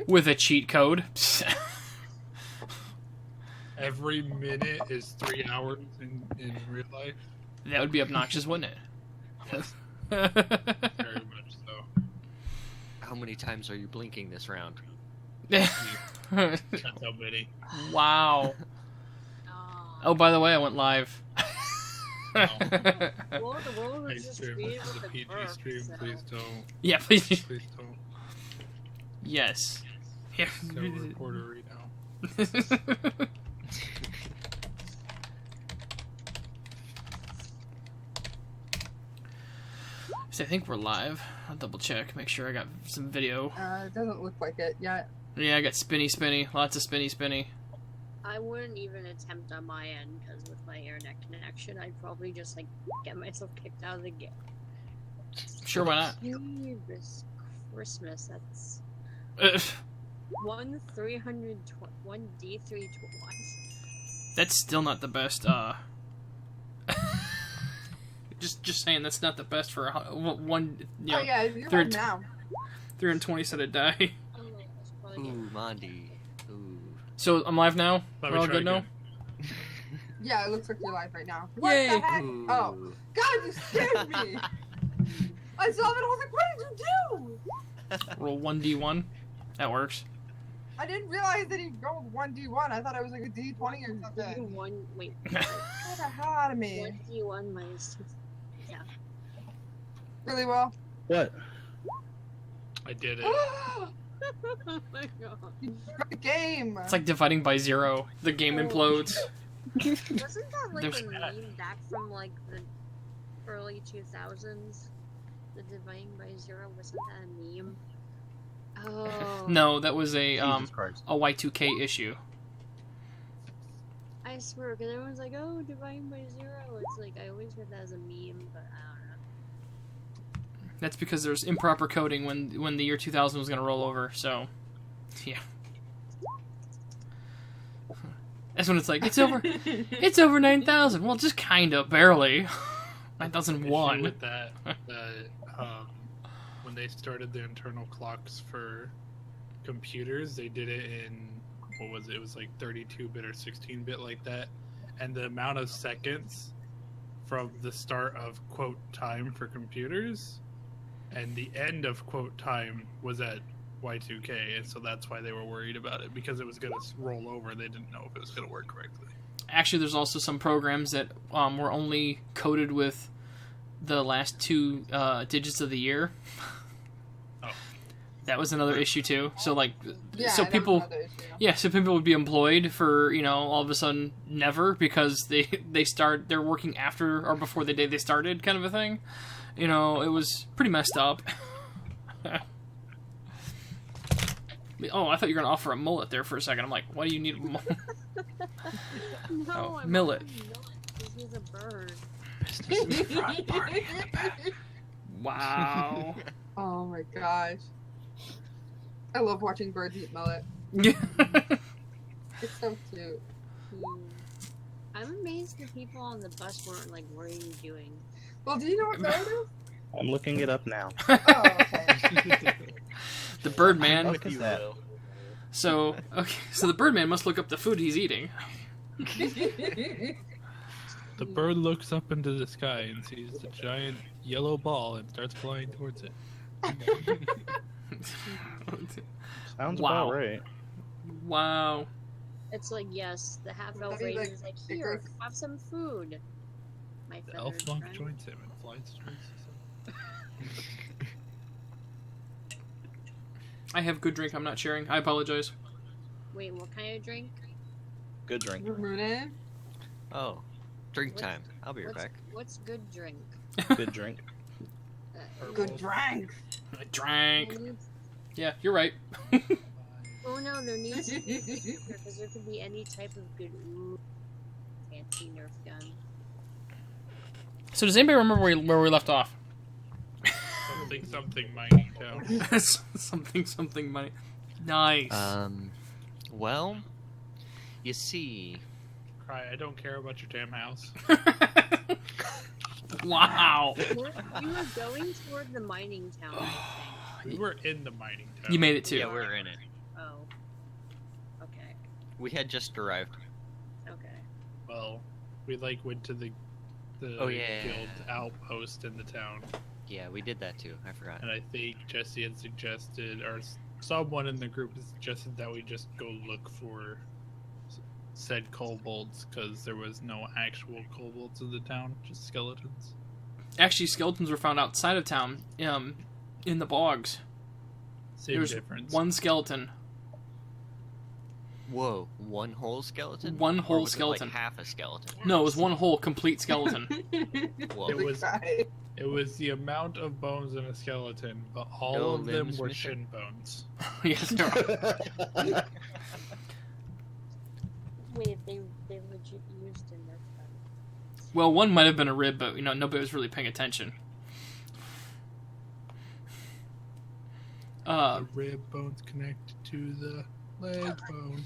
With a cheat code. Every minute is 3 hours in real life. That would be obnoxious, wouldn't it? Very much so. How many times are you blinking this round? That's how many. Wow. Oh, by the way, I went live. Well, the world I was just stream created this is with a a PG burp, stream. so... Please don't. Yeah, please. Please don't. Yes. Yeah. So recorder right now. So I think we're live. I'll double check, make sure I got some video. It doesn't look like it yet. Yeah, I got spinny. Lots of spinny. I wouldn't even attempt on my end, because with my internet connection, I'd probably just, like, get myself kicked out of the game. Sure, why not? This Christmas, that's... One D3 twice. That's still not the best, Just saying, that's not the best for one, you know, Oh yeah, you're they're right now. 320 said a die. Oh, that's probably Ooh, Mondi. Ooh. So, I'm live now? Let We're me all try good now? again. Yeah, it looks like you're live right now. What Yay! the heck? Ooh. Oh, God, you scared me! I saw that, I was like, what did you do? Roll 1d1. That works. I didn't realize that he rolled 1d1. I thought it was like a d20 or something. Wait. Get the hell out of me. 1D1 minus 2. Yeah. Really well. What? I did it. Oh my god. Great game. It's like dividing by 0. The game implodes. Wasn't that like There's- a meme back from like the early 2000s? The dividing by 0, wasn't that a meme? Oh. No, that was a Jesus Christ. a Y2K issue. I swear, because everyone's like, oh, dividing by 0. It's like, I always heard that as a meme, but I don't know. That's because there's improper coding when the year 2000 was going to roll over, so yeah. That's when it's like, it's over 9,000. Well, just kinda, barely. Issue 9,001. with that, when they started the internal clocks for computers, they did it in, what was it? It was like 32-bit or 16-bit like that. And the amount of seconds from the start of quote time for computers and the end of quote time was at Y2K, and so that's why they were worried about it, because it was going to roll over. They didn't know if it was going to work correctly. Actually, there's also some programs that were only coded with the last 2 digits of the year. Oh. That was another issue too. So like, Yeah, so that was people, another issue. yeah, so people would be employed for, you know, all of a sudden never, because they're working after or before the day they started, kind of a thing. You know, it was pretty messed up. Oh, I thought you were gonna offer a mullet there for a second. I'm like, why do you need a mullet? No, Oh, I'm millet. This is a bird. Wow. Oh my gosh. I love watching birds eat mullet. Yeah. It's so cute. I'm amazed the people on the bus weren't like, what are you doing? Well, do you know what bird is? I'm looking it up now. Oh, okay. The Birdman. Look at that. So, okay, so the Birdman must look up the food he's eating. The bird looks up into the sky and sees the giant yellow ball and starts flying towards it. Sounds Wow. about right. Wow. It's like, yes, the half elf That'd be ranger like- is like, it here, goes- have some food. My The elf feathered monk friend. joins him and flies towards him. I have good drink. I'm not sharing. I apologize. Wait, what kind of drink? Good drink. Rune? Oh, drink What's- time. I'll be right back. What's good drink? Good drink. Good drink. I drank. There needs- Yeah, you're right. Oh no, there needs to be because there could be any type of good. Ooh, fancy Nerf gun. So does anybody remember where we left off? Something mining town. something money. Nice. Well, you see, Cry, I don't care about your damn house. Wow. You were going toward the mining town. I think. We were in the mining town. You made it too. Yeah, we were in it. Oh. Okay. We had just arrived. Okay. Well, we like went to the Oh, yeah. guild outpost in the town, Yeah, we did that too. I forgot. and I think Jesse had suggested, or someone in the group had suggested that we just go look for said kobolds because there was no actual kobolds in the town, just skeletons. Actually, skeletons were found outside of town, in the bogs. Same There's difference. one skeleton. Whoa, one whole skeleton? One Or whole was it, skeleton. like half a skeleton. No, it was one whole complete skeleton. Whoa. It was- Guy. It was the amount of bones in a skeleton, but all No of them limbs were missing. shin bones. Yes, there are. Wait, they legit used in their fight. Well, one might have been a rib, but nobody was really paying attention. The rib bones connected to the leg bone.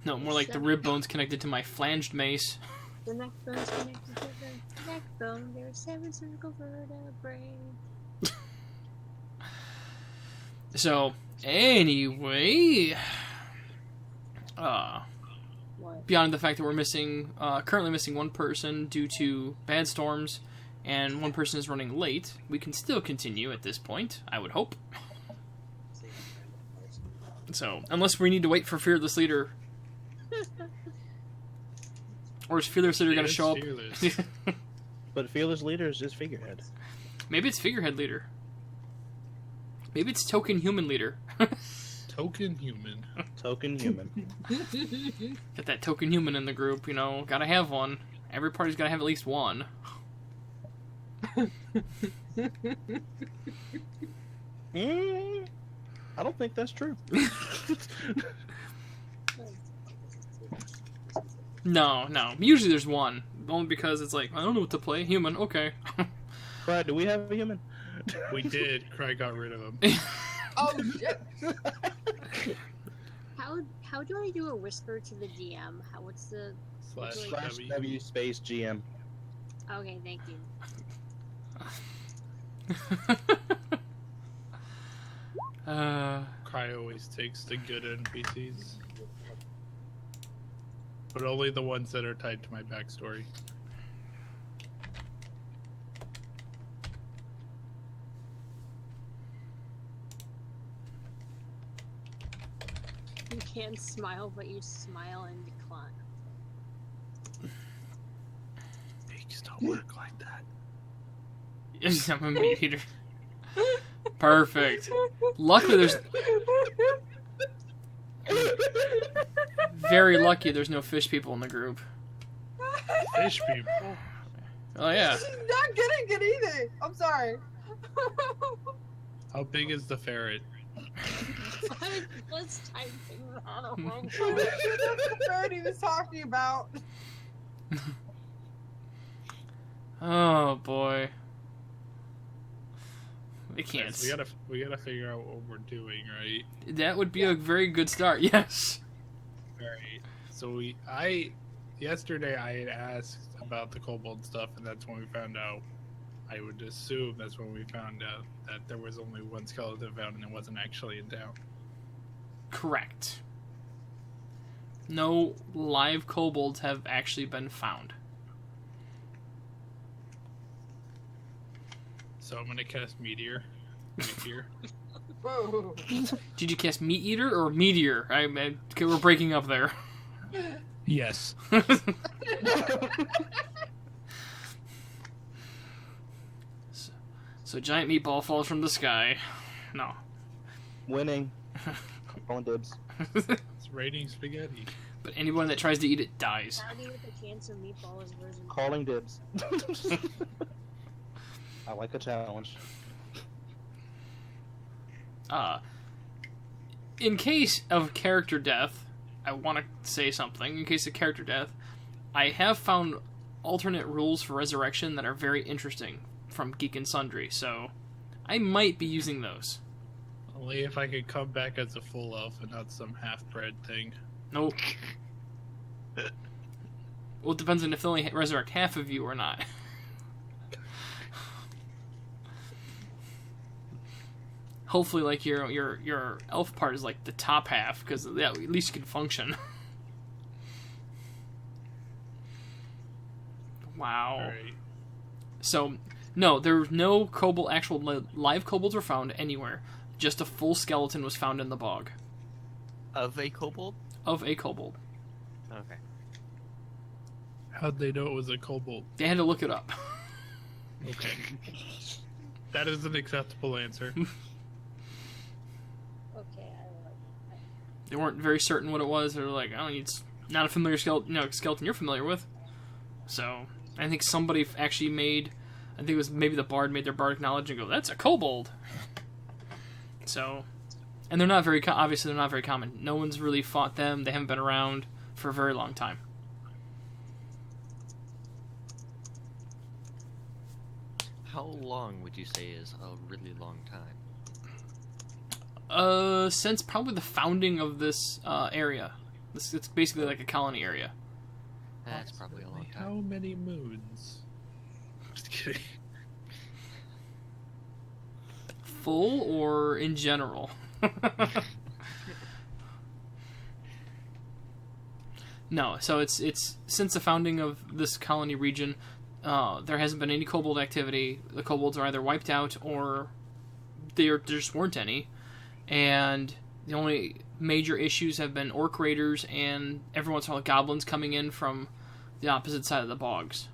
No, more like the rib bone's connected to my flanged mace. The neck bone's connected to the neck bone. There are 7 cervical vertebrae. So, anyway, What? beyond the fact that we're currently missing one person due to bad storms, and one person is running late, we can still continue at this point, I would hope. So, unless we need to wait for Fearless Leader. Or is Fearless Leader going to Yes, show Fearless. up? But Fearless Leader is just figurehead. Maybe it's Figurehead Leader. Maybe it's Token Human Leader. Token human. Token human. Get that Token Human in the group, gotta have one. Every party's gotta have at least one. I don't think that's true. No. Usually there's one. Only because it's like, I don't know what to play. Human, okay. Brad, do we have a human? We did. Craig got rid of him. Oh shit! How do I do a whisper to the DM? What's the? Slash Slash W. W space GM. Okay, thank you. Cry always takes the good NPCs. But only the ones that are tied to my backstory. You can't smile, but you smile and decline. Pigs don't work like that. Yes, I'm a meat eater. Perfect. Luckily, there's very lucky there's no fish people in the group. Fish people. Oh yeah. She's not getting it either. I'm sorry. How big is the ferret? I was typing that wrong. I'm sure that's the bird he was talking about. Oh boy. I can't. Guys, we gotta figure out what we're doing, right? That would be a very good start. Yes. Alright. So yesterday I had asked about the kobold stuff, and that's when we found out. I would assume that's when we found out that there was only one skeleton found, and it wasn't actually in town. Correct. No live kobolds have actually been found. So I'm gonna cast Meteor right here. Whoa. Did you cast Meat Eater or Meteor? Okay, we're breaking up there. Yes. So giant meatball falls from the sky. No. Winning. Calling dibs. It's raining spaghetti. But anyone that tries to eat it dies. Party with a chance of meatballs version. Calling dibs. I like a challenge. In case of character death, I want to say something. In case of character death, I have found alternate rules for resurrection that are very interesting from Geek and Sundry, so I might be using those. Only if I could come back as a full elf and not some half-bred thing. Nope. Well, it depends on if they only resurrect half of you or not. hopefully, like your elf part is like the top half, because yeah, at least you can function. Wow. Alright. So, no, there were no kobold, actual live kobolds were found anywhere. Just a full skeleton was found in the bog Of a kobold? of a kobold. Okay. How'd they know it was a kobold? They had to look it up. Okay. That is an acceptable answer. Okay, I like it. They weren't very certain what it was. They were like, oh, it's not a familiar skeleton, skeleton you're familiar with. So, I think somebody actually made, I think it was maybe the bard made their bardic knowledge and go, that's a kobold. So, and they're not very, obviously they're not very common. No one's really fought them. They haven't been around for a very long time. How long would you say is a really long time? Since probably the founding of this area. It's basically like a colony area. That's probably a long How time. many moons? Just kidding. Full or in general? No, so it's since the founding of this colony region, there hasn't been any kobold activity. The kobolds are either wiped out or there just weren't any, and the only major issues have been orc raiders and every once in a while goblins coming in from the opposite side of the bogs,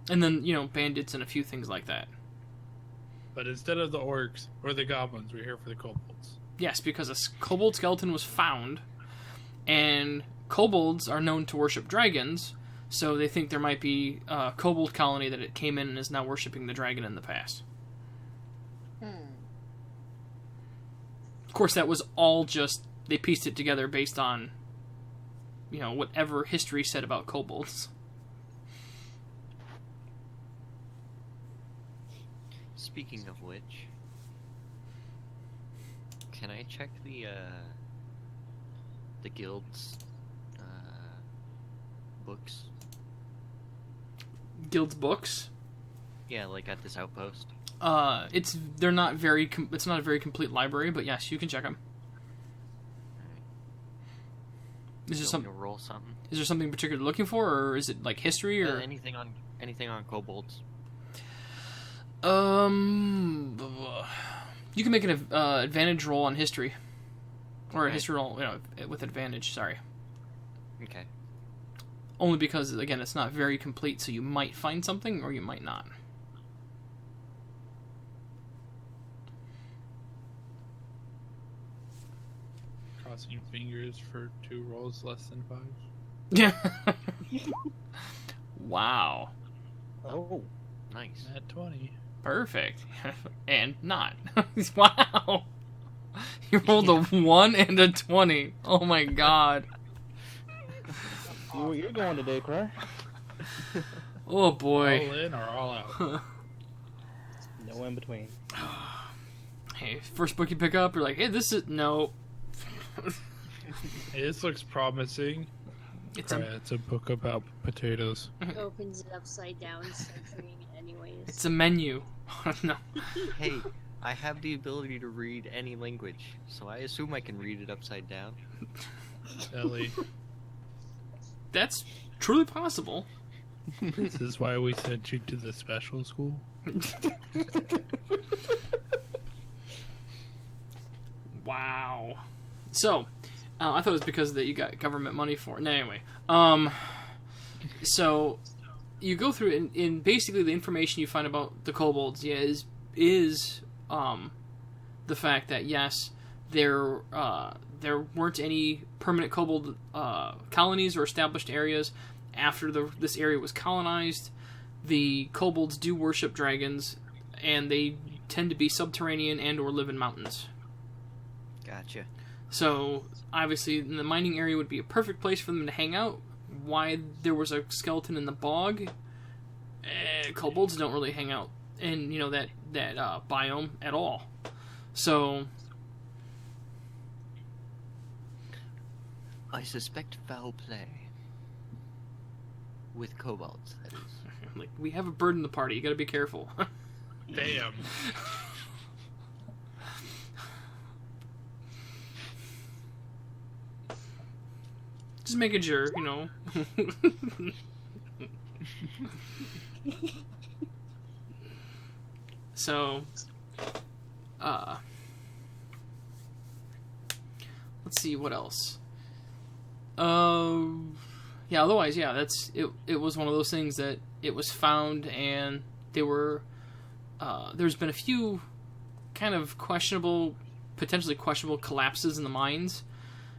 and then bandits and a few things like that. But instead of the orcs or the goblins, we're here for the kobolds. Yes, because a kobold skeleton was found, and kobolds are known to worship dragons, so they think there might be a kobold colony that it came in and is now worshipping the dragon in the past. Of course, that was all just, they pieced it together based on, whatever history said about kobolds. Speaking of which, can I check the guild's books? Guild's books? Yeah, like at this outpost. It's not a very complete library, but yes, you can check them. Is there Want me to roll something? Is there something particular you're looking for, or is it like history or anything on kobolds? You can make an advantage roll on history, or a history roll, with advantage. Sorry, Okay. only because again, it's not very complete, so you might find something or you might not. Crossing your fingers for 2 rolls less than 5. Yeah. Wow. Oh, Nice. At 20. Perfect. And not. Wow. You rolled a 1 and a 20. Oh my god. you're going today, Cry. Oh boy. All in or all out? No in between. Hey, first book you pick up, you're like, hey, this is no. Hey, this looks promising. It's It's a book about potatoes. Opens it upside down, start reading it anyways. it's a menu. No. Hey, I have the ability to read any language, so I assume I can read it upside down. Ellie, That's truly possible. this is why we sent you to the special school. Wow. So, I thought it was because that you got government money for it. No, anyway. So, you go through it, and basically the information you find about the kobolds is the fact that, yes, there weren't any permanent kobold colonies or established areas after this area was colonized. The kobolds do worship dragons, and they tend to be subterranean and or live in mountains. Gotcha. So, obviously, the mining area would be a perfect place for them to hang out. Why there was a skeleton in the bog? Kobolds don't really hang out in, that biome at all. So, I suspect foul play. With kobolds, that is. like, we have a bird in the party. You gotta be careful. Damn. Just making sure, you know. So, let's see what else. Yeah. Otherwise, yeah, that's it. It was one of those things that it was found, and they were. There's been a few kind of potentially questionable collapses in the mines,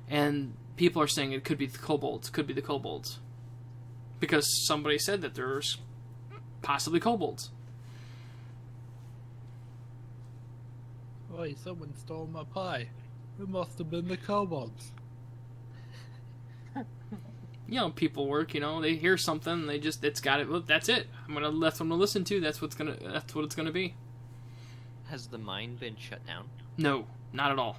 and people are saying it could be the kobolds. Could be the kobolds, because somebody said that there's possibly kobolds. Oi, someone stole my pie. It must have been the kobolds. You know, people work. You know, they hear something, it's got it. Well, that's it. That's what I'm gonna listen to. That's what it's gonna be. Has the mine been shut down? No, not at all.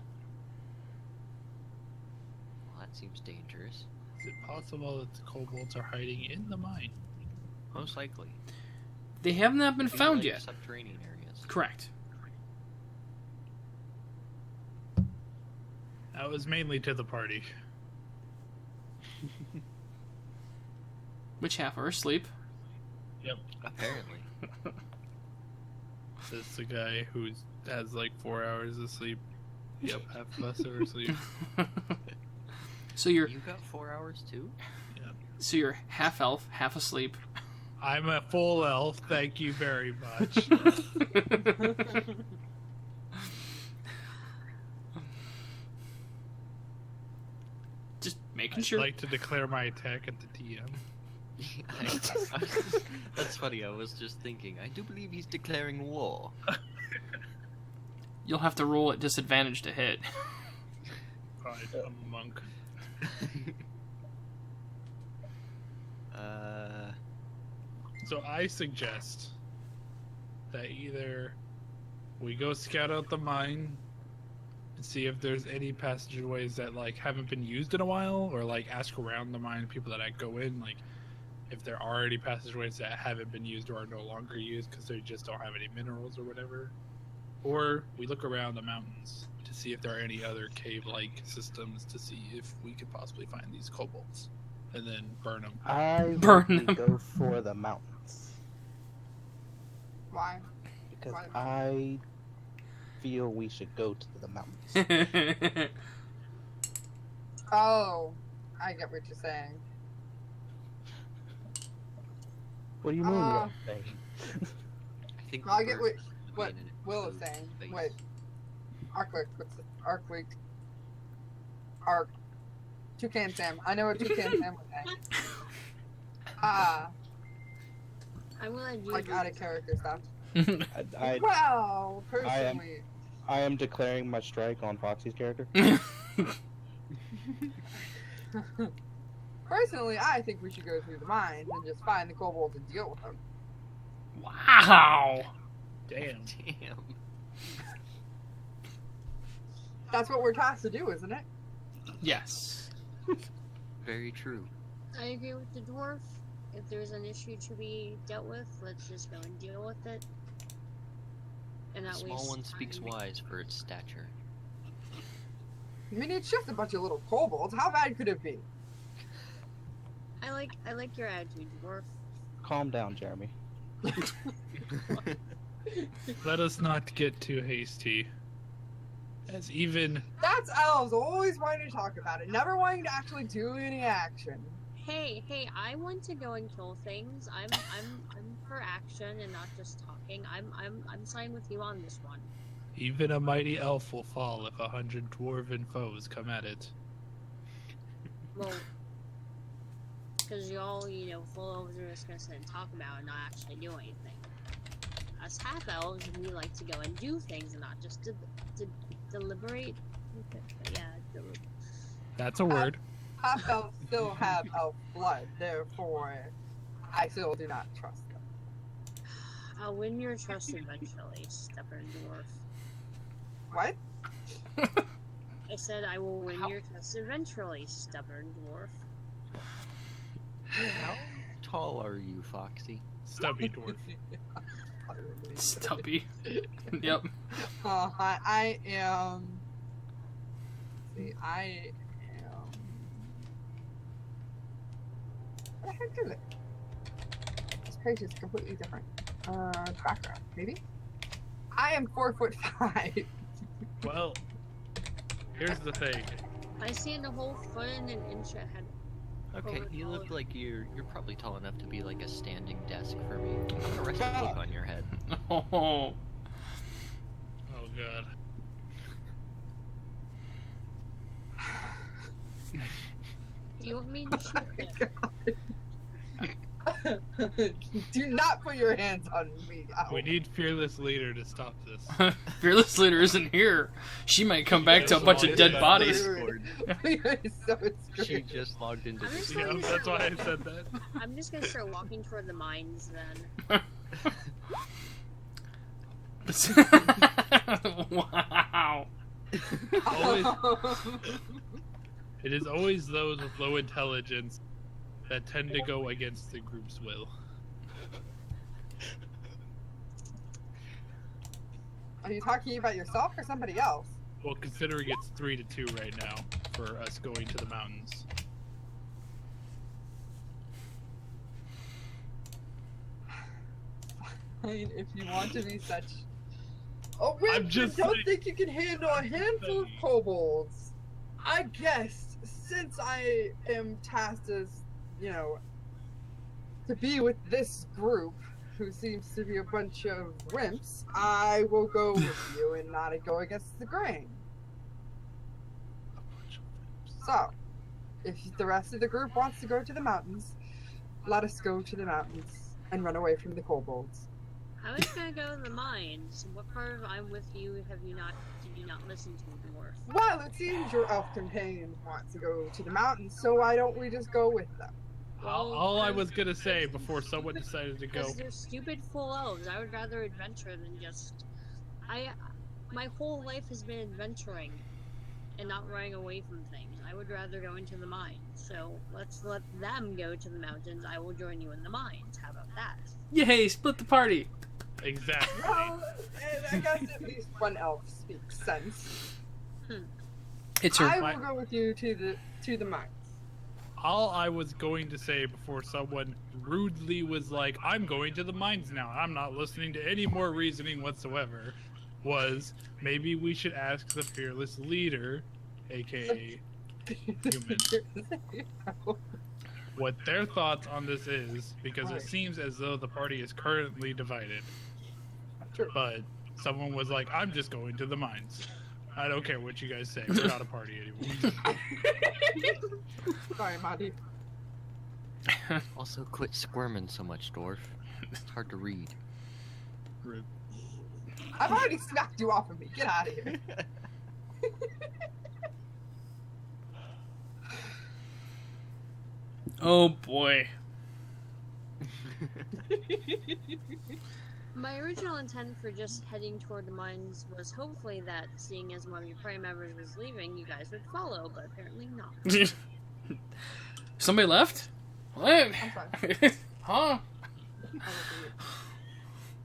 Well, that seems dangerous. Is it possible that the kobolds are hiding in the mine? Most likely. They have not been These are found like yet. Subterranean areas. Correct. That was mainly to the party. Which half are asleep? Yep. Apparently. This is the guy who has like 4 hours of sleep. Yep, half of us are asleep. So you're You got 4 hours too? half elf, half asleep. I'm a full elf, thank you very much. Just making I'd sure. like to declare my attack at the DM. That's funny, I was just thinking. I do believe he's declaring war. You'll have to roll at disadvantage to hit. Fine, I'm a monk. So I suggest that either we go scout out the mine and see if there's any passageways that like haven't been used in a while, or like ask around the mine people that I go in, like if there are any passageways that haven't been used or are no longer used because they just don't have any minerals or whatever. Or we look around the mountains to see if there are any other cave-like systems to see if we could possibly find these kobolds, and then burn them. I Burn would them. go for the mountains Why? because Why? I feel we should go to the mountains. Oh, I get what you're saying. What do you mean? Uh, Thing? I think Well, I get we're what in an Will is enclosed saying. space. Wait, Arc. Toucan Sam. I know what Toucan Sam was saying. I'm gonna do Like out of character stuff. I Well, personally, I am declaring my strike on Foxy's character. personally, I think we should go through the mines and just find the kobolds and deal with them. Wow. Damn. Damn. That's what we're tasked to do, isn't it? Yes. Very true. I agree with the dwarf. If there's an issue to be dealt with, let's just go and deal with it. And The not small waste one speaks time. wise for its stature. I mean, it's just a bunch of little kobolds. How bad could it be? I like your attitude, dwarf. Calm down, Jeremy. Let us not get too hasty. As even That's elves always wanting to talk about it, never wanting to actually do any action. Hey, I want to go and kill things. I'm for action and not just talking. I'm siding with you on this one. even a mighty elf will fall if 100 dwarven foes come at it. Well, because y'all, full elves are just gonna sit and talk about and not actually do anything. Us half elves, we like to go and do things and not just deliberate. Yeah, That's a word. Half elves still have elf blood, therefore, I still do not trust them. I'll win your trust eventually, stubborn dwarf. What? I said I will win your trust eventually, stubborn dwarf. How tall are you, Foxy? Stubby dwarf. Stubby. Yep. I am. See, I am. What the heck is it? This page is completely different. Background, maybe? I am 4'5". Well, here's the thing. I stand a whole foot and an inch ahead. Okay, you look like you're probably tall enough to be like a standing desk for me. Put a resting book on your head. Oh. Oh god. Do you want me to shoot him? Do not put your hands on me. We need fearless leader to stop this. Fearless leader isn't here. She might come back to a bunch of dead bodies. So it's She just logged into I'm this. just Yeah, gonna that's why I start said that. I'm just gonna start walking toward the mines then. Wow. Always, it is always those with low intelligence that tend to go against the group's will. Are you talking about yourself or somebody else? Well, considering it's 3-2 right now for us going to the mountains. I mean, if you want to be such. Oh, wait, I'm just don't saying- think you can handle a handful of kobolds. I guess, since I am tasked as, to be with this group, who seems to be a bunch of wimps, I will go with you and not go against the grain. So, if the rest of the group wants to go to the mountains, let us go to the mountains and run away from the kobolds. I was gonna go to the mines. What part of I'm with you did you not listen to, Dwarf? Well, it seems your elf companion wants to go to the mountains, so why don't we just go with them? All I was gonna say before someone decided to go. Because they're stupid full elves. I would rather adventure than just. My whole life has been adventuring, and not running away from things. I would rather go into the mines. So let's let them go to the mountains. I will join you in the mines. How about that? Yay, split the party. Exactly. Well, I guess at least one elf speaks sense. It's her. I will go with you to the mines. All I was going to say before someone rudely was like, I'm going to the mines now, I'm not listening to any more reasoning whatsoever, was maybe we should ask the fearless leader, aka human, what their thoughts on this is, because Right. it seems as though the party is currently divided. True. But someone was like, I'm just going to the mines. I don't care what you guys say, we're not a party anymore. Sorry, Marty. Also, quit squirming so much, Dwarf. It's hard to read. Rude. I've already smacked you off of me. Get out of here. Oh boy. My original intent for just heading toward the mines was hopefully that, seeing as one of your party members was leaving, you guys would follow, but apparently not. Somebody left? What? I'm sorry. Huh?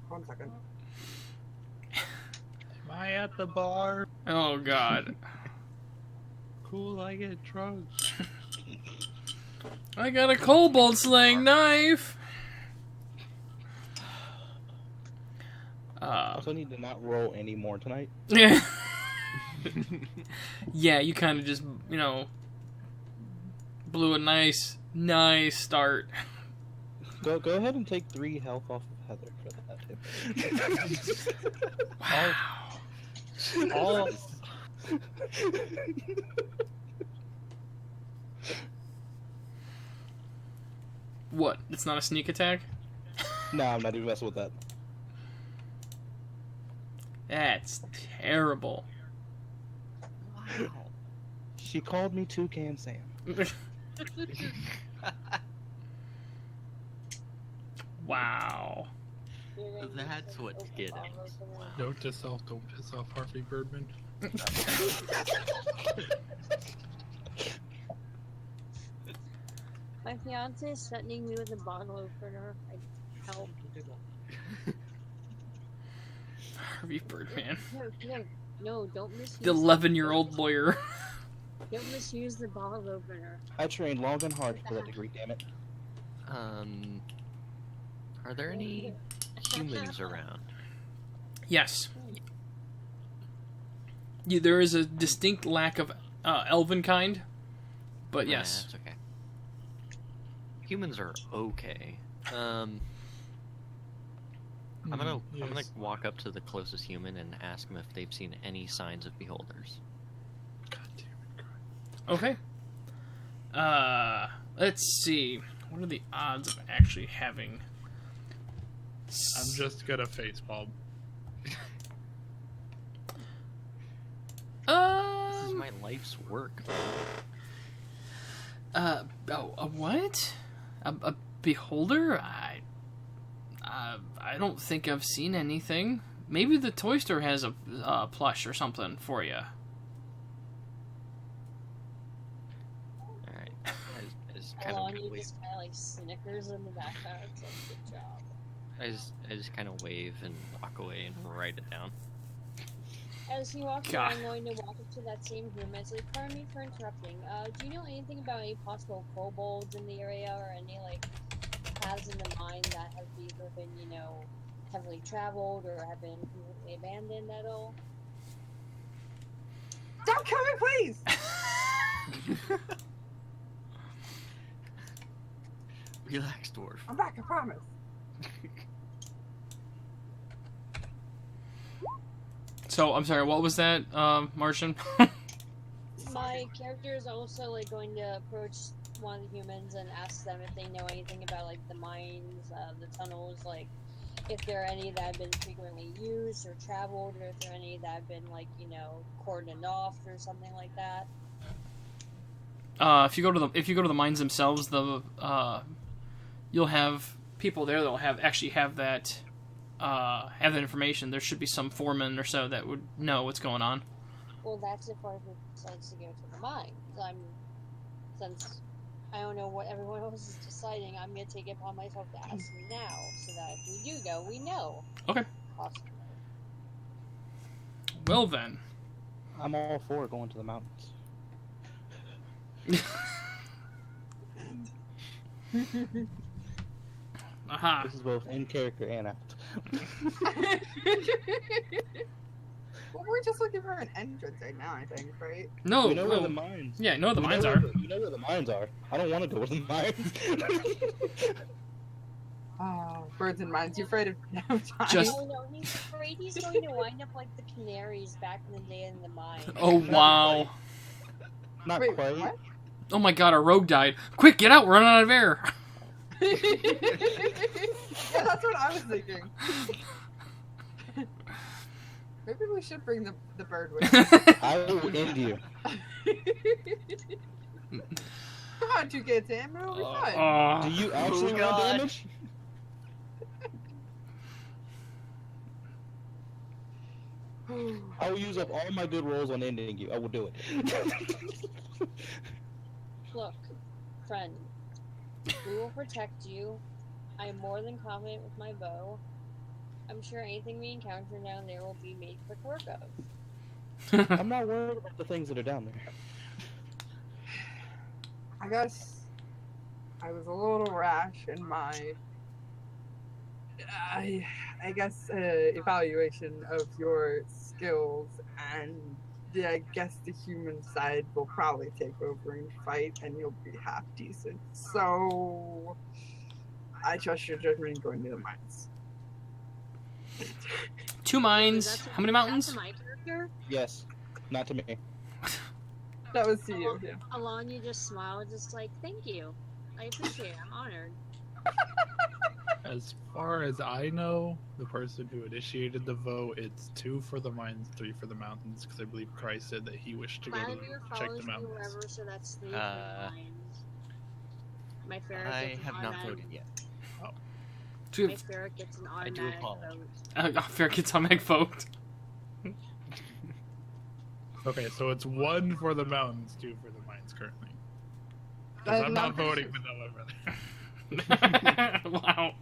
One second. Am I at the bar? Oh god. Cool, I get drunk. I got a kobold slaying knife. I also need to not roll any more tonight. Yeah. Yeah, you kind of just, blew a nice start. Go ahead and take 3 health off of Heather for that. Wow. All What? It's not a sneak attack? No, I'm not even messing with that. That's terrible. Wow. She called me Toucan Sam. Wow. That's what's getting. Wow. note to self: don't piss off Harvey Birdman. My fiance is threatening me with a bottle opener. I help. of you, Birdman. No, don't misuse The 11-year-old lawyer. Don't misuse the bottle opener. I trained long and hard for that degree, damn it. Are there any humans around? Yes. Yeah, there is a distinct lack of elven kind, but yes. That's okay. Humans are okay. I'm gonna walk up to the closest human and ask them if they've seen any signs of beholders. God damn it. Okay. Let's see. What are the odds of actually having... I'm just gonna facepalm. This is my life's work. A what? A beholder? I don't think I've seen anything. Maybe the toy store has a plush or something for you. Alright. I just kind Alon, of you wave. just kind of like snickers in the background. It's like, good job. I just kind of wave and walk away and write it down. As he walks God. away, I'm going to walk up to that same room. It's like, pardon me for interrupting. Do you know anything about any possible kobolds in the area or any like paths in the mine that have either been, heavily traveled or have been completely abandoned at all? Stop coming, please! Relax, dwarf. I'm back, I promise. So, I'm sorry, what was that, Martian? My character is also like going to approach one of the humans and ask them if they know anything about like the mines, the tunnels, like if there are any that have been frequently used or traveled, or if there are any that have been like cordoned off or something like that. If you go to the mines themselves, you'll have people there that'll have that information. There should be some foreman or so that would know what's going on. Well, that's if Arthur decides to go to the mine. Since I don't know what everyone else is deciding, I'm gonna take it upon myself to ask you now, so that if we do go, we know. Okay. Possibly. Well then. I'm all for going to the mountains. Aha. This is both in character and out. Well, we're just looking for an entrance right now, I think, right? No, We know where the no. mines. Yeah, no, the we mines know are. We know where the mines are. I don't want to go to the mines. Oh, birds and mines. You're afraid of no time. Just- Oh no, he's afraid he's going to wind up like the canaries back in the day in the mine. Oh wow. Not Wait, quite. what? Oh my god, our rogue died. Quick, get out, we're running out of air. Yeah, that's what I was thinking. Maybe we should bring the bird with us. I will end you. Come on, 2K Sam, it'll be fun. Do you actually want God. damage? I will use up all my good rolls on ending you. I will do it. Look, friend, we will protect you. I am more than confident with my bow. I'm sure anything we encounter down there will be made quick work of. I'm not worried about the things that are down there. I guess I was a little rash in my, I guess, evaluation of your skills, and I guess the human side will probably take over and fight, and you'll be half decent. So I trust your judgment in going to the mines. 2 mines. That's How many mountains? That's my character. Yes, not to me. That was to you. Yeah. Alon, you just smile, just like, thank you. I appreciate it. I'm honored. As far as I know, the person who initiated the vote, it's 2 for the mines, 3 for the mountains, because I believe Christ said that he wished to go to Vladimir check follows the me mountains. wherever, so that's 3 for the mines. My ferret I gets an have not automatic- voted yet. Two My ferret gets an do automatic apologize. vote. fair gets on vote. Okay, so it's 1 for the mountains, 2 for the mines currently. 'Cause That's I'm not not voting for no one. Wow.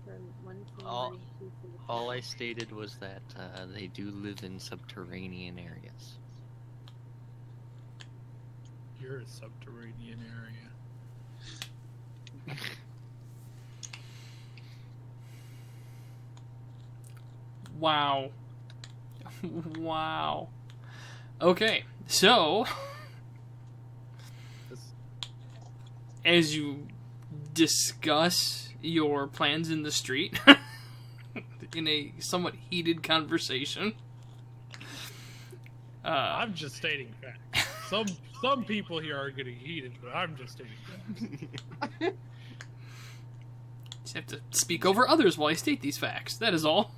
For One thing All- money, two things All I money. stated was that they do live in subterranean areas. You're a subterranean area. Wow. Wow. Okay, so This- as you discuss your plans in the street in a somewhat heated conversation, I'm just stating facts. Some people here are getting heated, but I'm just stating facts. just have to speak over others while I state these facts. That is all.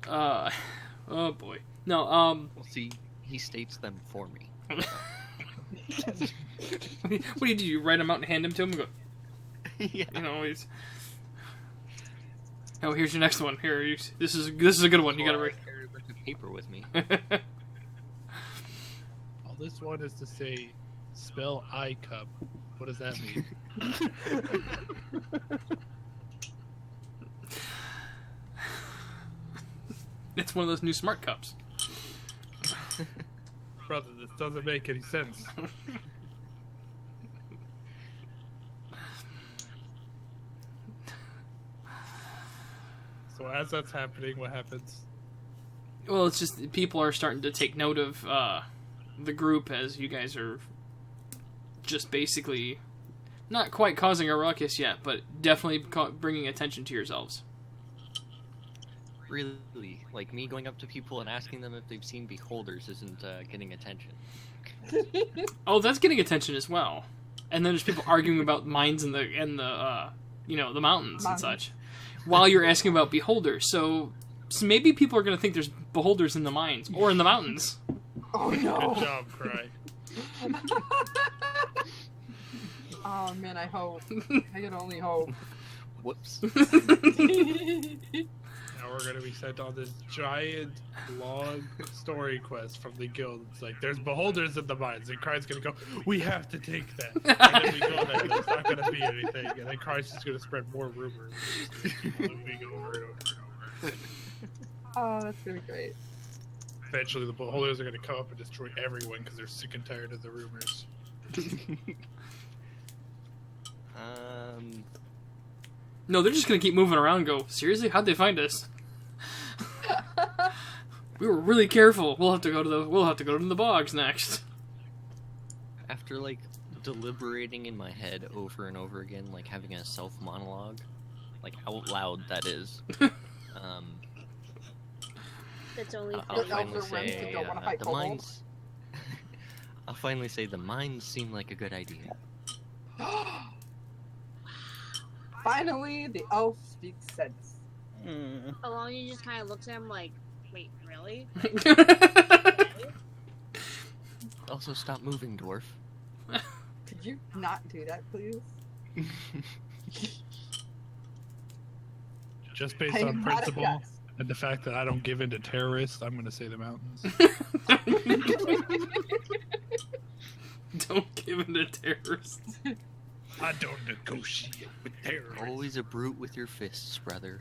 Oh boy. No, Well, see, he states them for me. what do you do? You write them out and hand them to him and go, Yeah. you know, he's... Oh, here's your next one. Here, this is a good one. You gotta Well, write. I carry a bunch of paper with me. All this one is to say, spell I cup. What does that mean? It's one of those new smart cups. Brother, this doesn't make any sense. So as that's happening, what happens? Well, it's just people are starting to take note of the group as you guys are just basically not quite causing a ruckus yet, but definitely bringing attention to yourselves. Really, like me going up to people and asking them if they've seen beholders isn't getting attention. Oh, that's getting attention as well. And then there's people arguing about mines and the you know, the mountains and such, while you're asking about beholders. So maybe people are going to think there's beholders in the mines or in the mountains. Oh Good no! job, Cry. Oh man, I hope. I can only hope. Whoops. Now we're gonna be sent on this giant, long story quest from the guild. It's like, there's beholders in the mines, and Cry's gonna go, we have to take them. And then we go there, and there's not gonna be anything, and then Cry's just gonna spread more rumors. Moving over and over and over. Oh, that's gonna be great. Eventually, the beholders are gonna come up and destroy everyone because they're sick and tired of the rumors. No, they're just going to keep moving around and go, seriously? How'd they find us? We were really careful. We'll have to go to the bogs next. After like deliberating in my head over and over again, like having a self monologue, like out loud, that is. That's only I'll The finally elves are ones say that don't wanna fight the kobolds. mines. I'll finally say the mines seem like a good idea. Finally, the elf speaks sense. Along, just kind of looks at him like, wait, really? Also, stop moving, dwarf. Could you not do that, please? Just based I on am not a principle guest. and the fact that I don't give in to terrorists, I'm gonna say the mountains. Don't give in to terrorists. I don't negotiate with terrorists. Always a brute with your fists, brother.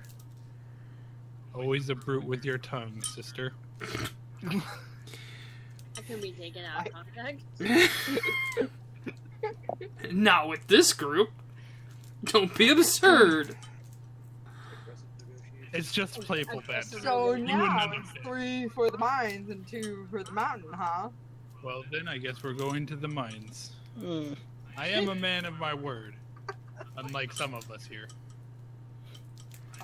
Always a brute with your tongue, sister. I can be taken out of context. Not with this group. Don't be absurd. It's just playful banter. So You now wouldn't it's have 3 for the mines and 2 for the mountain, huh? Well, then I guess we're going to the mines. I am a man of my word, unlike some of us here.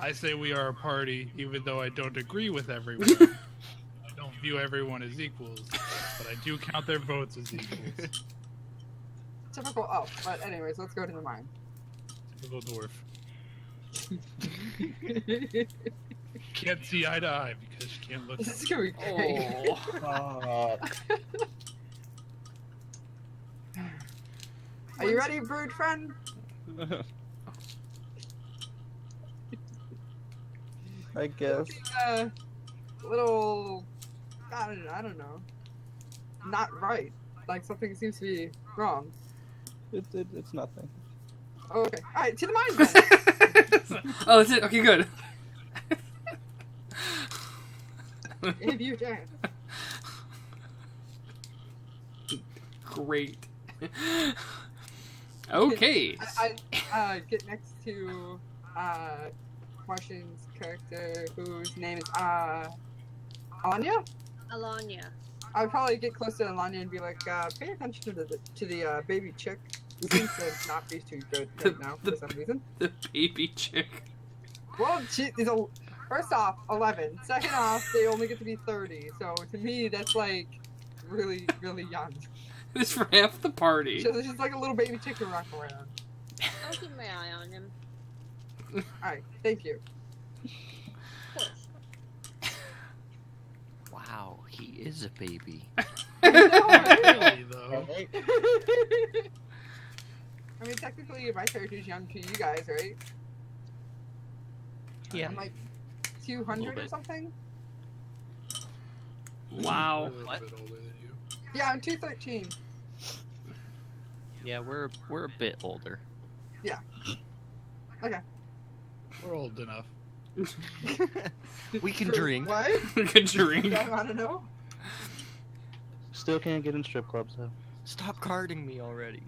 I say we are a party, even though I don't agree with everyone. I don't view everyone as equals, but I do count their votes as equals. Typical elf. But anyways, let's go to the mine. Typical dwarf. Can't see eye to eye because she can't look. This is gonna be great. Oh. Are you ready, brood friend? I guess. Little, I don't know. Not right. Like something seems to be wrong. It's nothing. Oh, okay. Alright, to the mines then. Oh, that's it. Okay, good. If you can. Great. Okay. I get next to Martian's character, whose name is Anya. Alanya. I would probably get close to Alanya and be like, pay attention to the baby chick. Who seems to not be too good right now for some reason. The baby chick. Well, she is first off 11. Second off, they only get to be 30. So to me, that's like really, really young. It's for half the party. So she's like a little baby chick to rock around. I'll keep my eye on him. All right, thank you. Of course. Wow, he is a baby. Really, though. Alright. I mean, technically, my character's young to you guys, right? Yeah. I'm like 200 or bit. something. Wow. A little What? bit older than you. Yeah, I'm 213. Yeah, we're a bit older. We're old enough. We can For drink. What? Good drink. I want to know. Still can't get in strip clubs though. Stop carding me already.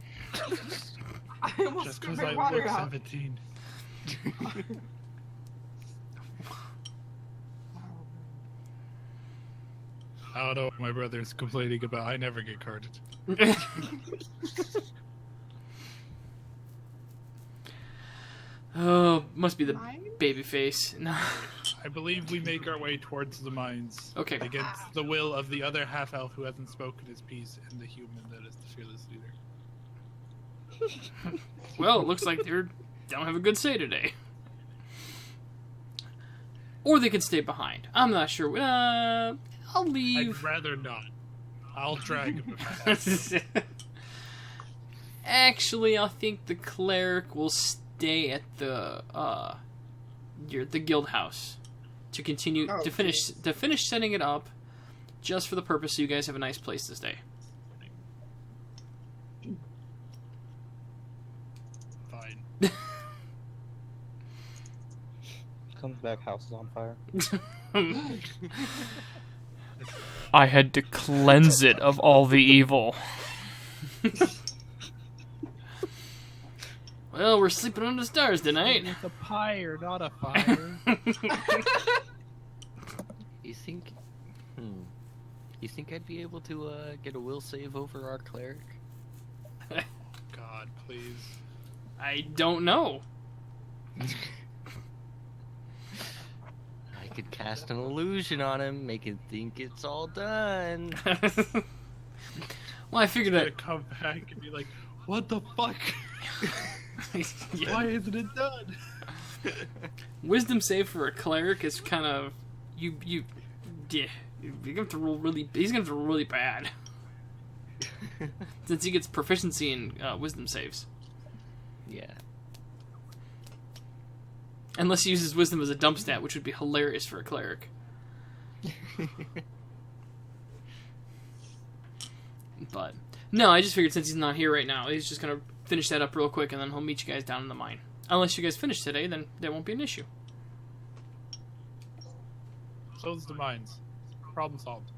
I almost Just spit because my I water look out. 17. I don't know what my brother's complaining about. I never get carded. Oh, must be the Mine? baby face. No. I believe we make our way towards the mines. Okay. Against the will of the other half elf who hasn't spoken his piece and the human that is the fearless leader. Well, it looks like they don't have a good say today. Or they could stay behind. I'm not sure. I'll I'd leave. rather not. I'll drag him if I have to. Actually, I think the cleric will stay at the guild house to continue Oh, to finish setting it up, just for the purpose so you guys have a nice place to stay. Fine. Comes back, house is on fire. I had to cleanse it of all the evil. Well, we're sleeping under the stars tonight. It's a pyre, not a fire. You think? You think I'd be able to get a will save over our cleric? God, please. I don't know. I could cast an illusion on him, make him think it's all done. Well, I figured Gonna that. come back and be like, what the fuck? Yeah. Why isn't it done? Wisdom save for a cleric is kind of you yeah. You're gonna have to roll really. He's gonna have to roll really bad since he gets proficiency in wisdom saves. Yeah. Unless he uses wisdom as a dump stat, which would be hilarious for a cleric. But no, I just figured since he's not here right now, he's just gonna finish that up real quick, and then he'll meet you guys down in the mine. Unless you guys finish today, then that won't be an issue. So's the mines. Problem solved.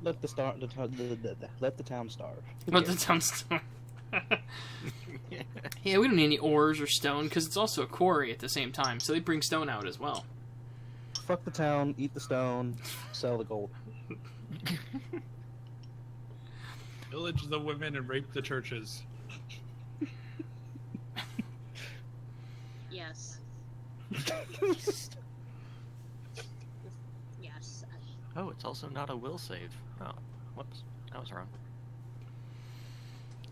Let the town starve. But the town stone. Yeah, we don't need any ores or stone because it's also a quarry at the same time, so they bring stone out as well. Fuck the town, eat the stone, sell the gold. Pillage the women and rape the churches. Yes. Yes. Oh, it's also not a will save. Oh, whoops. I was wrong.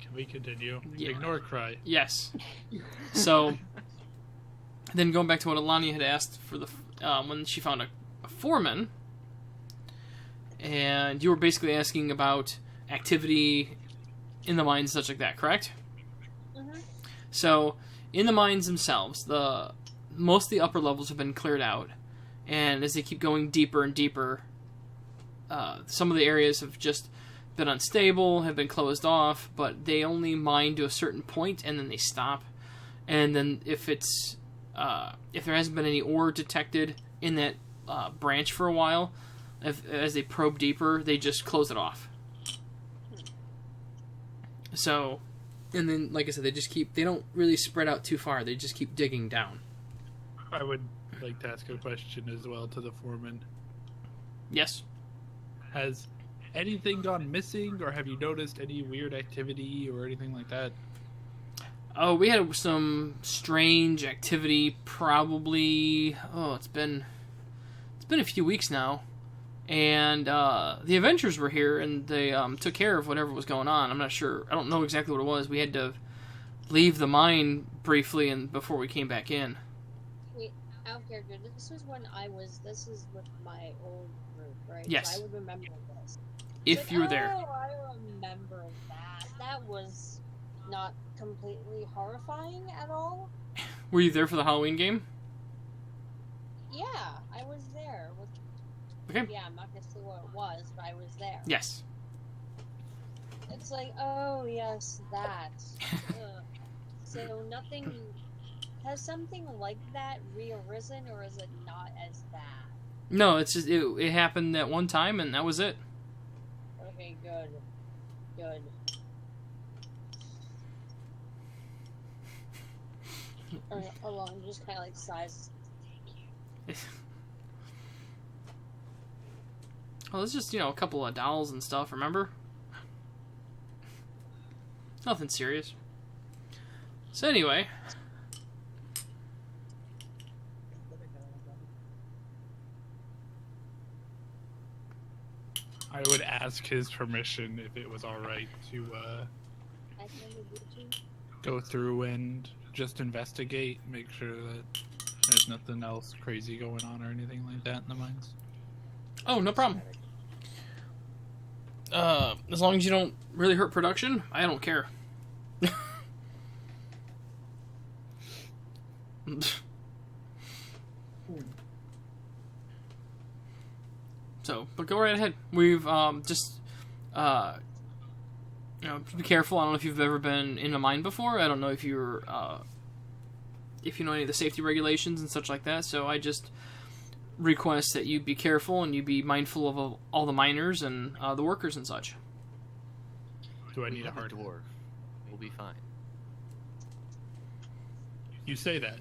Can we continue? Yeah. Ignore cry. Yes. So, then going back to what Alani had asked for the when she found a foreman, and you were basically asking about activity in the mines, such like that, correct? Mhm. So, in the mines themselves, most of the upper levels have been cleared out, and as they keep going deeper and deeper, some of the areas have just been unstable, have been closed off, but they only mine to a certain point and then they stop. And then if there hasn't been any ore detected in that branch for a while, as they probe deeper, they just close it off. So, and then, like I said, they don't really spread out too far. They just keep digging down. I would like to ask a question as well to the foreman. Yes. Has anything gone missing, or have you noticed any weird activity or anything like that? Oh, we had some strange activity. Probably. Oh, it's been a few weeks now, and the Avengers were here and they took care of whatever was going on. I'm not sure. I don't know exactly what it was. We had to leave the mine briefly and before we came back in. Wait, out of character. This was when This is with my old group, right? Yes. So I would remember this. If Like, you were there. Oh, I remember that. That was not completely horrifying at all. Were you there for the Halloween game? Yeah, I was there. Okay. Yeah, I'm not gonna say what it was, but I was there. Yes. It's like, oh yes, that. Ugh. So nothing. Has something like that re-arisen, or is it not as bad? No, it's just it happened that one time and that was it. Okay, good. Good. Along just kind of like sighs. Well, it's just, a couple of dolls and stuff, remember? Nothing serious. So anyway. I would ask his permission if it was alright to I can do too. go through and just investigate, make sure that there's nothing else crazy going on or anything like that in the mines. Oh, no problem. As long as you don't really hurt production, I don't care. So, but go right ahead. We've just be careful. I don't know if you've ever been in a mine before. I don't know if you're if you know any of the safety regulations and such like that. So I just request that you be careful and you be mindful of all the miners and the workers and such. Do I We need a have hard dwarf. We'll be fine. You say that.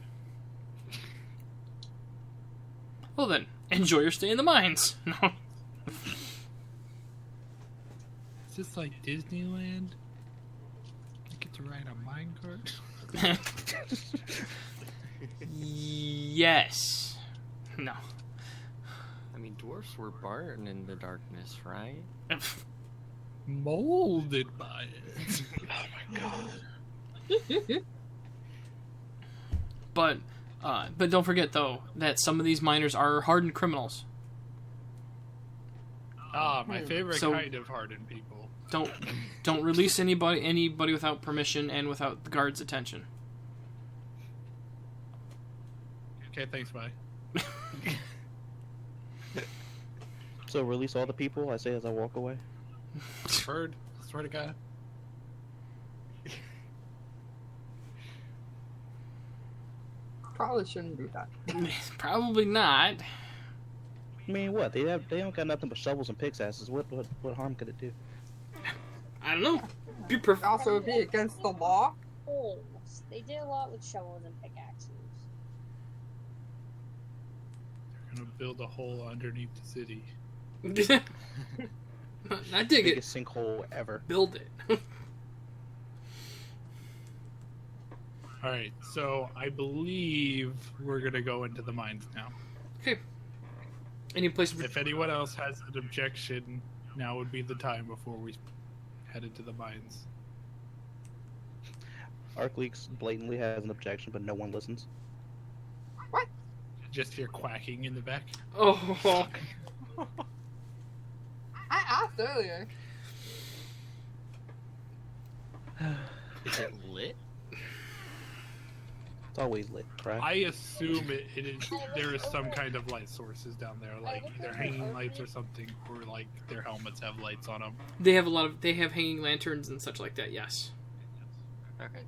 Well then, enjoy your stay in the mines. No. Is this like Disneyland? I get to ride a minecart? Yes. No. I mean, dwarfs were born in the darkness, right? Molded by it. But don't forget though that some of these miners are hardened criminals. Ah, my favorite So- kind of hardened people. Don't release anybody without permission and without the guard's attention. Okay, thanks, bye. So release all the people, I say as I walk away. Bird, swear to God. Probably shouldn't do that. Probably not. I mean, what? They don't got nothing but shovels and pickaxes. What harm could it do? I don't know. Be Also, it'd be against the law. Holes. They did a lot with shovels and pickaxes. They're gonna build a hole underneath the city. I dig it. Biggest sinkhole ever. Build it. Alright, so I believe we're gonna go into the mines now. Okay. Any place? If anyone else has an objection, now would be the time before we head into the mines. ArcLeaks blatantly has an objection, but no one listens. Just hear quacking in the back. Oh. I asked earlier. Is it lit? It's always lit, right? I assume it is. There is some kind of light sources down there, like either hanging lights or something, or like their helmets have lights on them. They have they have hanging lanterns and such like that. Yes. Okay.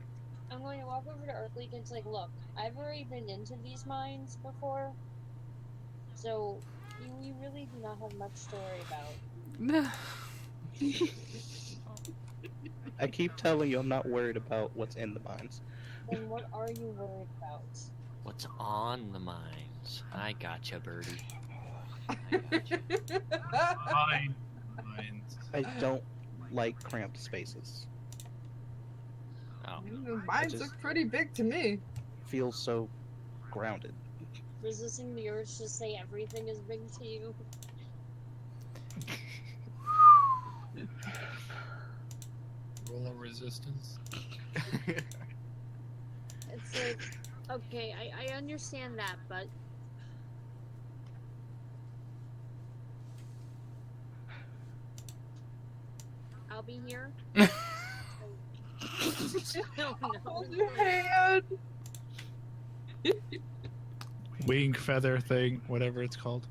I'm going to walk over to Earthleak and say, look, I've already been into these mines before, so you really do not have much to worry about. I keep telling you I'm not worried about what's in the mines. Then what are you worried about? What's on the mines? I gotcha, Birdie. I gotcha. Fine. Mines. I don't like cramped spaces. Oh. Mines just- look pretty big to me. Feels so grounded. Resisting the urge to say everything is big to you? Roll of resistance. It's like, okay, I understand that, but I'll be here. No, no. Hold your hand. Wing feather thing, whatever it's called.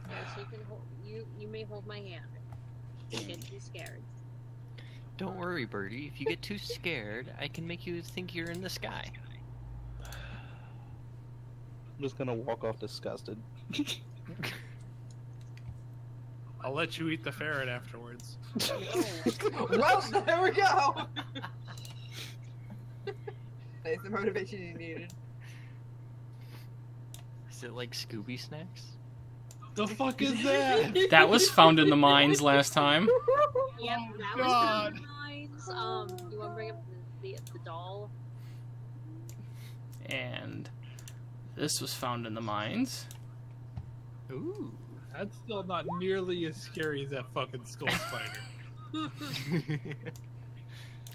Yes, you can hold. You may hold my hand. Don't get too scared. Don't worry, Birdie. If you get too scared, I can make you think you're in the sky. I'm just gonna walk off disgusted. I'll let you eat the ferret afterwards. Well, there we go. That's the motivation you needed. Is it like Scooby snacks? The fuck is that? That was found in the mines last time. Yep, that was God. the mines. You want to bring up the doll? And this was found in the mines. Ooh. That's still not nearly as scary as that fucking skull spider.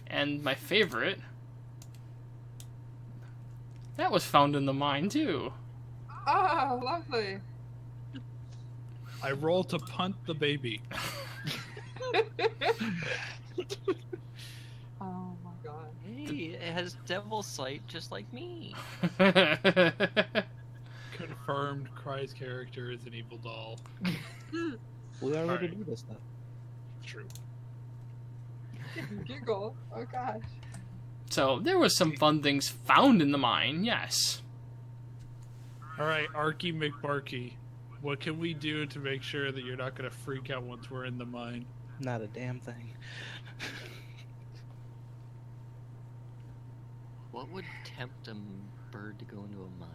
And my favorite. That was found in the mine too. Oh, lovely. I roll to punt the baby. Oh my god. Hey, it has devil sight just like me. Confirmed, Cry's character is an evil doll. We already Alright. do this stuff. True. Giggle. Oh gosh. So there was some fun things found in the mine, yes. Alright, Arky McBarky. What can we do to make sure that you're not gonna freak out once we're in the mine? Not a damn thing. What would tempt a bird to go into a mine?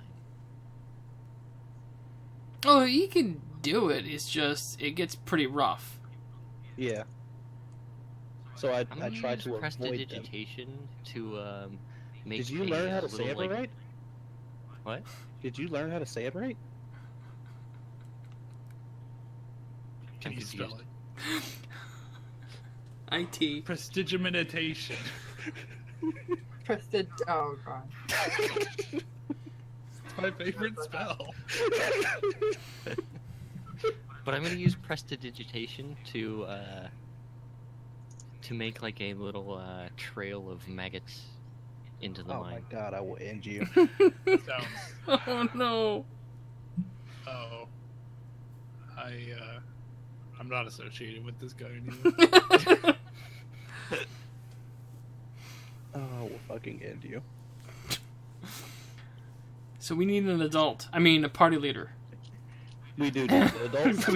Oh, he can do it. It's just it gets pretty rough. Yeah. So I I'm gonna try use to avoid them. prestidigitation to make. Did you a learn how to little, say it like, right? What? Did you learn how to say it right? Can I'm you spell confused. it? IT. Prestidigitation. Prestig. Oh god. It's my favorite spell. But I'm gonna use prestidigitation to make like a little trail of maggots into the Oh my mine. god, I will end you. Sounds. Oh no. Oh. I'm not associated with this guy anymore. Oh, we'll fucking end you. So we need an adult. I mean, a party leader. We do need the adults.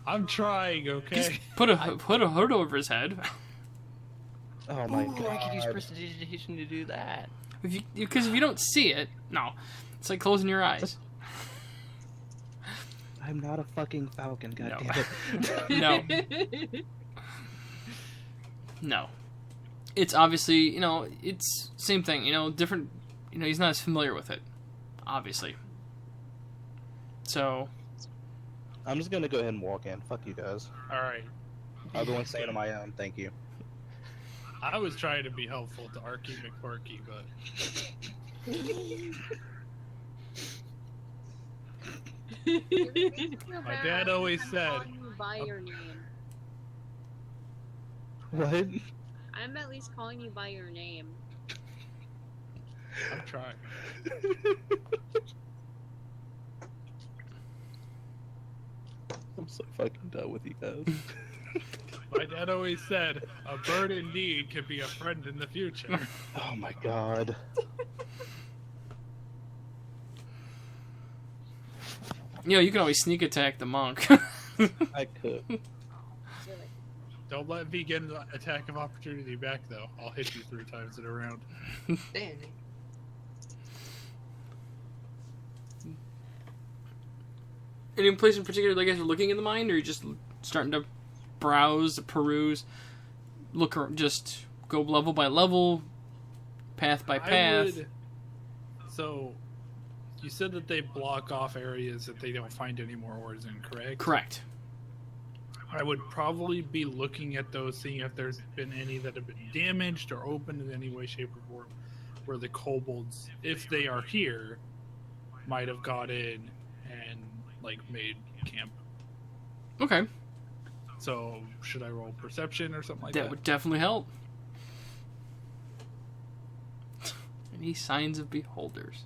I'm trying, Just okay? put a hood over his head. Oh my Ooh, I could use god. prestidigitation to do that. Because if you don't see it, no, it's like closing your eyes. I'm not a fucking falcon, No. goddammit. No, no. It's obviously, it's same thing. Different. He's not as familiar with it, obviously. So I'm just gonna go ahead and walk in. Fuck you guys. Alright. I'll go and say it on my own. Thank you. I was trying to be helpful to Arky McBarky, but my dad always said, Calling you by your name. What? I'm at least calling you by your name. I'm trying. I'm so fucking done with you guys. My dad always said, a bird indeed can be a friend in the future. Oh my god. You know, you can always sneak attack the monk. I could. Really. Don't let me get an attack of opportunity back, though. I'll hit you 3 times in a round. Danny. Any place in particular that you guys are looking in the mine, or are you just starting to browse, peruse, just go level by level, path by path? So, you said that they block off areas that they don't find any more ores in, correct? Correct. I would probably be looking at those, seeing if there's been any that have been damaged or opened in any way, shape, or form, where the kobolds, if they are here, might have got in and made camp. Okay. So should I roll perception or something like that? That would definitely help. Any signs of beholders?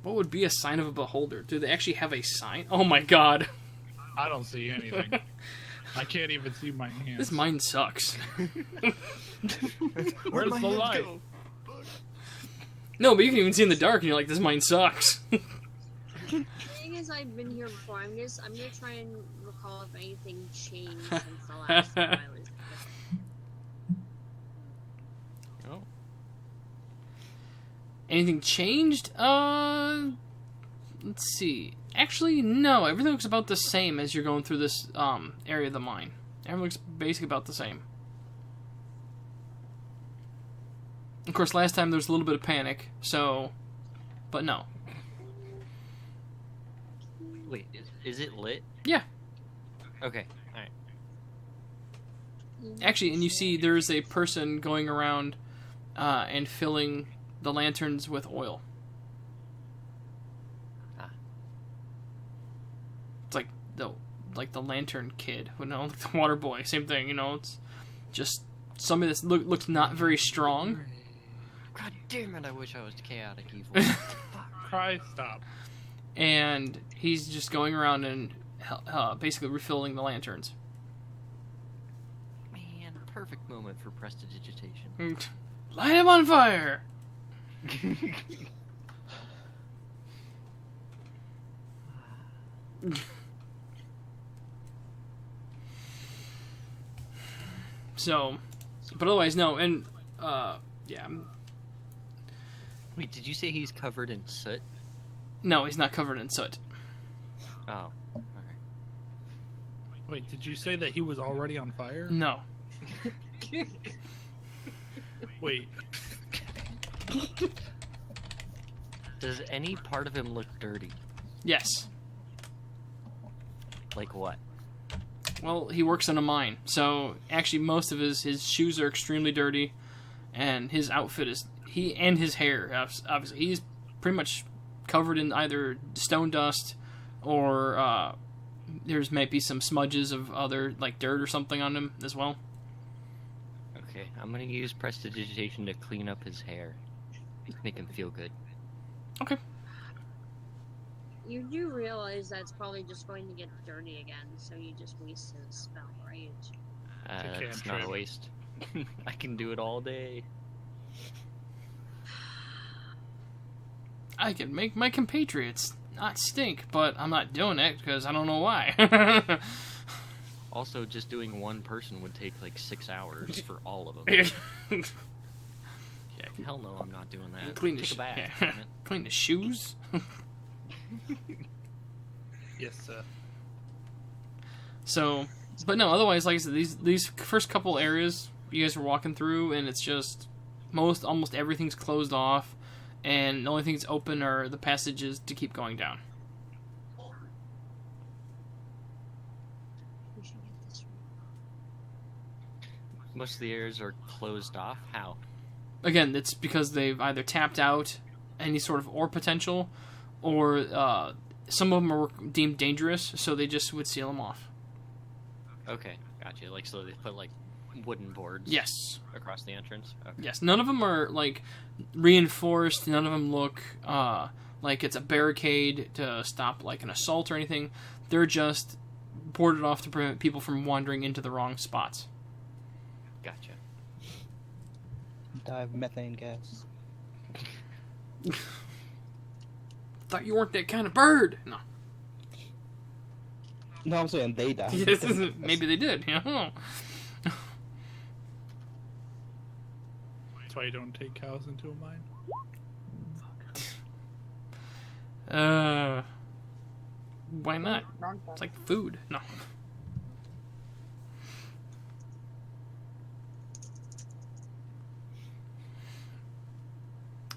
What would be a sign of a beholder? Do they actually have a sign? Oh my god. I don't see anything. I can't even see my hands. This mine sucks. Where's the light? No, but you can even see in the dark and you're like, this mine sucks. The thing is, I've been here before. I'm gonna try and recall if anything changed since the last time I was here. Oh. Anything changed? Let's see. Actually, no. Everything looks about the same as you're going through this area of the mine. Everything looks basically about the same. Of course, last time there was a little bit of panic, so... But no. Wait, is it lit? Yeah. Okay, alright. Actually, and you see there's a person going around and filling the lanterns with oil. Ah. It's like the lantern kid, like the water boy, same thing, it's just somebody that looks not very strong. God damn it, I wish I was chaotic evil. Cry, stop. And he's just going around and basically refilling the lanterns. Man, perfect moment for prestidigitation. Light him on fire! So, but otherwise, no, and, yeah. Wait, did you say he's covered in soot? No, he's not covered in soot. Oh, alright. Wait, did you say that he was already on fire? No. Wait. Does any part of him look dirty? Yes. Like what? Well, he works in a mine, so actually most of his shoes are extremely dirty, and his outfit is... and his hair, obviously. He's pretty much covered in either stone dust, or there's maybe some smudges of other, dirt or something on him as well. Okay, I'm gonna use prestidigitation to clean up his hair. Make him feel good. Okay. You do realize that's probably just going to get dirty again, so you just wasted a spell, right? That's not a cantrip. waste. I can do it all day. I can make my compatriots not stink, but I'm not doing it because I don't know why. Also, just doing one person would take 6 hours for all of them. Hell no, I'm not doing that. Clean Take the a bath. yeah. damn it. Clean the shoes. Yes, sir. So, but no, otherwise, like I said, these first couple areas you guys were walking through, and it's just almost everything's closed off, and the only things open are the passages to keep going down. We should get this right. Most of the areas are closed off. How? Again, it's because they've either tapped out any sort of ore potential, or some of them are deemed dangerous, so they just would seal them off. Okay, gotcha. So they put wooden boards. Yes. Across the entrance. Okay. Yes. None of them are like reinforced. None of them look like it's a barricade to stop like an assault or anything. They're just boarded off to prevent people from wandering into the wrong spots. Gotcha. Die of methane gas. Thought you weren't that kind of bird. No. No, I'm saying they die. Yes, maybe they did. I don't know. That's why you don't take cows into a mine. Why not? Wrong It's like food. No.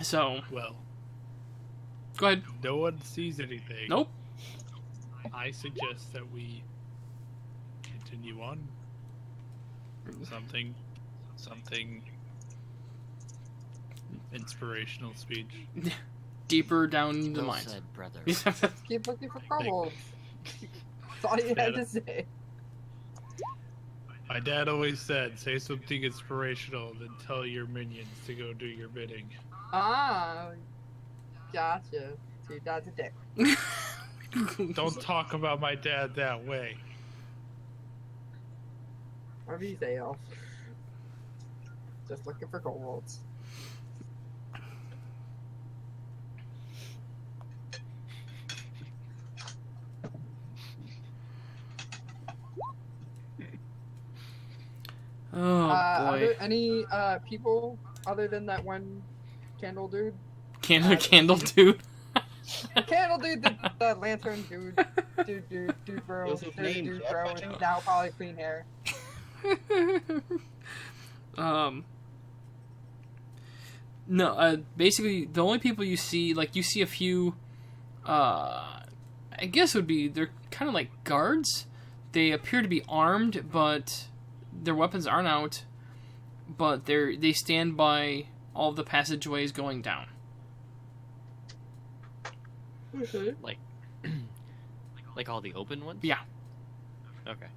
So, Well, go ahead. no one sees anything. Nope. I suggest that we continue on. Something inspirational speech. Deeper down the Well mines. said, brother. Keep looking for kobolds. That's all you had to say. My dad always said, say something inspirational, then tell your minions to go do your bidding. Ah, gotcha. So your dad's a dick. Don't talk about my dad that way. Whatever you say, Elf. Just looking for kobolds. Oh boy. Any people other than that one candle dude? Candle dude. Candle dude, the lantern dude, bro. Those are his There's a names, dude, yeah, bro. watch And out. now probably clean hair. No, basically the only people you see, like you see a few, I guess would be, they're kind of like guards. They appear to be armed, but their weapons aren't out. But they stand by all of the passageways going down. Like, like all the open ones? Yeah. Okay.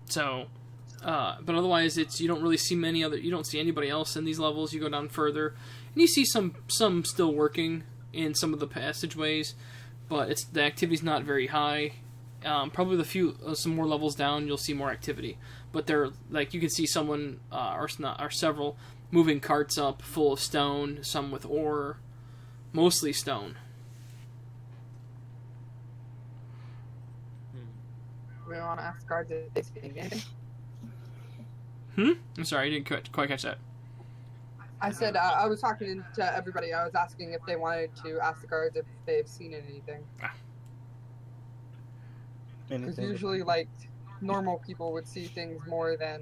So, but otherwise, you don't really see you don't see anybody else in these levels. You go down further, and you see some still working in some of the passageways, but the activity's not very high. Probably some more levels down, you'll see more activity. But they're like you can see someone or several moving carts up full of stone, some with ore, mostly stone. We want to ask guards if they speak anything. I'm sorry, I didn't quite catch that. I said I was talking to everybody. I was asking if they wanted to ask the guards if they've seen anything. Because Anything usually, like, normal people would see things more than,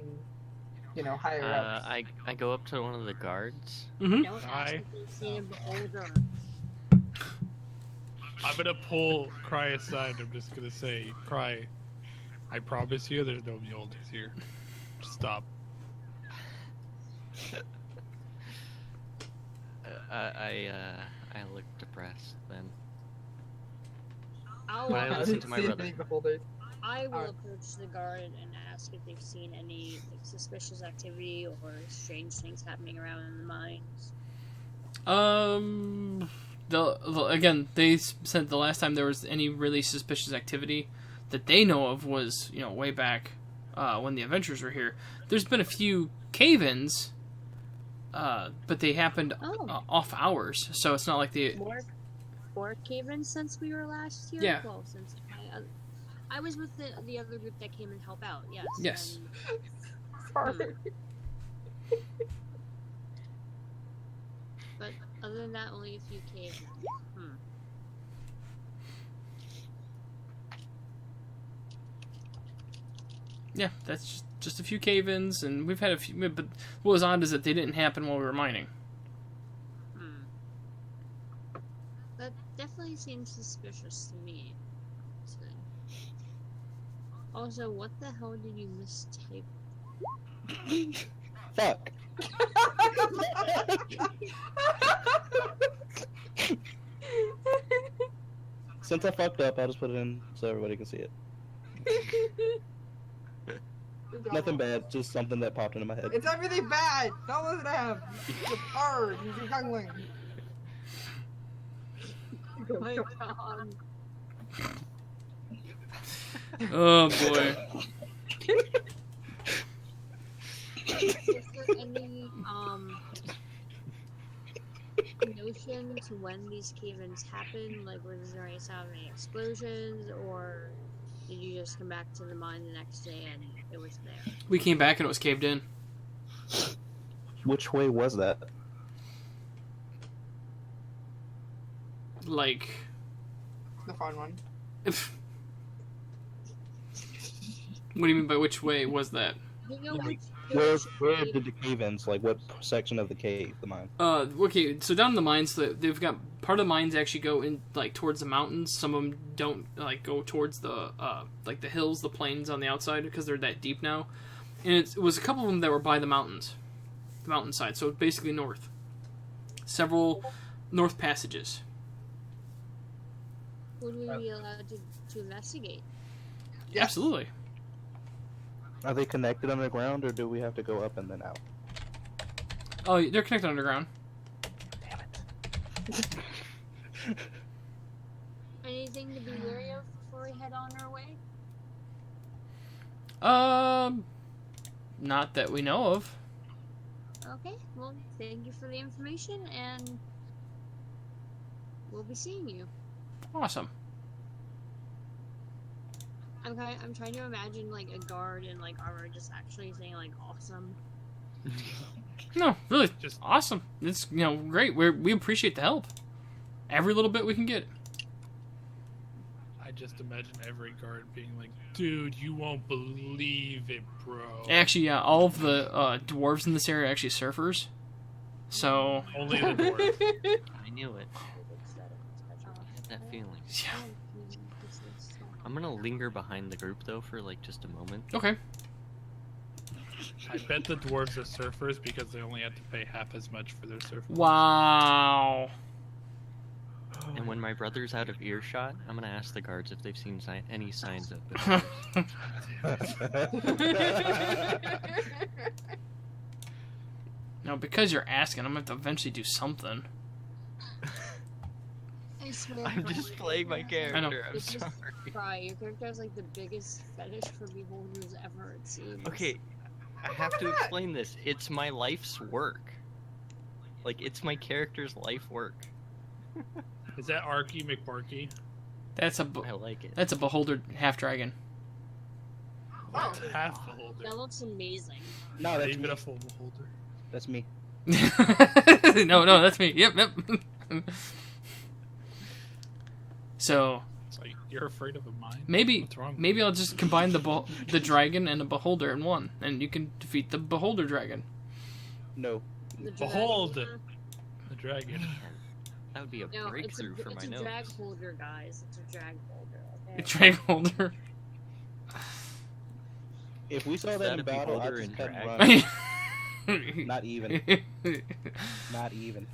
higher ups. I go up to one of the guards. Mm-hmm. Don't ask if they've seen a beholder. I'm gonna pull Cry aside. I'm just gonna say, Cry, I promise you there's no Mjolnirs here. Stop. I look depressed then. I'll When I I listen didn't to my see brother. any beholders. I will Alright. approach the guard and ask if they've seen any suspicious activity or strange things happening around in the mines. Again, they said the last time there was any really suspicious activity that they know of was, way back when the adventurers were here. There's been a few cave-ins, but they happened off hours, so it's not like the... More cave-ins since we were last year? Yeah. Well, since I was with the other group that came and helped out, yes. Yes. Sorry. But other than that, only a few cave-ins. Yeah, that's just a few cave-ins, and we've had a few... But what was odd is that they didn't happen while we were mining. That definitely seems suspicious to me. So. Also, what the hell did you mistype? Fuck. Since I fucked up, I'll just put it in so everybody can see it. Nothing bad, just something that popped into my head. It's everything bad. Don't listen to him. He's a bird. He's a youngling. Oh my god. Oh boy. Is there any notion to when these cave-ins happen? Like, was there any sound of any explosions, or did you just come back to the mine the next day and it was there? We came back and it was caved in. Which way was that? Like, The fun one. what do you mean by which way was that? You know Like, which where did the cave ends? Like, what section of the cave, the mine? Okay, so down in the mines, they've got part of the mines actually go in like towards the mountains. Some of them don't like go towards the like the hills, the plains on the outside because they're that deep now. And it was a couple of them that were by the mountains, the mountainside. So basically north. Several north passages. would we be allowed to investigate? Yes. Absolutely. Are they connected underground, or do we have to go up and then out? Oh, they're connected underground. Anything to be wary of before we head on our way? Not that we know of. Okay, well, thank you for the information, and we'll be seeing you. Awesome. I'm trying to imagine like a guard in like armor just actually saying like awesome. No, really, Just awesome. It's great. We appreciate the help. Every little bit we can get. I just imagine every guard being like, "Dude, you won't believe it, bro." Actually, yeah, all of the dwarves in this area are actually surfers. So, Only the dwarves. I knew it. I had that feeling. yeah. I'm gonna linger behind the group though for like just a moment. Okay. I bet the dwarves are surfers because they only have to pay half as much for their surf. Wow. And when my brother's out of earshot, I'm gonna ask the guards if they've seen any signs of it. No, because you're asking, I'm gonna have to eventually do something. I swear. I'm just playing my character. I know. I'm It's just sorry. cry. Your character has like the biggest fetish for beholders ever, it seems. Okay, I have to explain this. It's my life's work. Like, it's my character's life work. Is that Arky McBarky? That's a I like it. that's a beholder half dragon. Oh, Half beholder. That looks amazing. No, that's Even me. a full beholder. That's me. No, that's me. Yep. So It's like you're afraid of a mine. maybe What's wrong? maybe I'll just combine the dragon and the beholder in one, and you can defeat the beholder dragon. No. The Behold! drag- The dragon. Man, that would be a No, breakthrough for my it's a nose. drag holder, guys. It's a drag holder. Okay? Dragon holder. If we saw Is that that in a battle, I'd beholder just in cut and drag? run. Not even. Not even.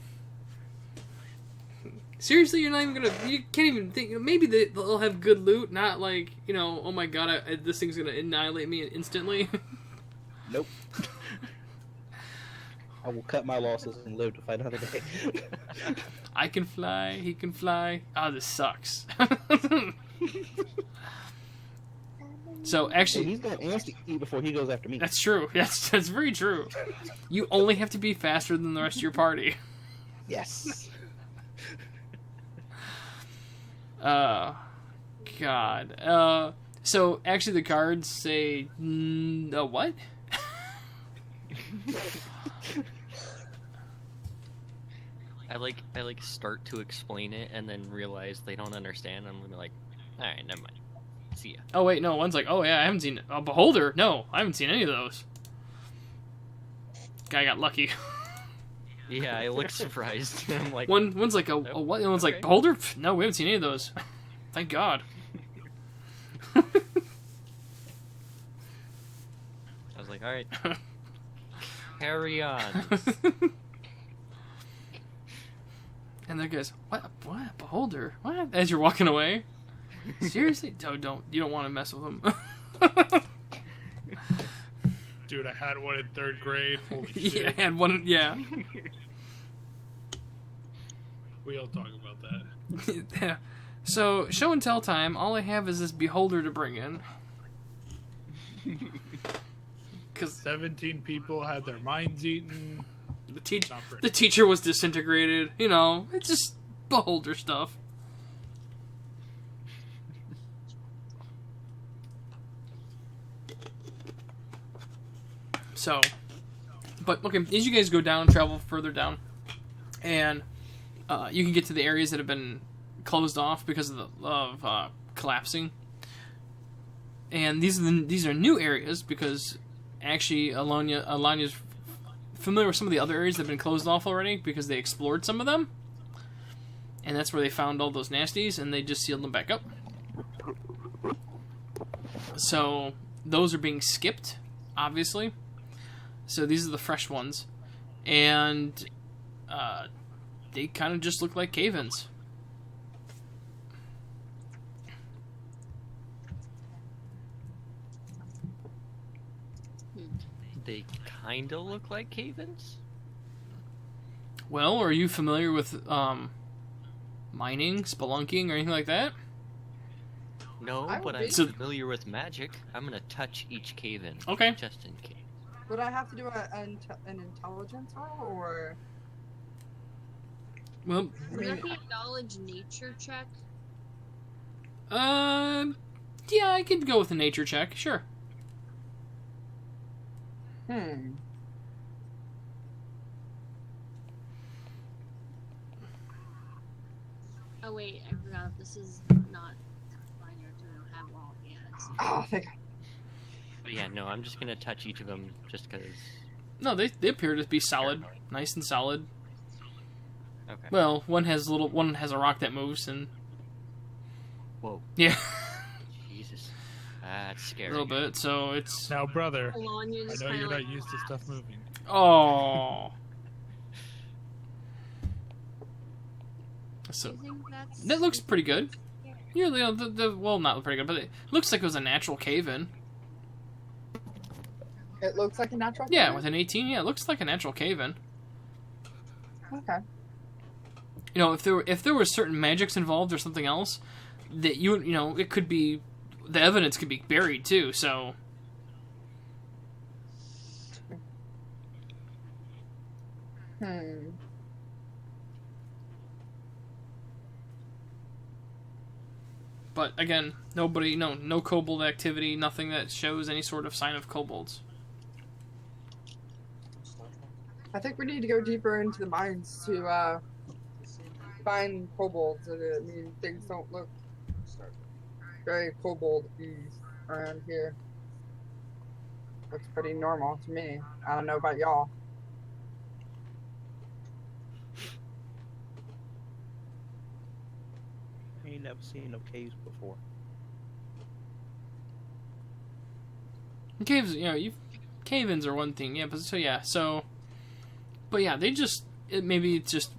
Seriously, you're not even gonna. You can't even think. Maybe they'll have good loot, not like oh my god, this thing's gonna annihilate me instantly. Nope. I will cut my losses and live to fight another day. I can fly. He can fly. Oh, this sucks. So Hey, actually, he's got ants to eat before he goes after me. that's true. That's very true. You only have to be faster than the rest of your party. Yes. God. So actually, the cards say what? I like start to explain it and then realize they don't understand. I'm gonna be like, all right, never mind. See ya. Oh wait, no. One's like, oh yeah, I haven't seen a beholder. No, I haven't seen any of those. Guy got lucky. Yeah, I look surprised. I'm like, One's like a what? And one's like Okay. beholder. Pff, no, we haven't seen any of those. Thank God. I was like, all right, carry on. And the guy's, what beholder? What? As you're walking away. Seriously? You don't want to mess with him. Dude, I had one in 3rd grade. Holy Yeah, shit. I had one. Yeah. We all talk about that. Yeah. So, show and tell time. All I have is this beholder to bring in. Because 17 people had their minds eaten. the Not pretty. the teacher was disintegrated. You know, it's just beholder stuff. So, but okay, as you guys go down, travel further down, and you can get to the areas that have been closed off because of collapsing. And these are new areas because actually Alania's familiar with some of the other areas that have been closed off already because they explored some of them, and that's where they found all those nasties, and they just sealed them back up. So those are being skipped, obviously. So these are the fresh ones, and they kind of just look like cave-ins. They kind of look like cave-ins. Well, are you familiar with mining, spelunking, or anything like that? No, I but would I'm be. So- familiar with magic. I'm gonna touch each cave-in. Okay. Just in case. Would I have to do an intelligence roll, or? Well, Would that be a knowledge nature check? yeah, I could go with a nature check, sure. Oh wait, I forgot. This is not minor to have all yet. Oh, thank God. But yeah, no, I'm just gonna touch each of them just because. No, they appear to be solid, nice and solid. Okay. Well, one has a rock that moves, and Whoa. yeah, Jesus. That's a scary. little bit. So it's Now, brother, Alanya I just know kinda you're like, not used to stuff moving. oh. So "You think that's that looks pretty good. Yeah, well, not pretty good, but it looks like it was a natural cave-in. It looks like a natural. Yeah, cave? with an 18, yeah, it looks like a natural cave-in. Okay. You know, if there were certain magics involved or something else, that you know, it could be, the evidence could be buried too. So but again, no kobold activity, nothing that shows any sort of sign of kobolds. I think we need to go deeper into the mines to find kobolds. I mean, things don't look very kobold-y around here. Looks pretty normal to me. I don't know about y'all. I ain't never seen no caves before. Caves, you know, cave-ins are one thing, yeah. But yeah, they just maybe it's just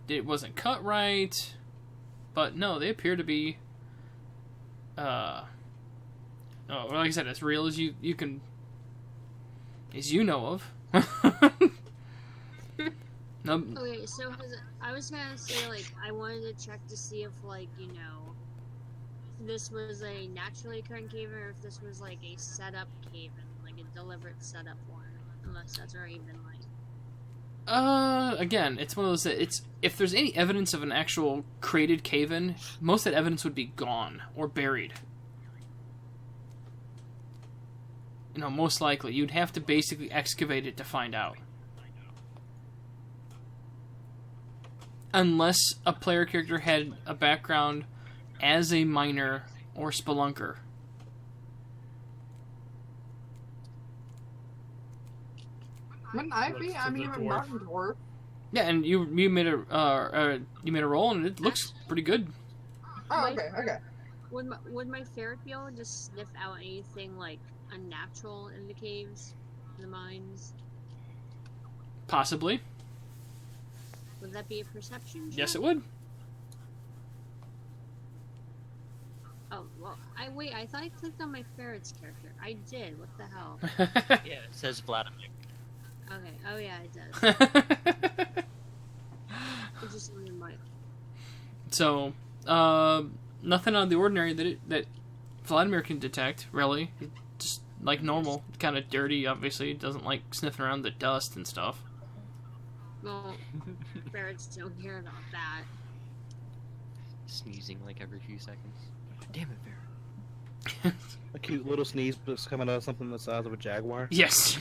it wasn't cut right, but no, they appear to be like I said, as real as you can, as you know of. No, Okay, so I was gonna say, like, I wanted to check to see if, like, you know, if this was a naturally occurring cave or if this was, like, a setup cave like a deliberate setup one. Unless that's already been, like... again, it's one of those that it's if there's any evidence of an actual created cave-in, most of that evidence would be gone or buried. You know, most likely you'd have to basically excavate it to find out. Unless a player character had a background as a miner or spelunker. Wouldn't I Looks be? to I'm the even dwarf. not a dwarf. Yeah, and you made a roll and it looks pretty good. Oh, okay, okay. Would my ferret be able to just sniff out anything, like, unnatural in the caves, in the mines? Possibly. Would that be a perception check? Yes, it would. Oh, Well, I thought I clicked on my ferret's character. I did. What the hell? Yeah, it says Vladimir. Okay. Oh yeah, it does. It just in my. So, nothing out of the ordinary that Vladimir can detect, really. He's just like normal, kind of dirty, obviously. Doesn't like sniffing around the dust and stuff. Well, ferrets don't care about that. Sneezing like every few seconds. Damn it, Bear. A cute little sneeze that's coming out of something the size of a jaguar. Yes.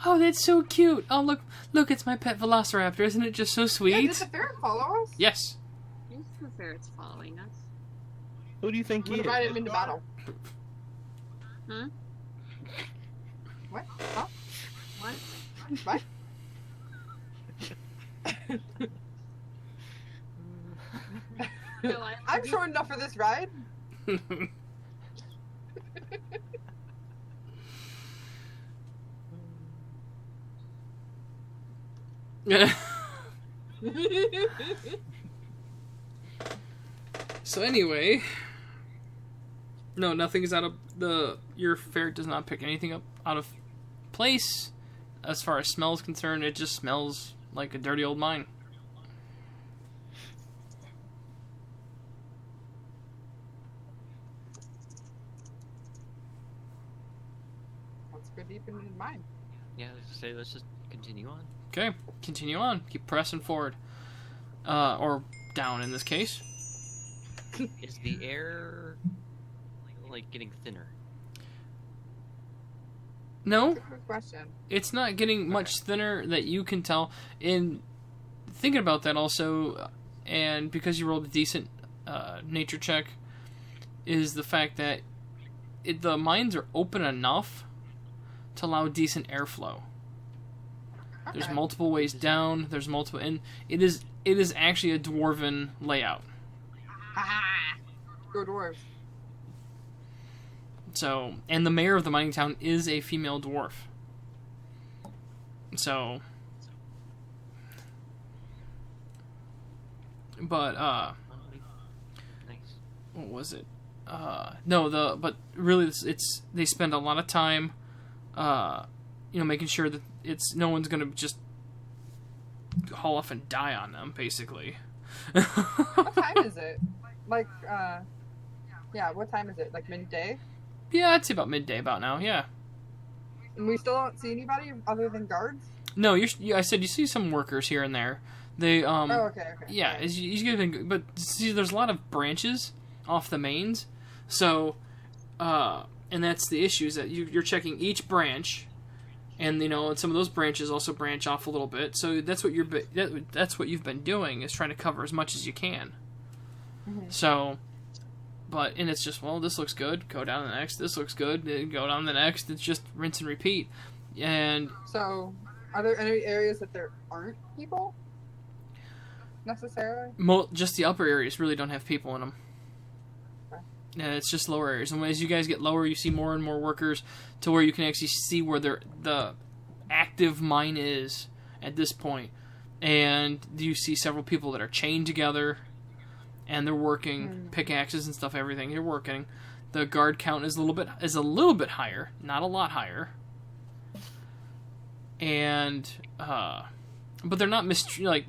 Oh, that's so cute. Oh, look, it's my pet Velociraptor. Isn't it just so Yeah, sweet? did the ferret follow us? Yes. There's the ferrets following us. Who do you think What he about is? him into battle? Huh? What? Huh? What? What? No, I'm short enough for this ride. So anyway, no, nothing is out of the. Your ferret does not pick anything up out of place. As far as smell is concerned, it just smells like a dirty old mine. Let's go deep into mine. Yeah, let's just continue on. Okay, continue on. Keep pressing forward, or down in this case. Is the air like getting thinner? No, Good question. it's not getting much thinner that you can tell. In thinking about that also, and because you rolled a decent nature check, is the fact that the mines are open enough to allow decent airflow. There's Okay. multiple ways down. There's multiple, and it is actually a dwarven layout. Go dwarves. So, and the mayor of the mining town is a female dwarf. So, but Nice. what was it? No, but really, it's they spend a lot of time, making sure that it's no one's gonna just haul off and die on them, basically. What time is it? Like, yeah, what time is it? Like midday? Yeah, I'd say about midday, about now. Yeah. And we still don't see anybody other than guards? No, I said you see some workers here and there. They Oh, okay. Yeah, Okay. as you get, but see, there's a lot of branches off the mains, so, and that's the issue is that you're checking each branch, and and some of those branches also branch off a little bit. So that's what that's what you've been doing is trying to cover as much as you can. Mhm. So, and it's just this looks good, go down to the next. This looks good, then go down to the next. It's just rinse and repeat, and So, are there any areas that there aren't people? Necessarily? just the upper areas really don't have people in them. Okay. Yeah, it's just lower areas. And as you guys get lower, you see more and more workers to where you can actually see where the active mine is at this point. And you see several people that are chained together, and they're working pickaxes and stuff. Everything they're working. The guard count is a little bit higher, not a lot higher. And but they're not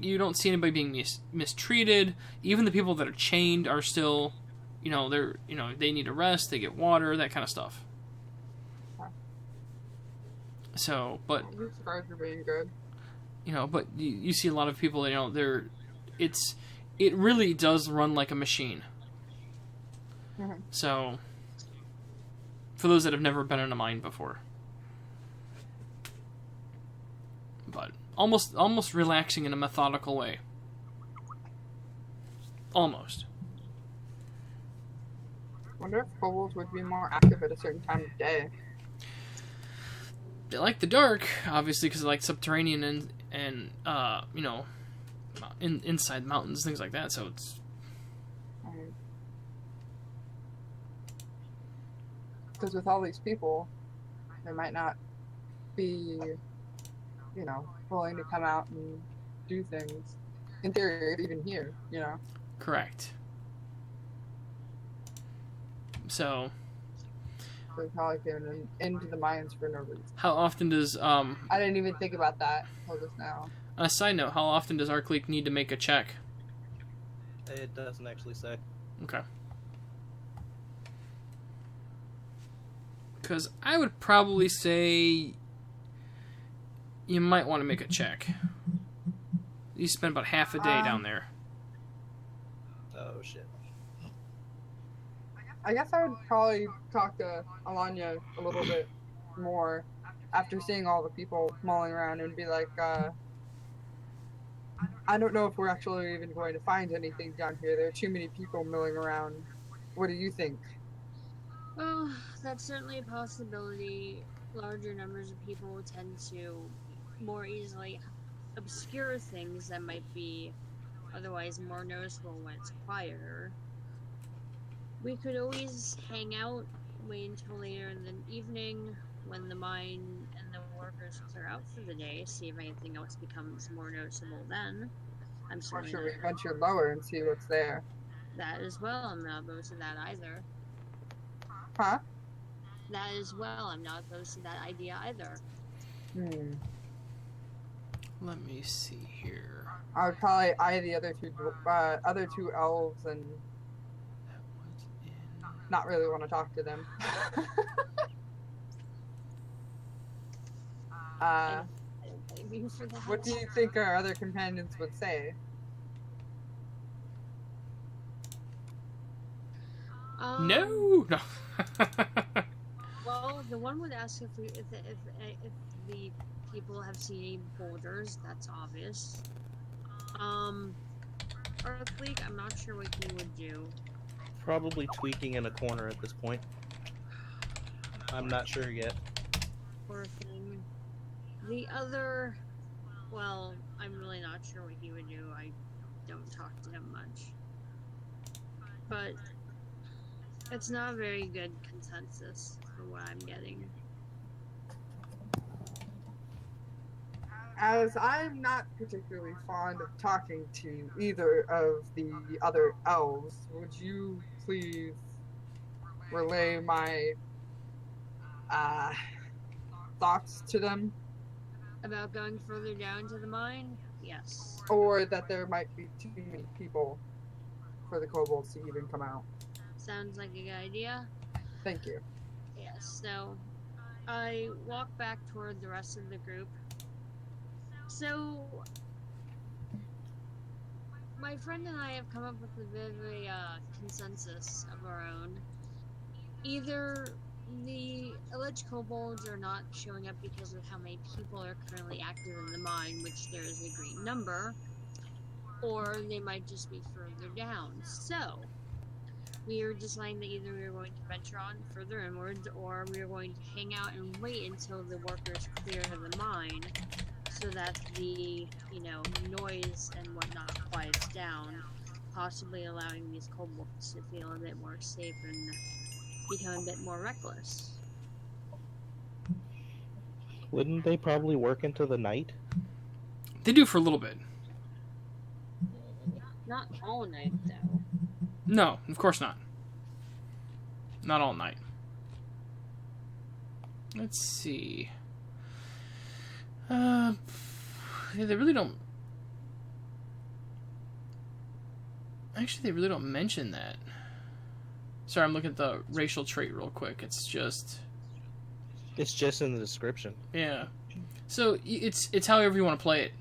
you don't see anybody being mistreated. Even the people that are chained are still, they need a rest, they get water, that kind of stuff. So, but These guards are being good. but you see a lot of people. It really does run like a machine. Mhm. So, for those that have never been in a mine before, but almost relaxing in a methodical way. Almost. Wonder if kobolds would be more active at a certain time of day. They like the dark, obviously, because they like subterranean and inside mountains, things like that. So it's Because with all these people, they might not be, willing to come out and do things. In theory, even here, correct. So, So we probably came into the mines for no reason. how often does I didn't even think about that till just now. on a side note, how often does Arcleek need to make a check? It doesn't actually say. Okay. Because I would probably say you might want to make a check. You spend about half a day down there. Oh shit. I guess I would probably talk to Alanya a little bit more after seeing all the people mulling around and be like, I don't know if we're actually even going to find anything down here. There are too many people milling around. What do you think? Well, that's certainly a possibility. Larger numbers of people tend to more easily obscure things that might be otherwise more noticeable when it's quieter. We could always hang out, wait until later in the evening when the mine and the workers clear out for the day, see if anything else becomes more noticeable then. I'm Or certainly should we not venture lower and see what's there? that as well. I'm not opposed to that either. Huh? That as well. I'm not opposed to that idea either. Let me see here. I would probably eye the other two elves and That was in... not really want to talk to them. I don't blame you for that. What do you think our other companions would say? No! No. Well, the one would ask if the people have seen any boulders. That's obvious. Earthleak, I'm not sure what he would do. Probably tweaking in a corner at this point. I'm not sure yet. Poor thing. The other, well, I'm really not sure what he would do. I don't talk to him much. But it's not a very good consensus for what I'm getting. As I'm not particularly fond of talking to either of the other elves, would you please relay my thoughts to them? About going further down to the mine? Yes. Or that there might be too many people for the kobolds to even come out? Sounds like a good idea. Thank you. Yes, so I walk back toward the rest of the group. So, my friend and I have come up with a bit of a consensus of our own. Either the alleged kobolds are not showing up because of how many people are currently active in the mine, which there is a great number, or they might just be further down. So, we are deciding that either we are going to venture on further inwards, or we are going to hang out and wait until the workers clear the mine, so that the, noise and whatnot quiets down, possibly allowing these kobolds to feel a bit more safe and become a bit more reckless. Wouldn't they probably work into the night? They do for a little bit. Not all night, though. No, of course not. Not all night. Let's see. Yeah, they really don't. Actually, they really don't mention that. Sorry, I'm looking at the racial trait real quick. It's just in the description. yeah. So it's however you want to play it.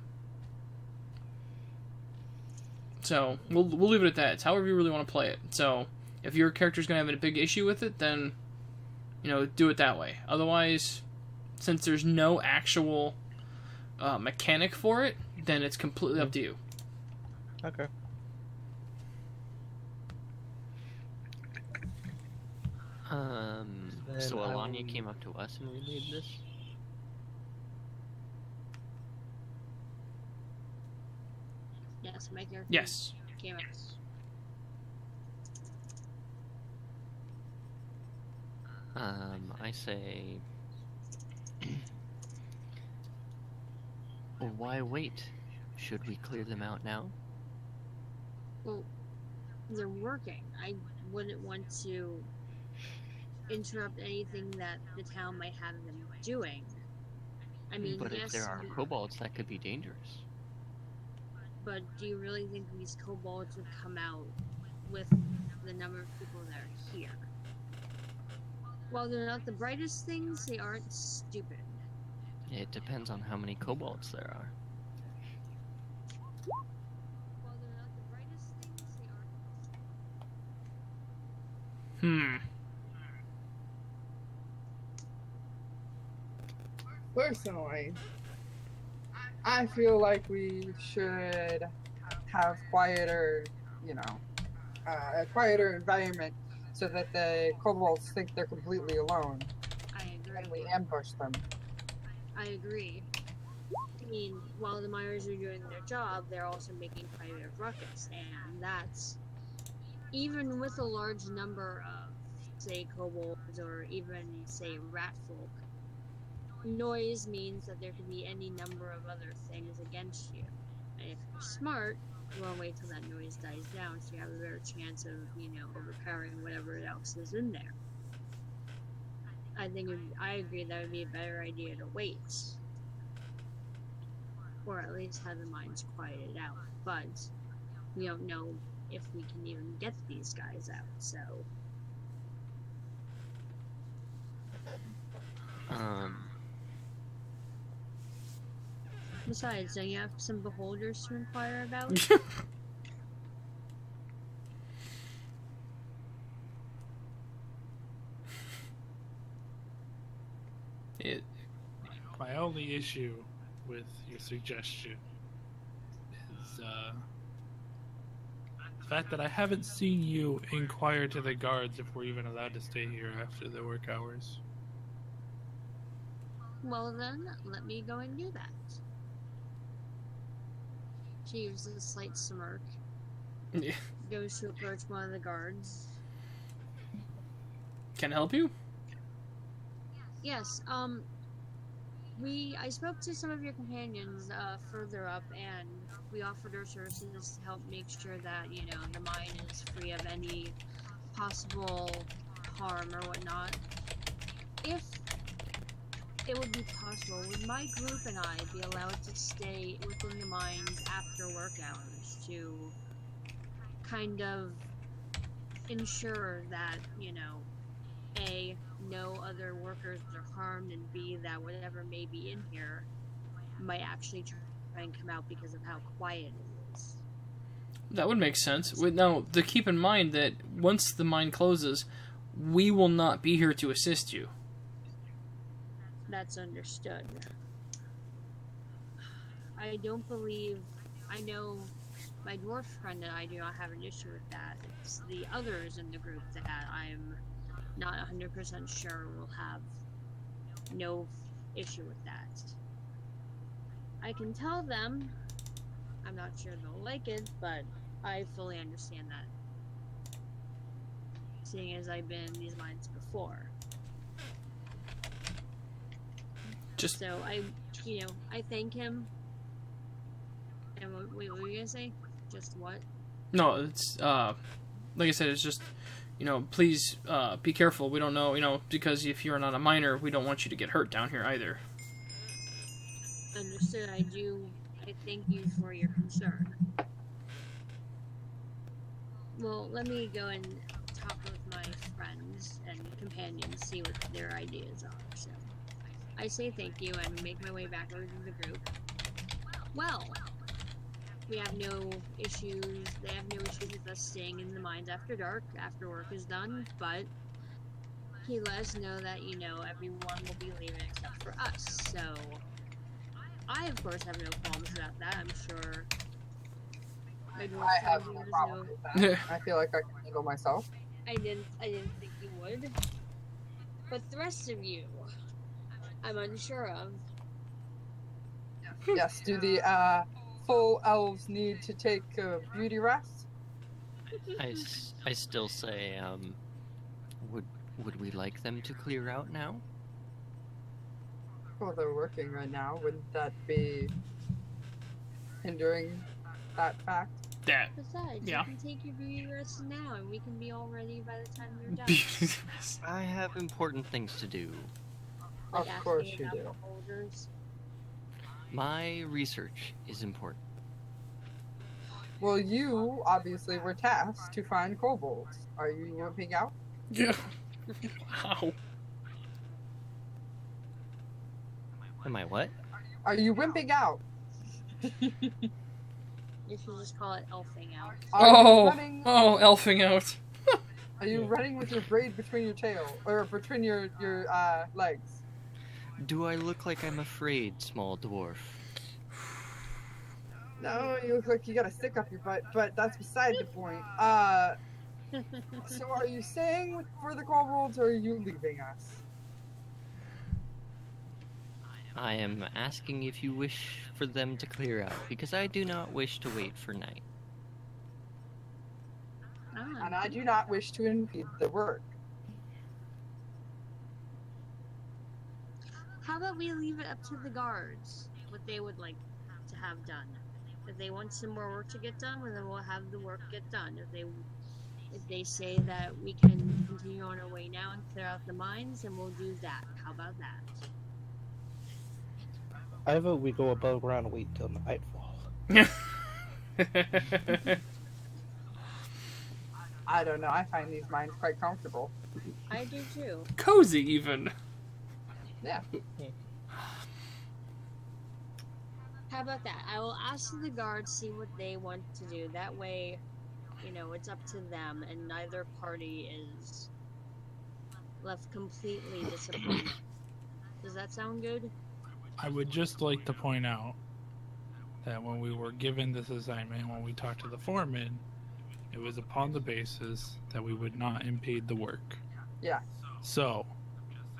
So we'll leave it at that. It's however you really want to play it. So if your character's gonna have a big issue with it, then do it that way. Otherwise, since there's no actual mechanic for it, then it's completely up to you. Okay. So Then Alanya came up to us and we made this? Yes, my character Yes. came up. I say... Well, why wait? Should we clear them out now? Well, they're working. I wouldn't want to interrupt anything that the town might have them doing. I mean, But yes, if there are kobolds, that could be dangerous. but do you really think these kobolds would come out with the number of people that are here? While they're not the brightest things, they aren't stupid. It depends on how many kobolds there are. While they're not the brightest things, they aren't. Personally, I feel like we should have quieter, a quieter environment so that the kobolds think they're completely alone I and agree. we ambush them. I agree. I mean, while the miners are doing their job, they're also making quite a bit of ruckus, and that's even with a large number of, say, kobolds or even, say, rat folk. Noise means that there could be any number of other things against you. And if you're smart, you want to wait till that noise dies down so you have a better chance of, overpowering whatever else is in there. I agree that would be a better idea to wait. Or at least have the mines quieted out. But we don't know if we can even get these guys out, so. Besides, don't you have some beholders to inquire about? My only issue with your suggestion is the fact that I haven't seen you inquire to the guards if we're even allowed to stay here after the work hours. Well then, let me go and do that. She uses a slight smirk. Yeah. Goes to approach one of the guards. Can I help you? Yes, I spoke to some of your companions further up, and we offered our services to help make sure that, the mine is free of any possible harm or whatnot. If it would be possible, would my group and I be allowed to stay within the mines after work hours to kind of ensure that, A, no other workers are harmed, and B, that whatever may be in here might actually try and come out because of how quiet it is. That would make sense. Now, to keep in mind that once the mine closes, we will not be here to assist you. That's understood. I know my dwarf friend and I do not have an issue with that. It's the others in the group that I'm not 100% sure will have no issue with that. I can tell them, I'm not sure they'll like it, but I fully understand that. Seeing as I've been in these mines before. So I thank him. And wait, what were you gonna say? Just what? No, it's, like I said, it's just, please, be careful. We don't know, because if you're not a miner, we don't want you to get hurt down here either. Understood. I thank you for your concern. Well, let me go and talk with my friends and companions, see what their ideas are. So, I say thank you and make my way back over to the group. Well, we have no issues. They have no issues with us staying in the mines after dark, after work is done, but he let us know that, everyone will be leaving except for us. So, I, of course, have no qualms about that. I'm sure. I have no problem with that. I feel like I can handle myself. I didn't think you would. But the rest of you, I'm unsure of. Yes, do the full elves need to take a beauty rest? I still say, would we like them to clear out now? Well, they're working right now. Wouldn't that be hindering that fact? That. Besides, Yeah. you can take your beauty rest now, and we can be all ready by the time you're done. I have important things to do. Of Like course asking you about do. beholders. My research is important. Well, you obviously were tasked to find kobolds. Are you wimping out? Yeah. Wow. Am I what? Are you wimping out? You should just call it elfing out. Are you Oh, running? elfing out. Are you running with your braid between your tail or between your legs? Do I look like I'm afraid, small dwarf? No, you look like you got a stick up your butt, but that's beside the point. So are you staying for the kobolds or are you leaving us? I am asking if you wish for them to clear out, because I do not wish to wait for night. Ah, And I do not wish to impede the work. How about we leave it up to the guards what they would like to have done? If they want some more work to get done, well, then we'll have the work get done. If they say that we can continue on our way now and clear out the mines, then we'll do that. How about that? I vote we go above ground and wait till nightfall. I don't know. I find these mines quite comfortable. I do too. Cozy, even. Yeah. How about that? I will ask the guards, see what they want to do. That way, it's up to them, and neither party is left completely disappointed. Does that sound good? I would just like to point out that when we were given this assignment, when we talked to the foreman, it was upon the basis that we would not impede the work. Yeah. So,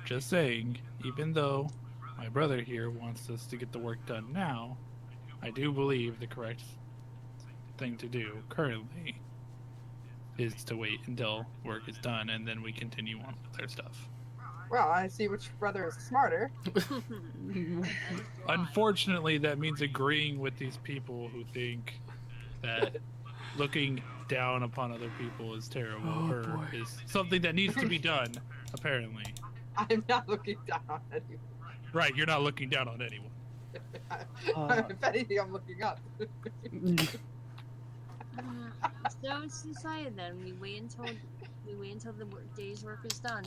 just saying, even though my brother here wants us to get the work done now, I do believe the correct thing to do currently is to wait until work is done and then we continue on with our stuff. Well, I see which brother is smarter. Unfortunately, that means agreeing with these people who think that looking down upon other people is terrible or is something that needs to be done, apparently. I'm not looking down on anyone. Right, you're not looking down on anyone. If anything, I'm looking up. So it's decided then. We wait until the day's work is done.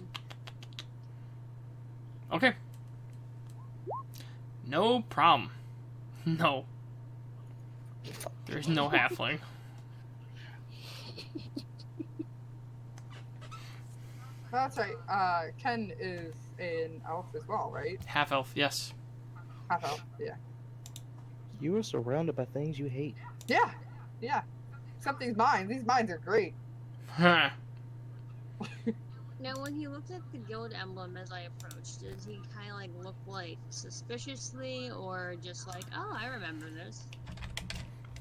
Okay. No problem. No. There's no halfling. That's right. Ken is an elf as well, right? Half elf, yes. Half elf, yeah. You are surrounded by things you hate. Yeah, yeah. Except these mines. These mines are great. Huh. Now, when he looked at the guild emblem as I approached, did he kind of like look like suspiciously, or just like, oh, I remember this?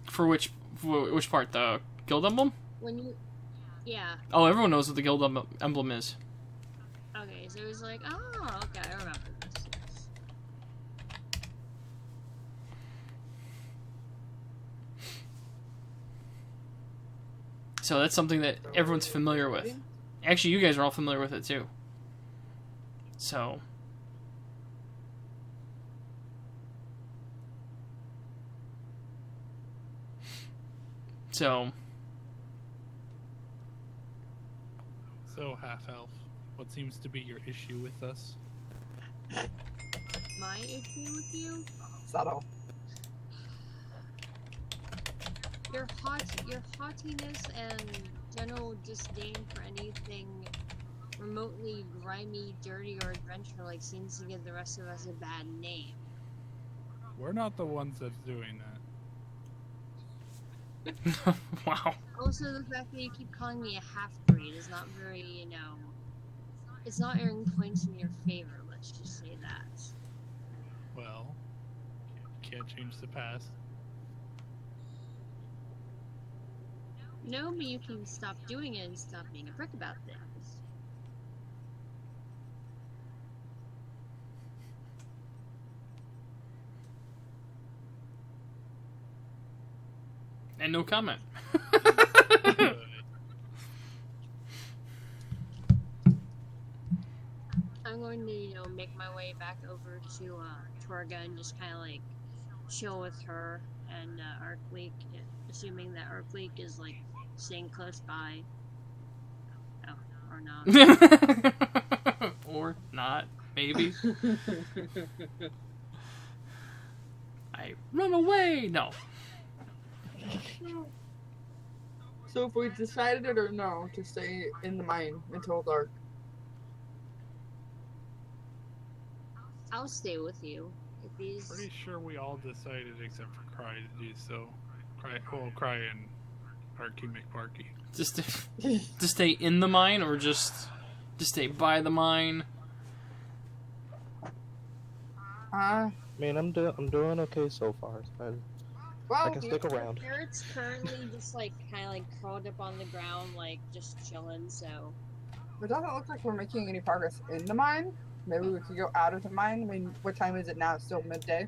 For which part? The guild emblem? When you, yeah. Oh, everyone knows what the guild emblem is. Okay, so he was like, oh, okay, I remember this. Yes. So that's something that everyone's familiar with. Actually, you guys are all familiar with it too. So. So. So, half-elf, what seems to be your issue with us? My issue with you? Subtle. Your haughtiness and general disdain for anything remotely grimy, dirty, or adventure-like seems to give the rest of us a bad name. We're not the ones that's doing that. Wow. Also, the fact that you keep calling me a half-breed is not very, it's not airing points in your favor, let's just say that. Well, can't change the past. No, but you can stop doing it and stop being a prick about things. And no comment. I'm going to, make my way back over to Torga and just kind of like chill with her and Arkleek, assuming that Arkleek is like staying close by. Oh, or not. Or not, maybe. I run away! No. So if we decided it or no to stay in the mine until dark. I'll stay with you. If he's Pretty sure we all decided except for Cry to do so. Cry and Arky McParky. Just to stay in the mine, or just to stay by the mine? I mean, I'm doing okay so far. I can stick around. Garrett's currently just like kind of like curled up on the ground, like just chilling. So It doesn't look like we're making any progress in the mine. Maybe we could go out of the mine. I mean, what time is it now? It's still midday.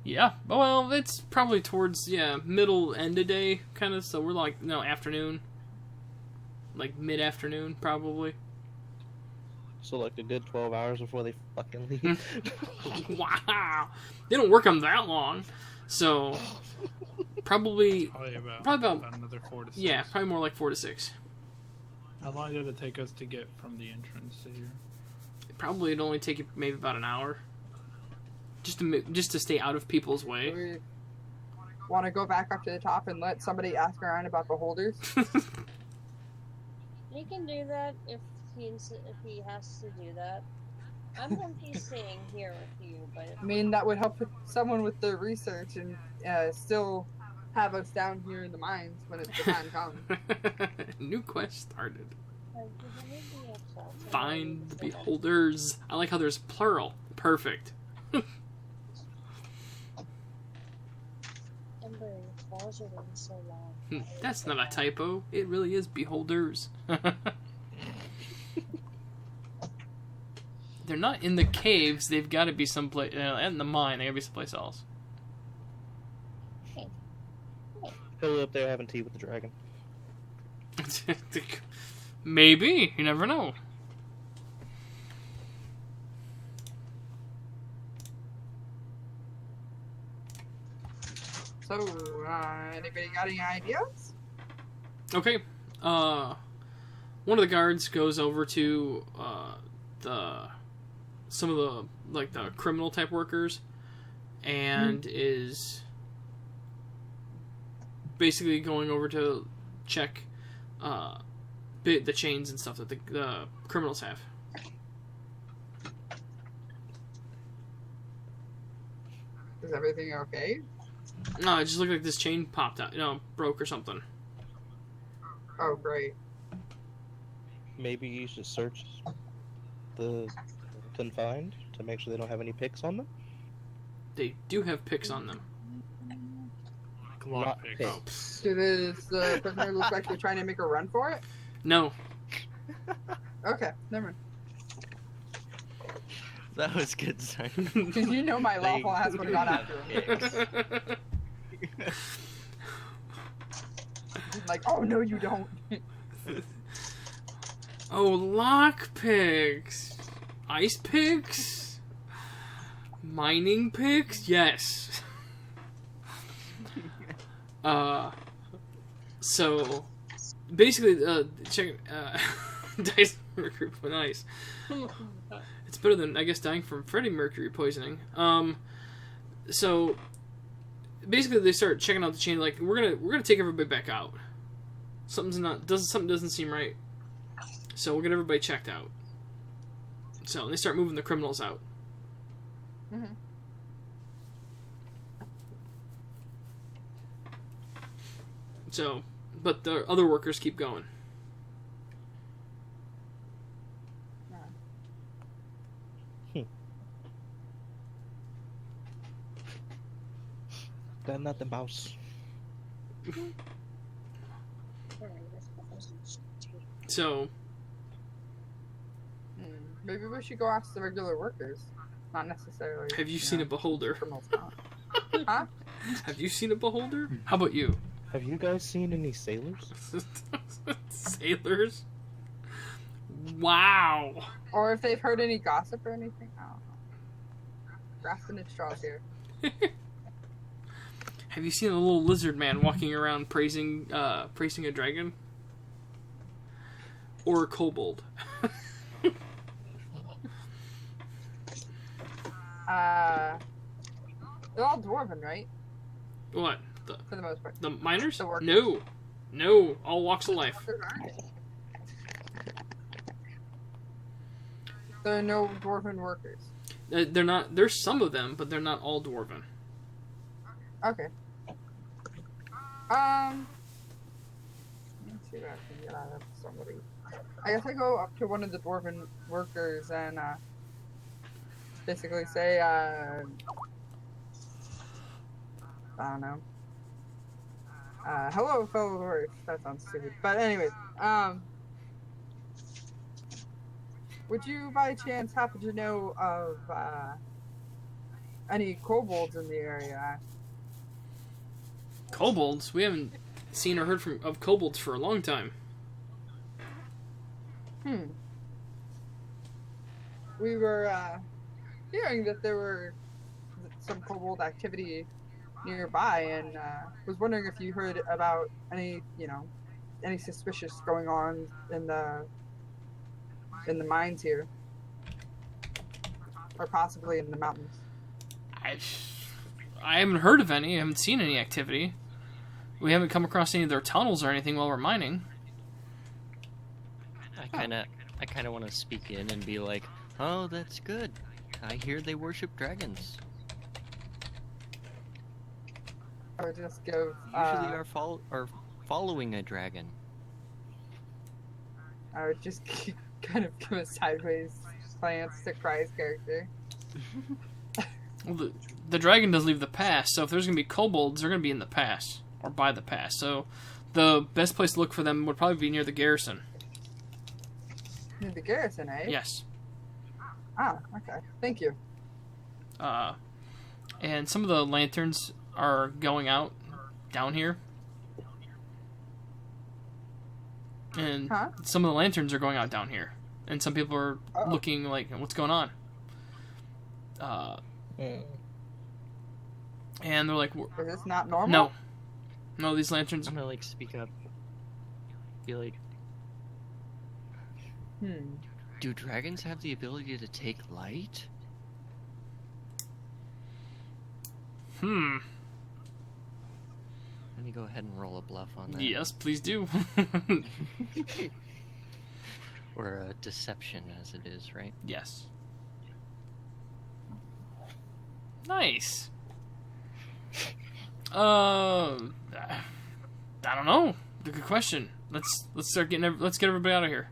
Yeah. Well, it's probably towards, middle end of day, kind of. So we're like, no, afternoon. Like mid-afternoon, probably. So like they did 12 hours before they fucking leave. Wow. They don't work them that long. So, probably Probably about another 4 to 6. Yeah, probably more like 4 to 6. How long did it take us to get from the entrance to here? Probably it'd only take you maybe about an hour. Just to stay out of people's way. We want to go back up to the top and let somebody ask around about beholders. he can do that if he has to do that. I'm going to be staying here with you, but I mean, that would help someone with their research and still have us down here in the mines when the time comes. New quest started. Does anybody else want to Find the know? beholders. I like how there's plural. Perfect. Ember, your balls are really so long. That's not a typo. It really is beholders. They're not in the caves. They've got to be someplace. In the mine, they got to be someplace else. Probably up there having tea with the dragon. Maybe. You never know. So, anybody got any ideas? Okay. One of the guards goes over to some of the criminal type workers and is basically going over to check the chains and stuff that the criminals have. Is everything okay? No, it just looked like this chain popped out, broke or something. Oh, great. Maybe you should search the confined to make sure they don't have any picks on them. They do have picks on them. Lock picks. picks. Does the prisoner look like they're trying to make a run for it? No. Okay, never mind. That was good, son. Because you know my lawful ass would have gone have after him. picks. Like, oh no, you don't. Oh, lock picks, ice picks, mining picks. Yes. So basically, check Dice Mercury for nice. It's better than, I guess, dying from Freddie Mercury poisoning. So basically, they start checking out the chain. Like, we're gonna take everybody back out. Something doesn't seem right. So we'll get everybody checked out. So they start moving the criminals out. Mm-hmm. So, but the other workers keep going. That's not the mouse. So, Maybe we should go ask the regular workers, not necessarily. have you seen a beholder? criminals. Huh? Have you seen a beholder? How about you? Have you guys seen any sailors? Sailors? Wow. Or if they've heard any gossip or anything. I don't know. Grasping at straws here. Have you seen a little lizard man walking around praising a dragon? Or a kobold? They're all dwarven, right? What? For the most part. The miners? The workers. No. No. All walks of life. Workers aren't. There are no dwarven workers. They're not. There's some of them, but they're not all dwarven. Okay. Let's see what I can get out of somebody. I guess I go up to one of the dwarven workers and basically say, I don't know. Hello, fellow dwarves. That sounds stupid. But anyways, would you by chance happen to know of any kobolds in the area? Kobolds? We haven't seen or heard of kobolds for a long time. We were hearing that there were some kobold activity nearby, and was wondering if you heard about any suspicious going on in the mines here, or possibly in the mountains. I haven't heard of any. I haven't seen any activity. We haven't come across any of their tunnels or anything while we're mining. I kind of want to speak in and be like, "Oh, that's good. I hear they worship dragons. I would just give. Usually are following a dragon." I would just kind of give a sideways glance to Cry's character. Well, the dragon does leave the past, so if there's going to be kobolds, they're going to be in the past, or by the past. So the best place to look for them would probably be near the garrison. Near the garrison, eh? Yes. Ah, okay. Thank you. And some of the lanterns are going out down here. And some of the lanterns are going out down here. And some people are looking like, what's going on? And they're like, is this not normal? No. No, these lanterns... I'm gonna, like, speak up. Be like... Do dragons have the ability to take light? Let me go ahead and roll a bluff on that. Yes, please do. Or a deception, as it is, right? Yes. Nice. I don't know. Good question. Let's get everybody out of here.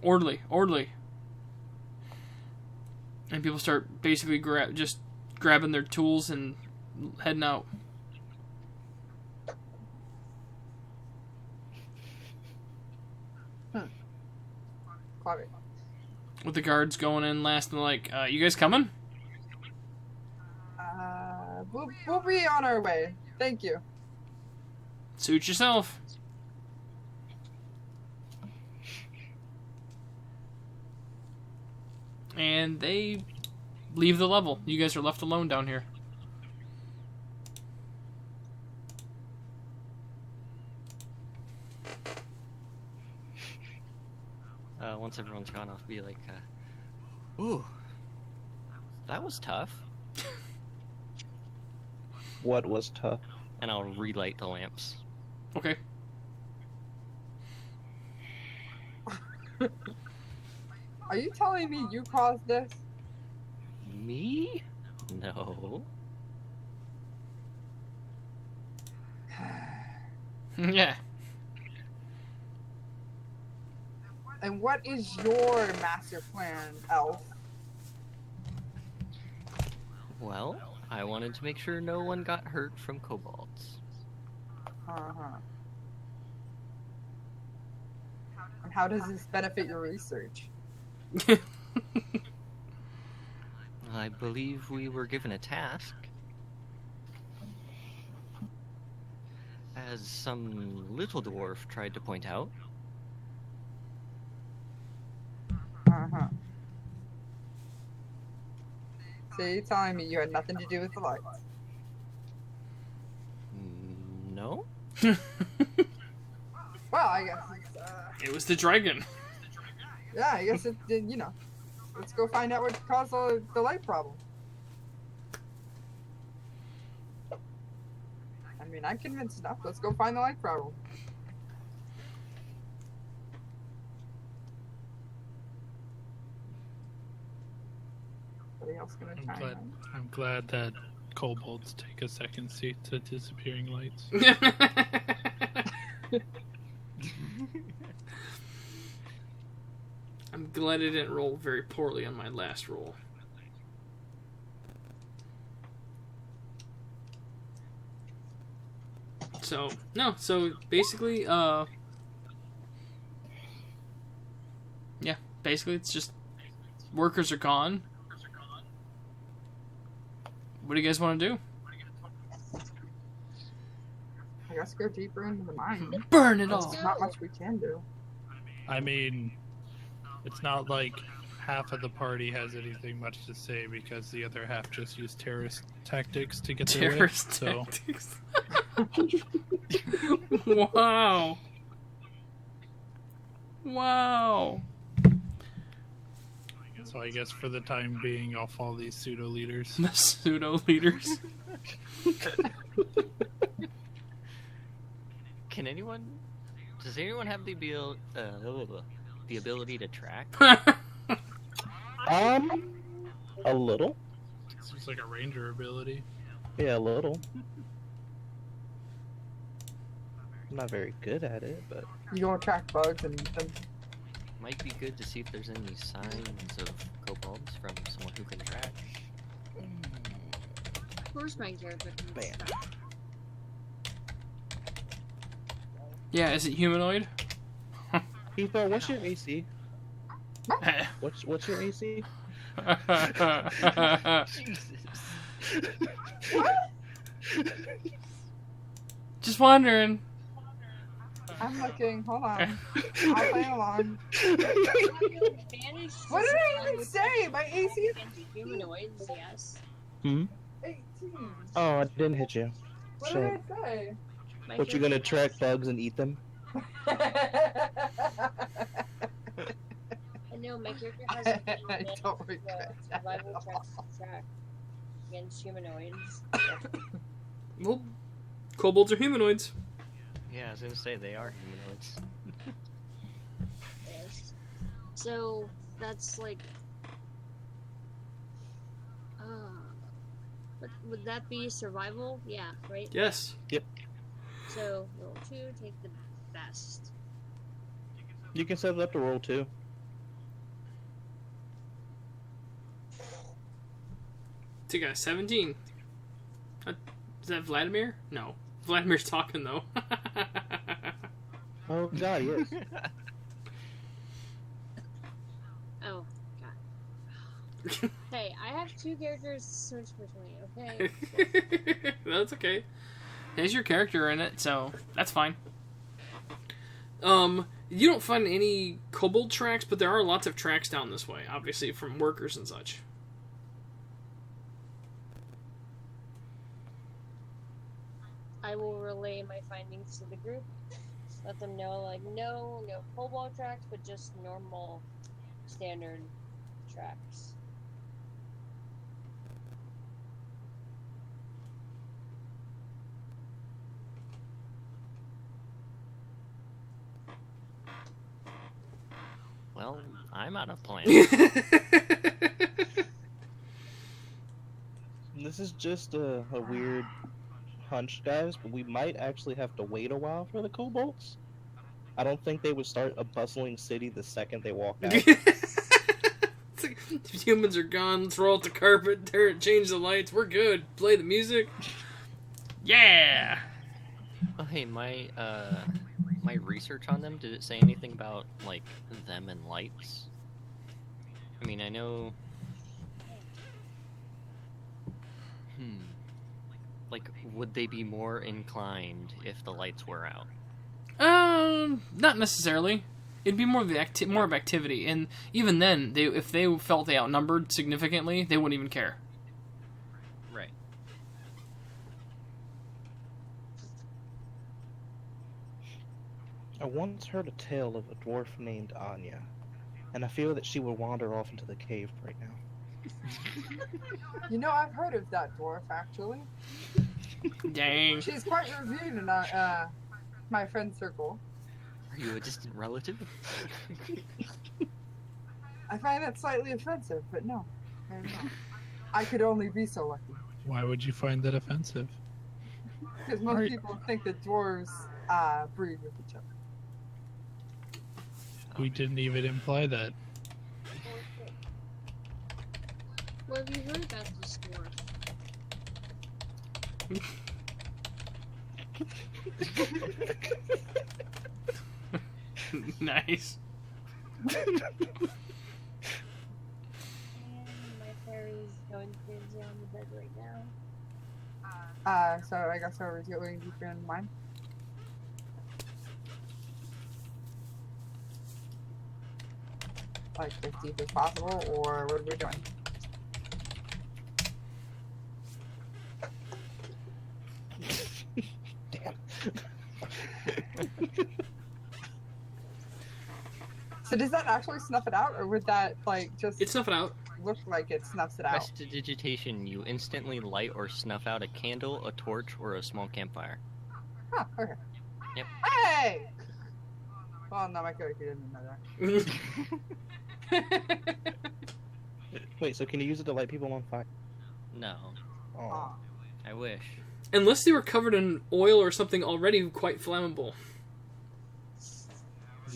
Orderly. And people start basically just grabbing their tools and heading out. Love it. With the guards going in last and like, you guys coming? We'll be on our way. Thank you. Suit yourself. And they leave the level. You guys are left alone down here. Once everyone's gone, I'll be like, ooh, that was tough. What was tough? And I'll relight the lamps. Okay. Are you telling me you caused this? Me? No. Yeah. And what is your master plan, Elf? Well, I wanted to make sure no one got hurt from kobolds. And how does this benefit your research? I believe we were given a task. as some little dwarf tried to point out. Uh-huh. So you're telling me you had nothing to do with the lights? No? Well, I guess it's, It was the dragon. yeah, I guess it did, you know. Let's go find out what caused the light problem. I mean, I'm convinced enough. Let's go find the light problem. Anybody else gonna chime in? I'm glad that kobolds take a second seat to disappearing lights. I'm glad I didn't roll very poorly on my last roll. So, no, so basically, yeah, basically it's just workers are gone. What do you guys want to do? I guess go deeper into the mine. Burn it There's all! not much we can do. I mean, it's not like half of the party has anything much to say because the other half just use terrorist tactics to get their way. Terrorist So tactics. Wow. Wow. So I guess for the time being, I'll follow these pseudo leaders. The pseudo leaders. Can anyone? Does anyone have the ability to track? A little. Seems like a ranger ability. Yeah, a little. I'm not very good at it, but You go track bugs and Might be good to see if there's any signs of kobolds from someone who can track. Of course my character can Man. track. Yeah, is it humanoid? Ethan, what's your AC? What's your AC? Just wondering. I'm looking. Hold on. I'll play along. Advantage What did I even say? My AC is against humanoids, yes. 18. Oh, I didn't hit you. What Shit. did I say? My But you're gonna character- track bugs and eat them? I know my character has a I don't regret that survival at checks to track against humanoids. Well, kobolds are humanoids. Yeah, I was gonna say they are humanoids. Yes. So that's like, but would that be survival? Yeah, right. Yes. So roll 2, take the best. You can set it up to roll 2. So you got a 17. Is that Vladimir? No. Vladimir's talking, though. Oh god, yes. Oh god. Hey, I have 2 characters to switch between. Okay. That's okay. There's your character in it, so that's fine. You don't find any kobold tracks, but there are lots of tracks down this way, obviously, from workers and such. I will relay my findings to the group. Let them know, like, no kobold tracks, but just normal, standard tracks. Well, I'm out of plans. This is just a weird hunch, guys, but we might actually have to wait a while for the kobolds. I don't think they would start a bustling city the second they walk out. It's like, humans are gone, let's roll out the carpet, change the lights, we're good. Play the music. Yeah! Oh, hey, my research on them, did it say anything about, like, them and lights? I mean, I know... like, would they be more inclined if the lights were out? Not necessarily. It'd be more of more of activity, and even then, if they felt they outnumbered significantly, they wouldn't even care. Right. I once heard a tale of a dwarf named Anya, and I feel that she would wander off into the cave right now. You know, I've heard of that dwarf actually. Dang. She's quite revered in my friend circle. Are you a distant relative? I find that slightly offensive, but no, I'm not. I could only be so lucky. Why would you find that offensive? Because most Right. people think that dwarves breed with each other. We didn't even imply that. What have you heard about this dwarf? Nice. And my fairy's going crazy on the bed right now. So I guess we're going deeper in mine. Like as deep as possible, or what are we doing? Damn. So does that actually snuff it out, or would that like just It's snuffing out. look like it snuffs it out? Prestidigitation, you instantly light or snuff out a candle, a torch, or a small campfire. Huh, okay. Yep. Hey! Well, no, my character didn't know that. Wait, so can you use it to light people on fire? No, Oh. Aw. I wish. Unless they were covered in oil or something already quite flammable.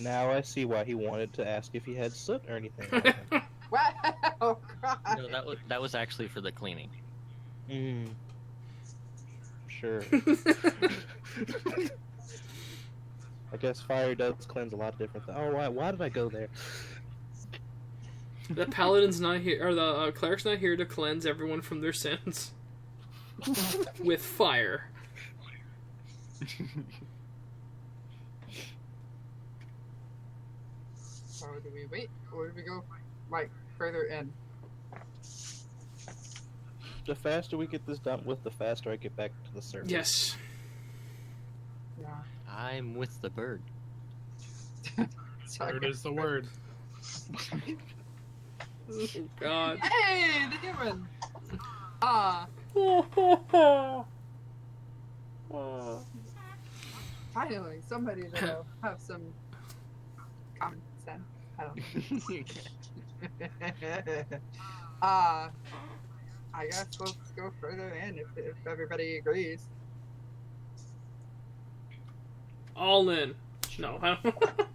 Now I see why he wanted to ask if he had soot or anything. on him. Wow, God. No, that was actually for the cleaning. Sure. I guess fire does cleanse a lot of different things. Oh, why did I go there? The paladin's not here, or the cleric's not here to cleanse everyone from their sins with fire. So do we wait, or do we go like further in? The faster we get this done with, the faster I get back to the surface. Yes. Yeah. I'm with the bird. So I Bird can- is the word. Oh, God. Hey, the human. Finally, somebody that'll have some common sense. I don't know. I guess let's go further in if everybody agrees. All in. No. I don't-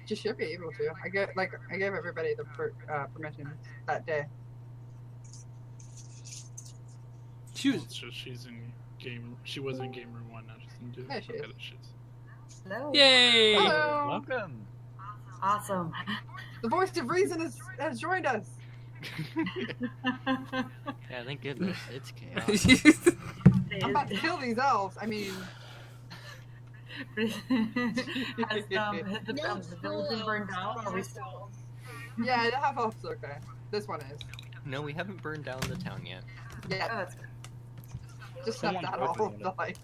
You should be able to. I gave everybody the permission that day. She was. It's just she's in game. She was in game room 1 now. She's in 2. There she is. Okay, there she is. Hello. Yay! Hello. Welcome. Awesome. The voice of reason has joined us. Yeah, thank goodness. It's chaos. I'm about to kill these elves. I mean, Has the No, village been burned down? Are we still? yeah, the half elves okay. This one is. No, we haven't burned down the town yet. Oh, Yeah, that's good. just Someone snuffed out all quickly, of the lights.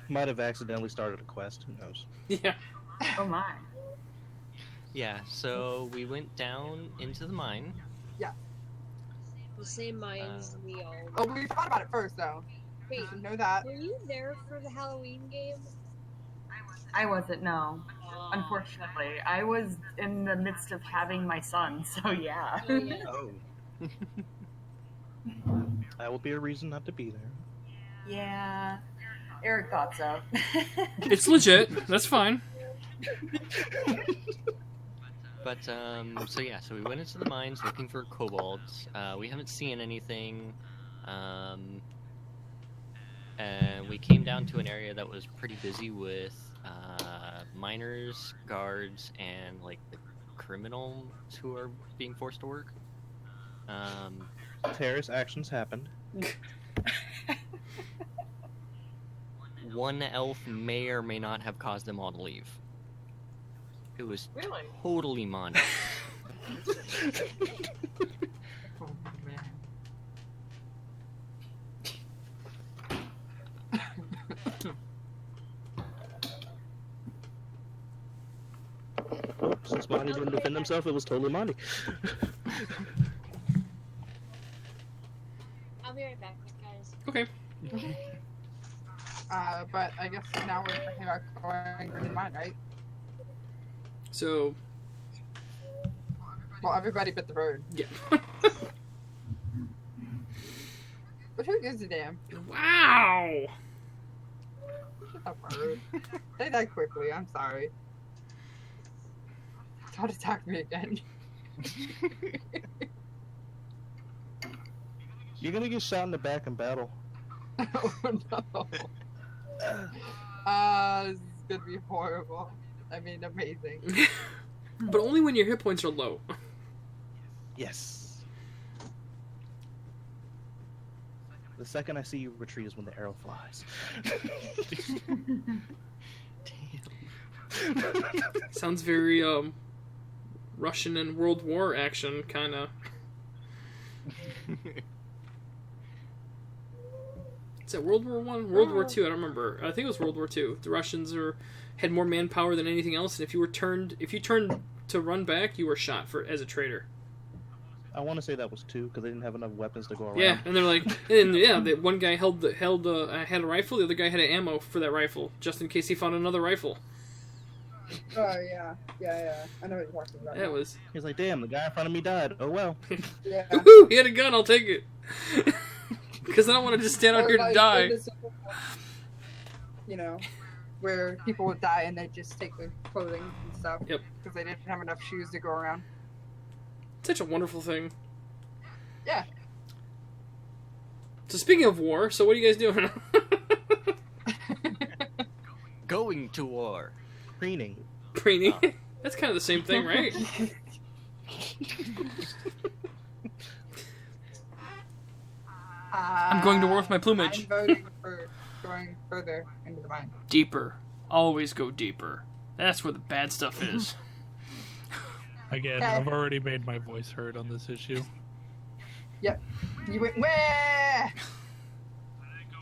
Might have accidentally started a quest. Who knows? Yeah. Oh my. Yeah, so we went down into the mine. The same mines we all. Oh, we thought about it first, though. Wait, You should know that. were you there for the Halloween game? I wasn't, no. Unfortunately. I was in the midst of having my son, so yeah. Oh, yeah. Oh. That will be a reason not to be there. Yeah. Eric thought so. It's legit. That's fine. But, so yeah, so we went into the mines looking for kobolds. We haven't seen anything. and we came down to an area that was pretty busy with miners, guards, and like the criminals who are being forced to work. Terrorist actions happened. One elf may or may not have caused them all to leave. It was Really? totally Mon. Oh, man. Well, since Monty didn't defend himself, it was totally Monty. I'll be right back, guys. Okay. But I guess now we're talking about going green mine, right? So, Well, everybody but the bird. yeah. But who gives a damn? Wow! Shut up, bird. They died quickly, I'm sorry. Don't attack me again. You're gonna get shot in the back in battle. Oh no. This is gonna be horrible. I mean, amazing. But only when your hit points are low. Yes. The second I see you retreat is when the arrow flies. Sounds very, Russian and World War action, kinda. Is that World War One? World War Two? I don't remember. I think it was World War Two. The Russians had more manpower than anything else, and if you turned to run back, you were shot as a traitor. I want to say that was 2 because they didn't have enough weapons to go around. Yeah, and they're like, and yeah, one guy had a rifle, the other guy had ammo for that rifle, just in case he found another rifle. Oh yeah. I know what you're talking about. That was. He's like, damn, the guy in front of me died. Oh well. Yeah. Woohoo! He had a gun. I'll take it. Because I don't want to just stand out Or here to like die. in the Civil War, you know, where people would die and they just take their clothing and stuff. Yep. Because they didn't have enough shoes to go around. Such a wonderful thing. Yeah. So speaking of war, so what are you guys doing? Going to war. Preening. Preening. That's kind of the same thing, right? I'm going to war with my plumage. I'm voting for going further into the mine. Deeper. Always go deeper. That's where the bad stuff is. Again, I've already made my voice heard on this issue. Yep. You went where?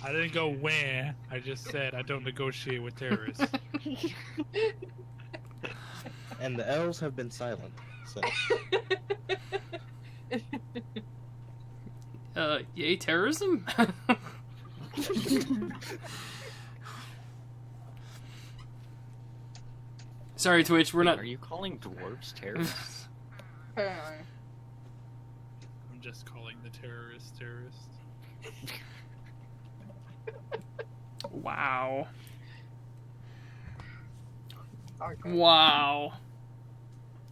I didn't go where. I just said I don't negotiate with terrorists. And the elves have been silent. So Yay, terrorism? Sorry, Twitch, we're not. Are you calling dwarves terrorists? Apparently. I'm just calling the terrorists terrorists. Wow. Okay. Wow.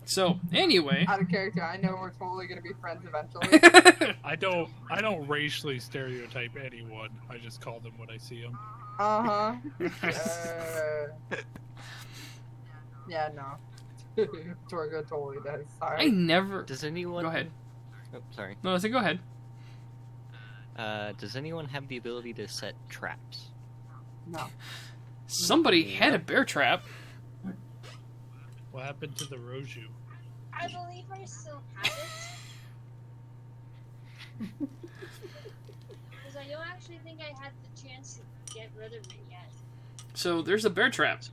So, anyway. Out of character, I know we're totally gonna be friends eventually. I don't racially stereotype anyone. I just call them when I see them. Uh-huh. Yeah, no. Torgo totally does. I Sorry. never. Does anyone? Go ahead. Oh, sorry. No, I said go ahead. Does anyone have the ability to set traps? No. Somebody had a bear trap. What happened to the Roju? I believe I still have it. Because I don't actually think I had the chance to get rid of it yet. So there's a bear trap.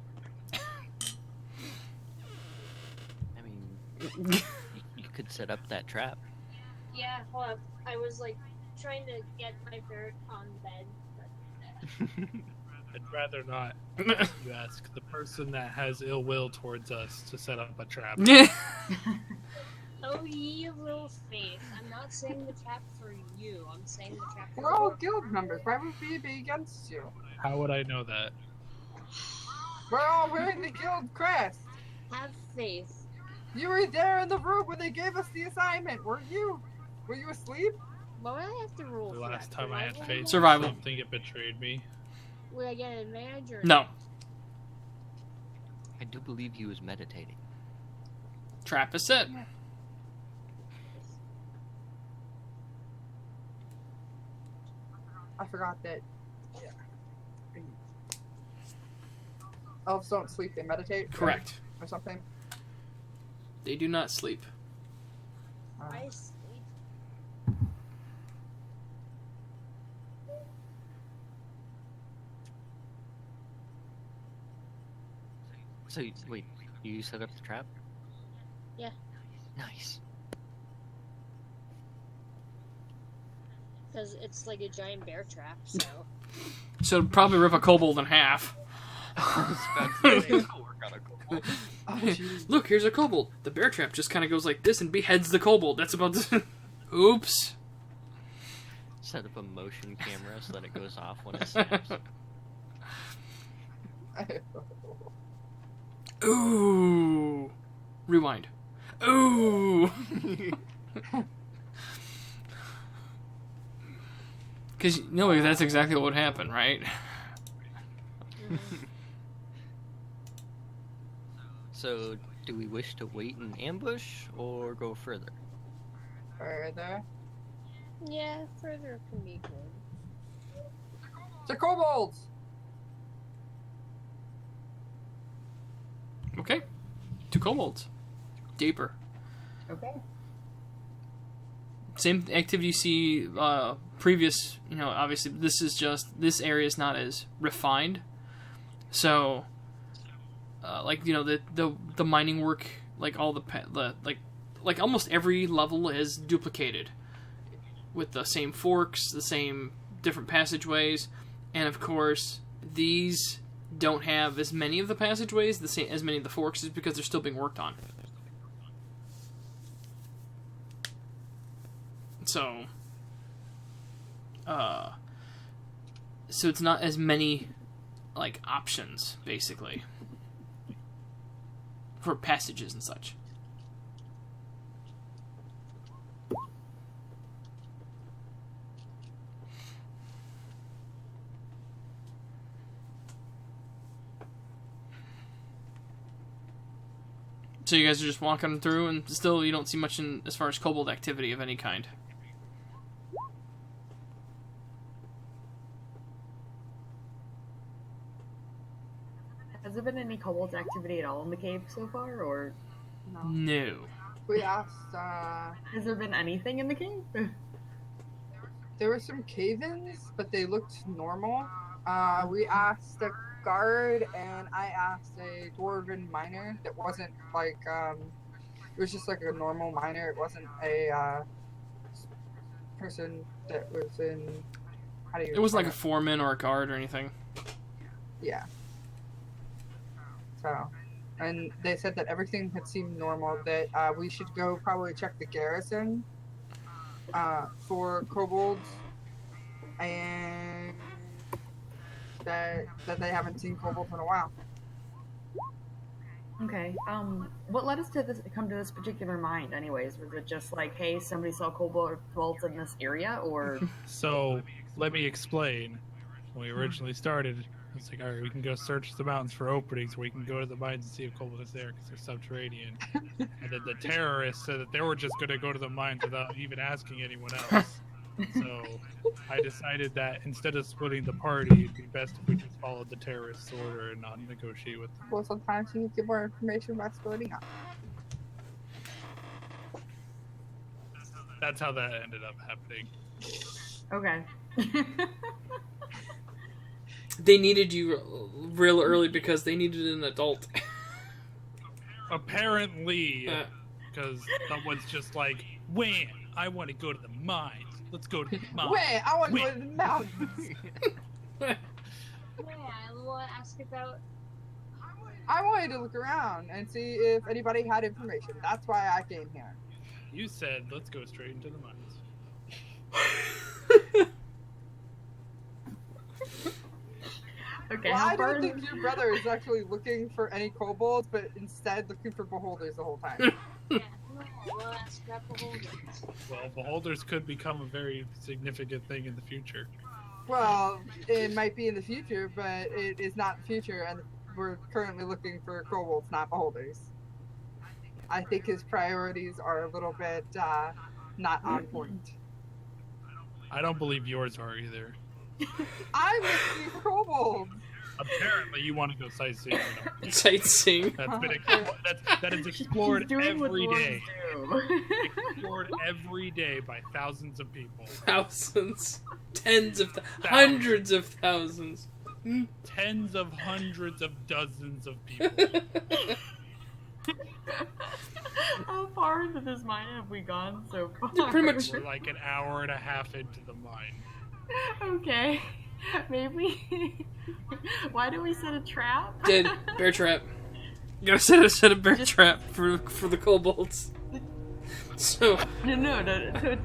I mean, you could set up that trap. Yeah, hold up. I was like trying to get my ferret on bed, but I'd rather not. You ask the person that has ill will towards us to set up a trap. oh ye of little faith. I'm not saying the trap for you. I'm saying the trap for We're all guild members. Why would we be against you? How would I know that? We're all wearing the guild crest. have faith. You were there in the room when they gave us the assignment, weren't you? Were you asleep? Why would I have to roll The for last that? time I had Survival? faith in Survival. something, it betrayed me. Would I get an advantage or No. I do believe he was meditating. Trap is set. I forgot that. Yeah. Elves don't sleep; they meditate. right? Correct. Or something. They do not sleep. I sleep? So, wait, you set up the trap? Yeah. Nice. Because it's like a giant bear trap, so. So it'd probably rip a kobold in half. Look, here's a kobold. The bear trap just kind of goes like this and beheads the kobold. That's about to... Oops. Set up a motion camera so that it goes off when it snaps. Ooh. Rewind. Ooh. Because, no, that's exactly what would happen, right? So, do we wish to wait in ambush or go further? Further. Yeah, further can be good. The kobolds. Okay. 2 kobolds. Deeper. Okay. Same activity you see previous, obviously this area is not as refined. So, the mining work, like all like almost every level is duplicated with the same forks, the same different passageways, and of course these don't have as many of the passageways, as many of the forks, is because they're still being worked on. So, so it's not as many, like, options, basically, for passages and such. So you guys are just walking through, and still you don't see much in as far as kobold activity of any kind. Has there been any kobolds activity at all in the cave so far, or No. No. We asked. has there been anything in the cave? There were some cave-ins, but they looked normal. We asked a guard, and I asked a dwarven miner that wasn't like it was just like a normal miner. It wasn't a person that was in. How do you? It wasn't like a explain foreman or a guard or anything. it? Yeah. So, and they said that everything had seemed normal. That we should go probably check the garrison for kobolds, and that they haven't seen kobolds in a while. Okay. What led us to come to this particular mine, anyways? Was it just like, hey, somebody saw kobolds in this area, or? So let me explain. When we originally started, it's like, all right, we can go search the mountains for openings where we can go to the mines and see if kobold is there because they're subterranean. And then the terrorists said that they were just going to go to the mines without even asking anyone else. So I decided that instead of splitting the party, it'd be best if we just followed the terrorists' order and not negotiate with them. Well, sometimes you get more information by splitting up. That's how that ended up happening. Okay. They needed you real early because they needed an adult. Apparently, because someone's just like, when I want to go to the mines. Let's go to the mines. Wait, I want to go to the mountains. Yeah, I want to ask about. I wanted to look around and see if anybody had information. That's why I came here. You said, let's go straight into the mines. Okay. Well, How I far don't is think your brother is actually looking for any kobolds, but instead looking for beholders the whole time. Yeah, I want to ask about beholders. Well, beholders could become a very significant thing in the future. Well, it might be in the future, but it is not the future, and we're currently looking for kobolds, not beholders. I think his priorities are a little bit not on point. I don't believe yours are either. I'm looking for kobolds. Apparently, you want to go sightseeing. Sightseeing. That is explored He's doing what every day. dwarves do. Explored every day by thousands of people. Thousands. Tens of hundreds of thousands. Tens of hundreds of dozens of people. How far into this mine have we gone so far? Pretty much. We're like an hour and a half into the mine. Okay. Maybe. Why do we set a trap? Did bear trap. You gotta set a bear trap for the kobolds. So No, to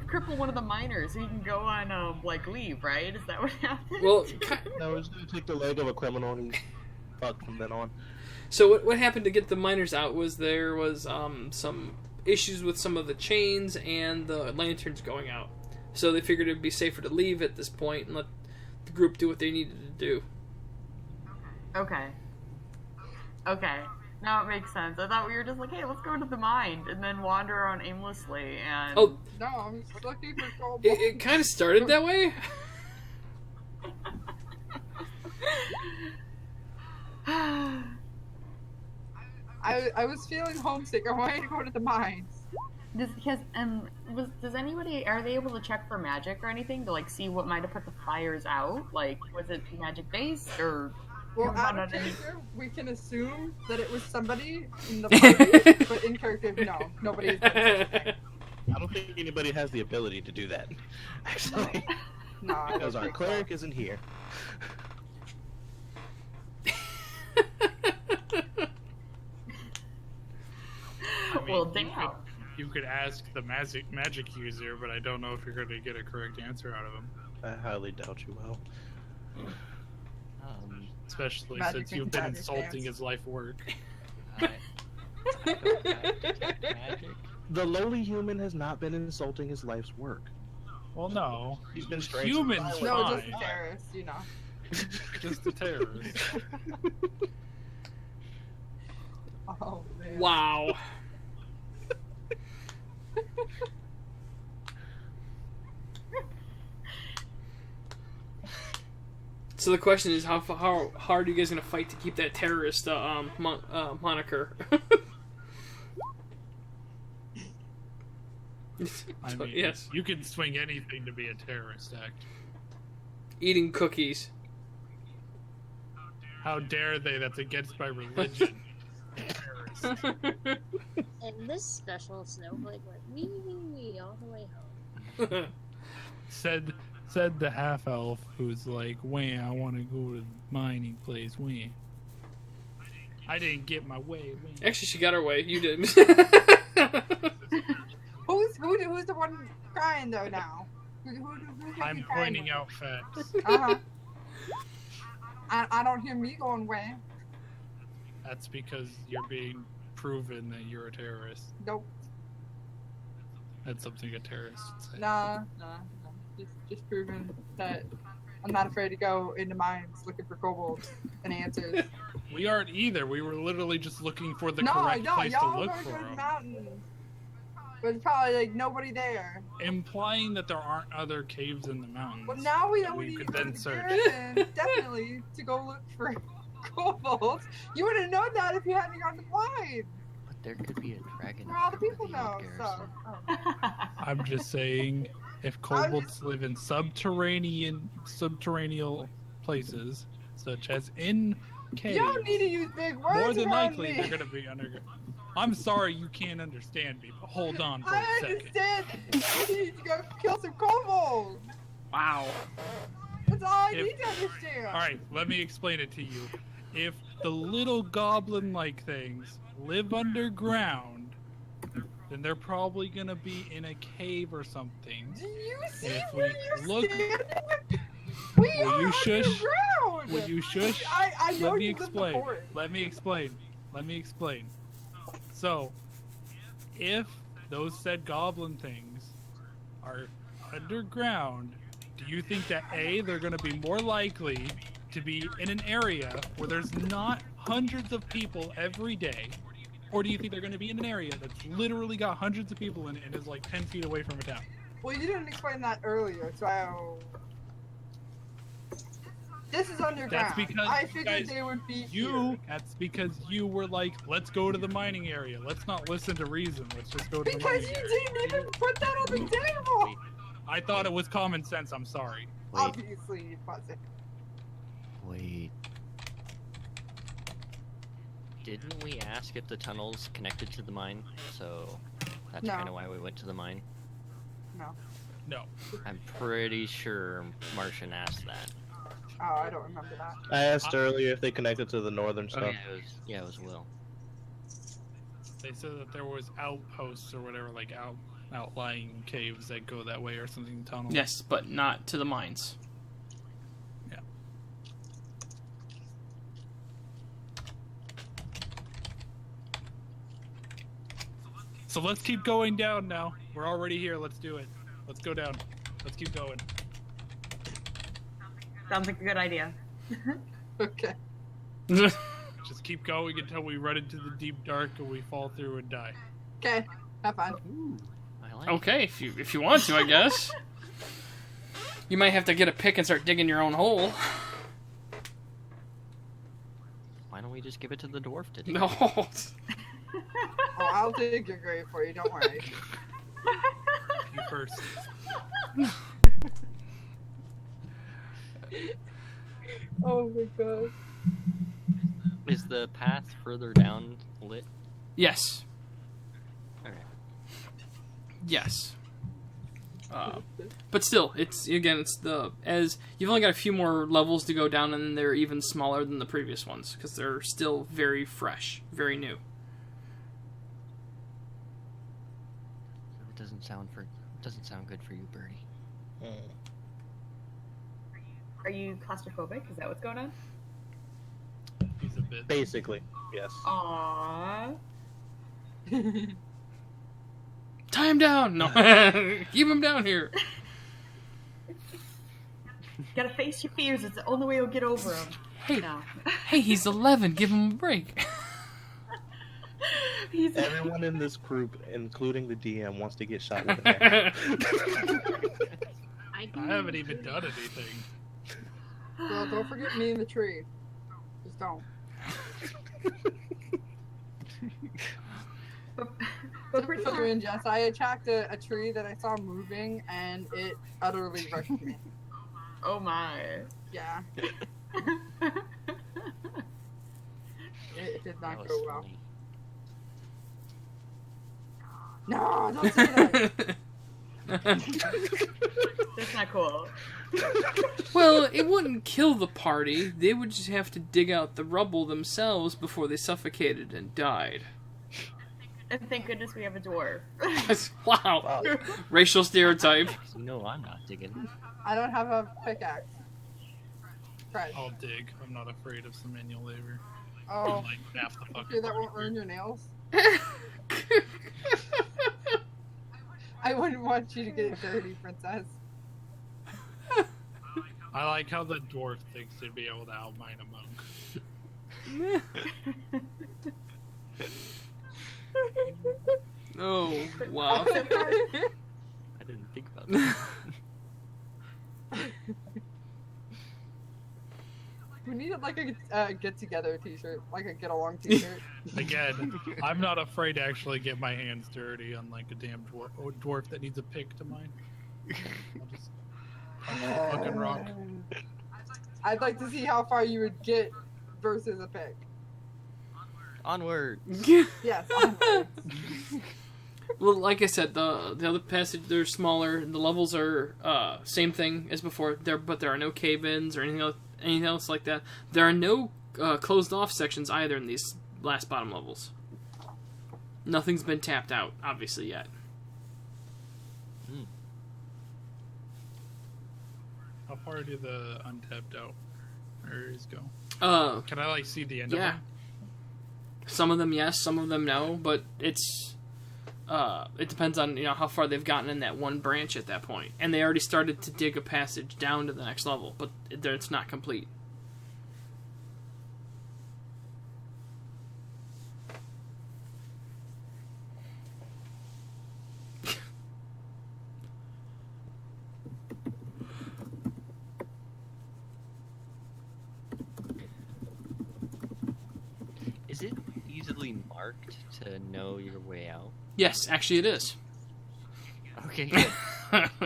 cripple one of the miners so he can go on like leave, right? Is that what happened? well, No, we're just gonna take the leg of a criminal and he's fucked from then on. so what happened to get the miners out was there was some issues with some of the chains and the lanterns going out. So they figured it'd be safer to leave at this point and let the group do what they needed to do. Okay. Now it makes sense. I thought we were just like, hey, let's go to the mine and then wander around aimlessly and. Oh, No, I'm just looking for kobolds. it kind of started that way. I was feeling homesick. I wanted to go to the mines. Does anybody, are they able to check for magic or anything to like see what might have put the fires out? Like, was it magic based or? Well, Come out on, of I didn't- character, we can assume that it was somebody in the party, but in character, no, nobody has done such a thing. I don't think anybody has the ability to do that, actually. No, I don't Because our think so. cleric isn't here. I mean, Well, damn. You could ask the magic user, but I don't know if you're going to get a correct answer out of him. I highly doubt you will. Especially Magic since you've and been magic insulting dance. his life work. I don't detect magic. The lowly human has not been insulting his life's work. Well, no. He's been strange. Humans, No, fine. just a terrorist, you know. Just a terrorist. Oh, man. Wow. So the question is, how hard are you guys gonna fight to keep that terrorist moniker? I mean, Yes. you can swing anything to be a terrorist act. Eating cookies. How dare they? That's against my religion. Terrorist. And this special snowflake went wee all the way home. Said the half elf who's like, "Wah, I want to go to the mining place. Wah. I didn't get my way. Wah." Actually, she got her way. You didn't. Who's the one crying though now? Who's I'm pointing out facts. Uh-huh. I don't hear me going away. That's because you're being proven that you're a terrorist. Nope. That's something a terrorist would say. Nah. Just proving that I'm not afraid to go into mines looking for kobolds and answers. We aren't either. We were literally just looking for the No, correct place to y'all look are for going to the them. mountains. But it's probably like nobody there. Implying that there aren't other caves in the mountains. Well, now we know We we need could to go then to the search. garrison, definitely, to go look for kobolds. You would have known that if you hadn't gone to blind. But there could be a dragon. Where all the up there people with the old know, garrison. so. I'm just saying, if kobolds live in subterranean places, such as in You caves, don't need to use big words more than around likely me. they're going to be underground. I'm sorry you can't understand me, but hold on for I a second. understand. You need to go kill some kobolds. Wow. That's all I If- need to understand. Alright, let me explain it to you. If the little goblin-like things live underground, then they're probably going to be in a cave or something. Do you see If where we you're look- standing? We Will are you shush? underground. Will you shush? I know Let me you live in the explain. forest. Let me explain. So, if those said goblin things are underground Do you think that A, they're going to be more likely to be in an area where there's not hundreds of people every day? Or do you think they're going to be in an area that's literally got hundreds of people in it and is like 10 feet away from a town? Well, you didn't explain that earlier, so... This is underground. That's because I you figured guys- they would be here. That's because you were like, let's go to the mining area. Let's not listen to reason. Let's just go to the Because mining you area. didn't even put that on the table! I thought it was common sense. I'm sorry. Wait, Obviously, it wasn't. wait. Didn't we ask if the tunnel's connected to the mine? So that's No. kind of why we went to the mine. No. I'm pretty sure Martian asked that. Oh, I don't remember that. I asked earlier if they connected to the northern Oh, stuff. yeah, it was Will. They said that there was outposts or whatever, like outlying caves that go that way or something. Tunnel. Yes, but not to the mines. Yeah. So let's keep going down now. We're already here. Let's do it. Let's go down. Let's keep going. Sounds like a good idea. Okay. Just keep going until we run into the deep dark and we fall through and die. Okay, have fun. Ooh, I like Okay, if you want to, I guess. You might have to get a pick and start digging your own hole. it. Why don't we just give it to the dwarf to do? No. Oh, I'll dig your grave for you, don't worry. You first. Oh my god. Is the path further down lit? Yes. Okay. Yes. But still, it's the as you've only got a few more levels to go down, and they're even smaller than the previous ones because they're still very fresh, very new. It doesn't sound good for you, Bernie. Are you claustrophobic? Is that what's going on? He's a bit. Basically, yes. Aww. Tie him down. No, keep him down here. Gotta face your fears. It's the only way you'll get over them. Hey, No. hey, he's 11. Give him a break. He's Everyone in this group, including the DM, wants to get shot with a hammer. I haven't even done anything. Well, don't forget me in the tree. Just don't. but pretty So in Jess, I attacked a tree that I saw moving, and it utterly wrecked me. Oh my. Yeah, it did That not was go well. funny. No, don't say that. That's not cool. Well, it wouldn't kill the party. They would just have to dig out the rubble themselves before they suffocated and died. And thank goodness we have a dwarf. Wow. Racial stereotype. You know I'm not digging. I don't have a pickaxe. Fred. I'll dig. I'm not afraid of some manual labor. Oh, Like half the fucking. sure that won't party. ruin your nails? I wouldn't want you to get dirty, princess. I like how the dwarf thinks they'd be able to outmine a monk. Oh, wow. I didn't think about that. We needed like a get together T-shirt, like a get along T-shirt. Again, I'm not afraid to actually get my hands dirty on like a damn dwarf that needs a pick to mine. I'll just punch the fucking rock. I'd like to see how far you would get versus a pick. Onward. Yes. onwards. Well, like I said, the other passage, they're smaller. The levels are same thing as before. But there are no cave-ins or anything else like that. There are no closed off sections either in these last bottom levels. Nothing's been tapped out, obviously, yet. How far do the untapped out areas go? Can I like see the end of Yeah. them? Some of them yes, some of them no, but it's It depends on how far they've gotten in that one branch at that point, and they already started to dig a passage down to the next level, but it's not complete. Is it easily marked to know your way out? Yes, actually, it is. Okay, good.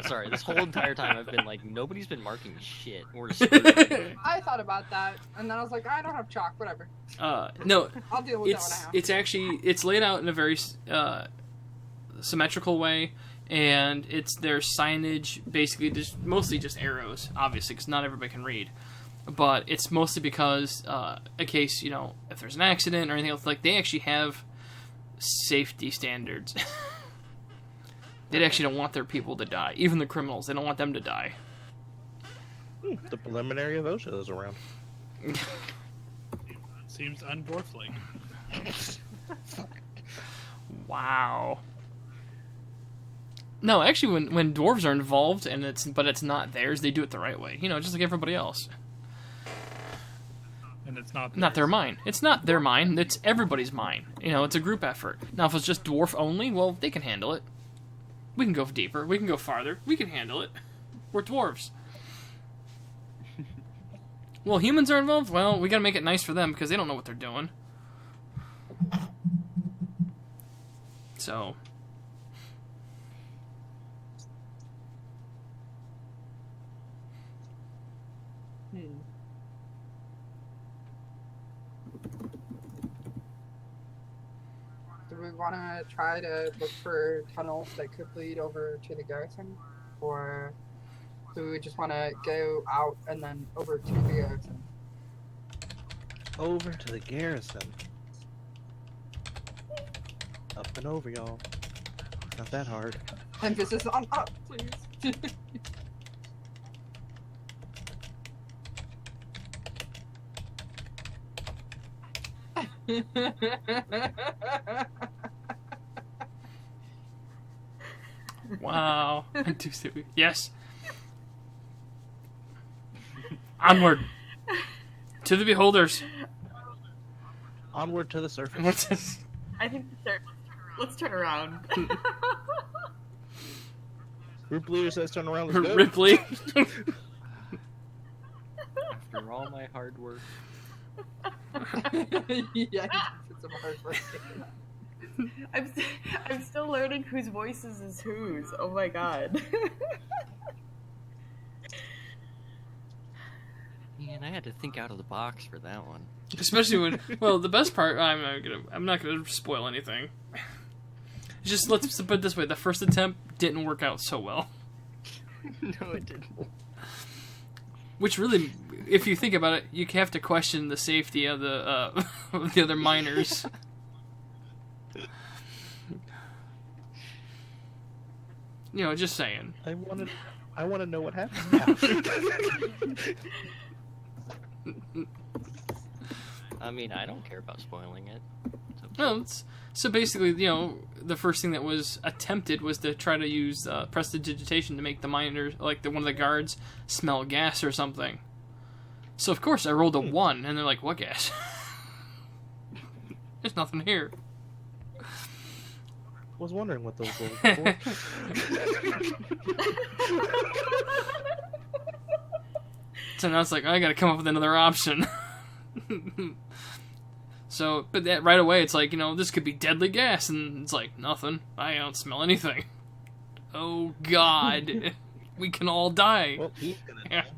Sorry, this whole entire time I've been like, nobody's been marking shit. We're screwed. I thought about that, and then I was like, I don't have chalk, whatever. No, I'll deal with that when I have. it's actually it's laid out in a very symmetrical way, and there's signage, basically mostly just arrows, obviously, because not everybody can read. But it's mostly because, in case, if there's an accident or anything else, like, they actually have safety standards. They actually don't want their people to die. Even the criminals, they don't want them to die. The preliminary of OSHA is around. Seems undwarf-like. Wow. No, actually, when dwarves are involved, but it's not theirs, they do it the right way. Just like everybody else. And it's not Not their mine. It's not their mine. It's everybody's mine. It's a group effort. Now, if it's just dwarf only, well, they can handle it. We can go deeper. We can go farther. We can handle it. We're dwarves. Well, humans are involved? Well, we gotta make it nice for them because they don't know what they're doing. So... Do we want to try to look for tunnels that could lead over to the garrison? Or do we just want to go out and then over to the garrison? Over to the garrison. Up and over, y'all. Not that hard. Emphasis on up, please. Wow. Yes. Onward. To the beholders. Onward to the surface. What's this? I think let's turn around. Group leader says turn around, let's go. Ripley. After all my hard work. Yeah, it's some hard work. I'm still learning whose voices is whose. Oh my god. Man, I had to think out of the box for that one. Especially when, well, the best part, I'm not gonna spoil anything. Just let's put it this way: the first attempt didn't work out so well. No, it didn't. Which really, if you think about it, you have to question the safety of the of the other miners. Just saying. I want to know what happens now. I mean, I don't care about spoiling it. It's okay. No, so basically, the first thing that was attempted was to try to use prestidigitation to make the miners, like one of the guards, smell gas or something. So of course I rolled a 1, and they're like, "What gas?" There's nothing here. Was wondering what those were for. So now it's like, I gotta come up with another option. So, but that right away, it's like, this could be deadly gas, and it's like, nothing. I don't smell anything. Oh, God. We can all die. Well, he's gonna Yeah. die.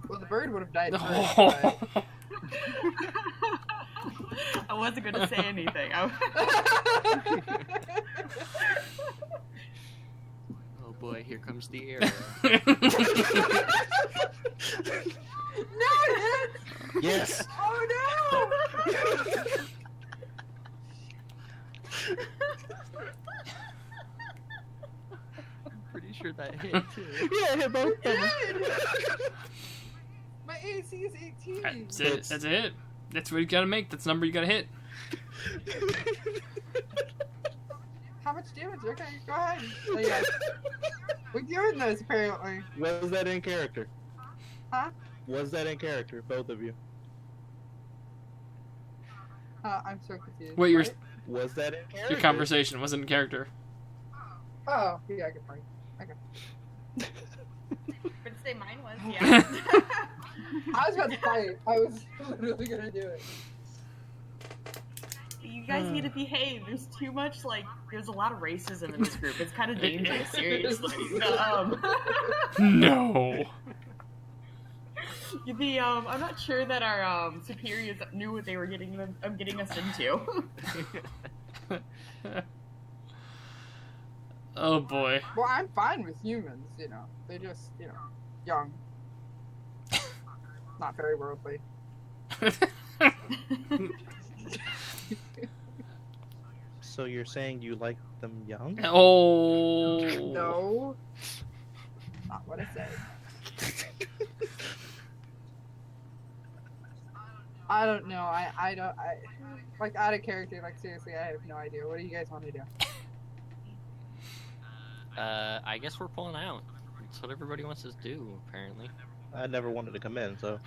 Well, the bird would have died first, Oh. but... I wasn't gonna say anything. Oh boy, here comes the arrow. No, it hit! Yes. Oh no! Pretty sure that hit too. Yeah, hit both of them. My AC is 18. That's it. That's it. That's what you gotta make. That's the number you gotta hit. How much damage? Okay, go ahead. Oh, yeah. We're doing this, apparently. Was that in character? Huh? Was that in character, both of you? I'm so confused. Wait, your What? Was that in character? your conversation wasn't in character. Oh, yeah, good point. But say mine was, yeah. I was about to fight. I was literally gonna do it. You guys need to behave. There's too much, like, there's a lot of racism in this group. It's kind of dangerous, seriously. No. I'm not sure that our superiors knew what they were getting us into. Oh boy. Well, I'm fine with humans, you know. They're just, you know, young. Not very worldly. So you're saying you like them young? Oh. No. Not what I said. I don't know. I don't. Like, out of character, like, seriously, I have no idea. What do you guys want to do? I guess we're pulling out. That's what everybody wants us to do, apparently. I never wanted to come in, so.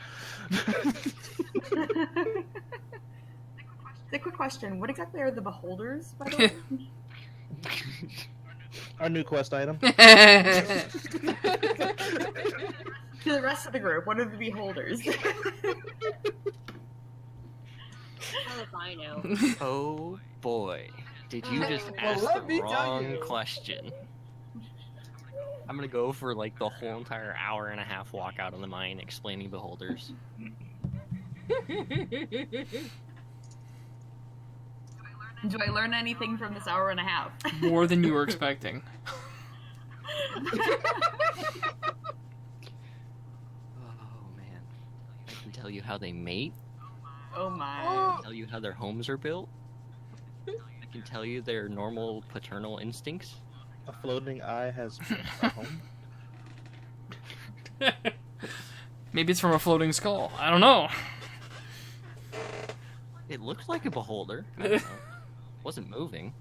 A quick question. What exactly are the beholders, by the way? Our new quest item. To the rest of the group, what are the beholders? How if I know? Oh boy. Did you just Well, ask let me the tell wrong you. question? I'm gonna go for like the whole entire hour and a half walk out of the mine explaining beholders. Do I learn anything from this hour and a half? More than you were expecting. Oh man. I can tell you how they mate. Oh my. I can tell you how their homes are built. I can tell you their normal paternal instincts. A floating eye has a home. Maybe it's from a floating skull. I don't know. It looked like a beholder. I don't know. Wasn't moving.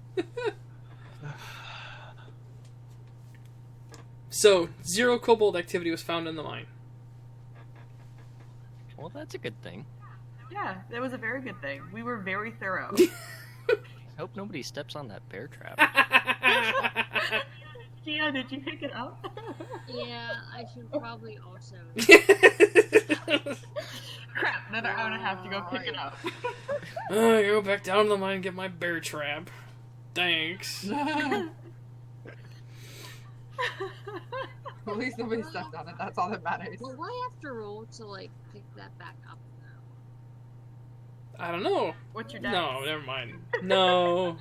So, 0 kobold activity was found in the mine. Well, that's a good thing. Yeah, that was a very good thing. We were very thorough. I hope nobody steps on that bear trap. Gia, did you pick it up? Yeah, I should probably also. Crap, another hour and a half to go pick it up. Oh, I go back down to the mine and get my bear trap. Thanks. At least nobody stepped on it. That's all that matters. Well, why have to roll to like pick that back up now? I don't know. What's your dex? No, never mind. No.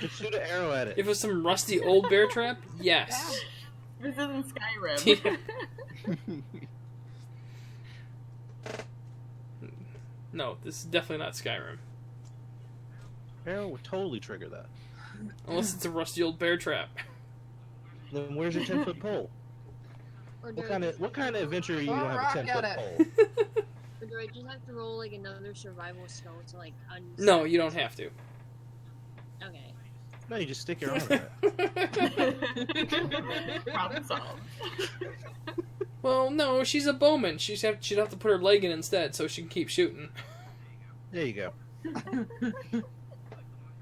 Just shoot an arrow at If it. it was some rusty old bear trap, yes. This isn't Skyrim. No, this is definitely not Skyrim. Arrow would totally trigger that. Unless it's a rusty old bear trap. Then where's your 10-foot pole? Or do, What kind of adventure are you Throw gonna a have a rock 10-foot at pole? or do I just have to roll like another survival skill to like No, you don't have to. Okay. No, you just stick your arm in it. Problem solved. Well, no, she's a bowman. She'd have to put her leg in instead so she can keep shooting. There you go.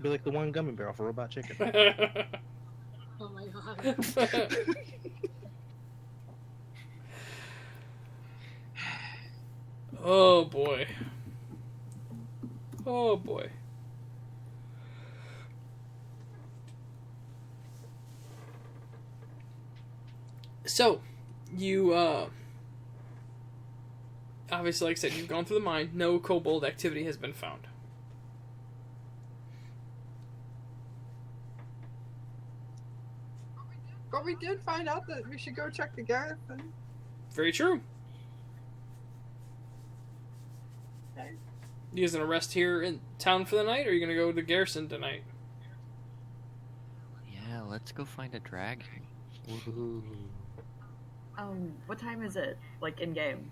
Be like the one gummy barrel for Robot Chicken. Oh my god. Oh boy. Oh boy. So, you, obviously, like I said, you've gone through the mine. No kobold activity has been found. But we did find out that we should go check the garrison. Very true. Okay. You guys gonna rest here in town for the night, or are you gonna go to the garrison tonight? Yeah, let's go find a dragon. Woohoo. What time is it? Like in game?